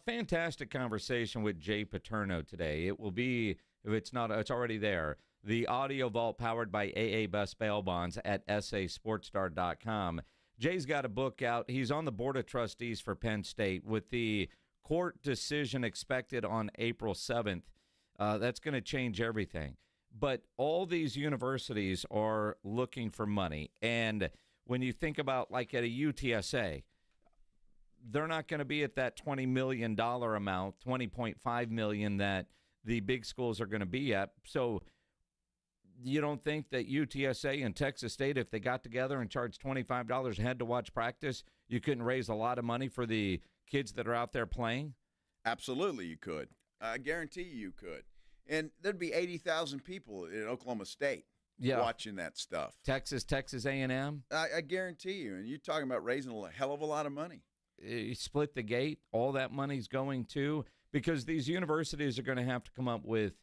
Fantastic conversation with Jay Paterno today. It will be, if it's not, it's already there, the audio vault powered by AA Best Bail Bonds at sasportstar.com. Jay's got a book out. He's on the Board of Trustees for Penn State with the court decision expected on April 7th. That's going to change everything. But all these universities are looking for money. And when you think about, like, at a UTSA, they're not going to be at that $20 million amount, $20.5 million that the big schools are going to be at. So you don't think that UTSA and Texas State, if they got together and charged $25 a head to watch practice, you couldn't raise a lot of money for the kids that are out there playing? Absolutely you could. I guarantee you could. And there'd be 80,000 people in Oklahoma State watching that stuff. Texas A&M? I guarantee you. And you're talking about raising a hell of a lot of money. You split the gate. All that money's going to because these universities are going to have to come up with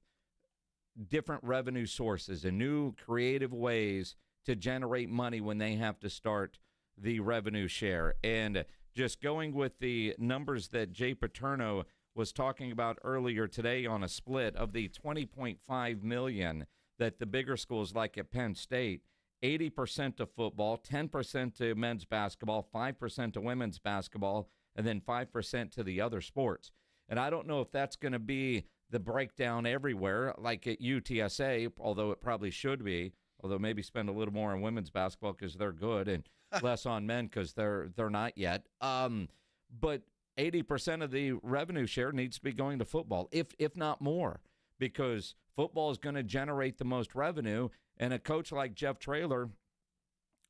different revenue sources and new creative ways to generate money when they have to start the revenue share. And just going with the numbers that Jay Paterno was talking about earlier today on a split of the $20.5 million that the bigger schools like at Penn State, 80% to football, 10% to men's basketball, 5% to women's basketball, and then 5% to the other sports. And I don't know if that's going to be the breakdown everywhere, like at UTSA, although it probably should be, although maybe spend a little more on women's basketball because they're good and less on men because they're not yet. But 80% of the revenue share needs to be going to football, if not more, because football is going to generate the most revenue. And a coach like Jeff Traylor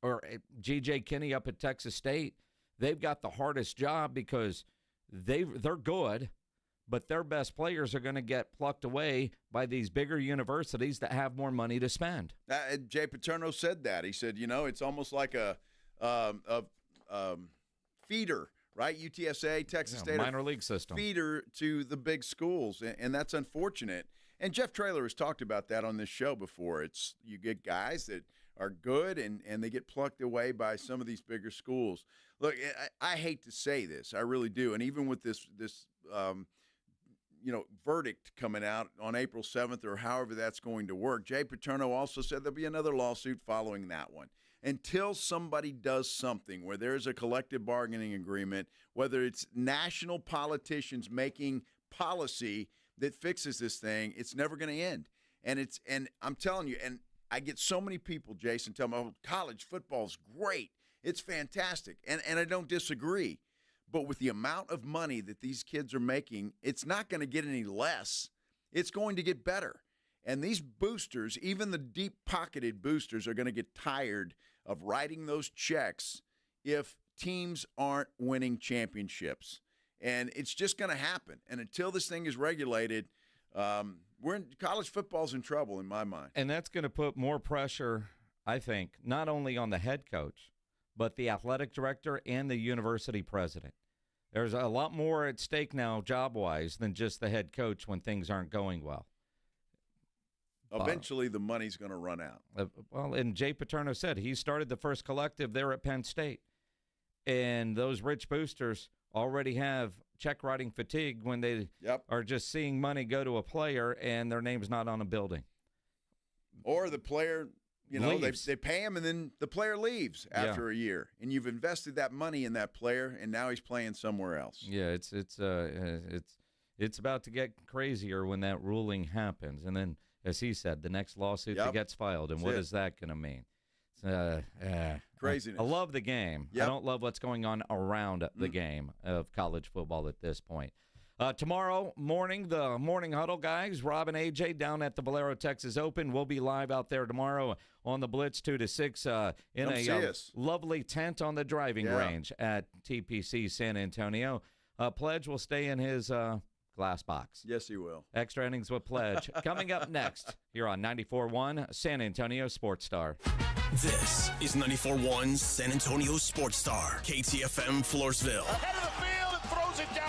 or G.J. Kinney up at Texas State, they've got the hardest job because they're good, but their best players are going to get plucked away by these bigger universities that have more money to spend. Jay Paterno said that. He said, it's almost like a feeder, right? UTSA, Texas State, minor league system feeder to the big schools, and that's unfortunate. And Jeff Traylor has talked about that on this show before. It's you get guys that are good, and they get plucked away by some of these bigger schools. Look, I hate to say this, I really do, and even with this verdict coming out on April 7th or however that's going to work, Jay Paterno also said there'll be another lawsuit following that one. Until somebody does something where there's a collective bargaining agreement, whether it's national politicians making policy that fixes this thing, it's never going to end. And I'm telling you, and I get so many people, Jason, tell me, oh, college football's great. It's fantastic. And I don't disagree. But with the amount of money that these kids are making, it's not going to get any less. It's going to get better. And these boosters, even the deep-pocketed boosters, are going to get tired of writing those checks if teams aren't winning championships. And it's just going to happen. And until this thing is regulated, college football's in trouble in my mind. And that's going to put more pressure, I think, not only on the head coach, but the athletic director and the university president. There's a lot more at stake now job-wise than just the head coach when things aren't going well. Eventually, the money's going to run out. Well, and Jay Paterno said he started the first collective there at Penn State. And those rich boosters already have check-writing fatigue when they are just seeing money go to a player and their name's not on a building. Or the player, they pay him and then the player leaves after a year. And you've invested that money in that player, and now he's playing somewhere else. Yeah, it's about to get crazier when that ruling happens. And then, as he said, the next lawsuit that gets filed, and what is that going to mean? Craziness. I love the game. I don't love what's going on around the game of college football at this point. Tomorrow morning, the Morning Huddle guys, Rob and AJ down at the Valero Texas Open. We'll be live out there tomorrow on the Blitz 2 to 6 in a lovely tent on the driving range at TPC San Antonio. Pledge will stay in his glass box. Yes, he will. Extra innings with Pledge. Coming up next here on 94.1 San Antonio Sports Star. This is 94.1 San Antonio Sports Star, KTFM Floresville. Ahead of the field and throws it down.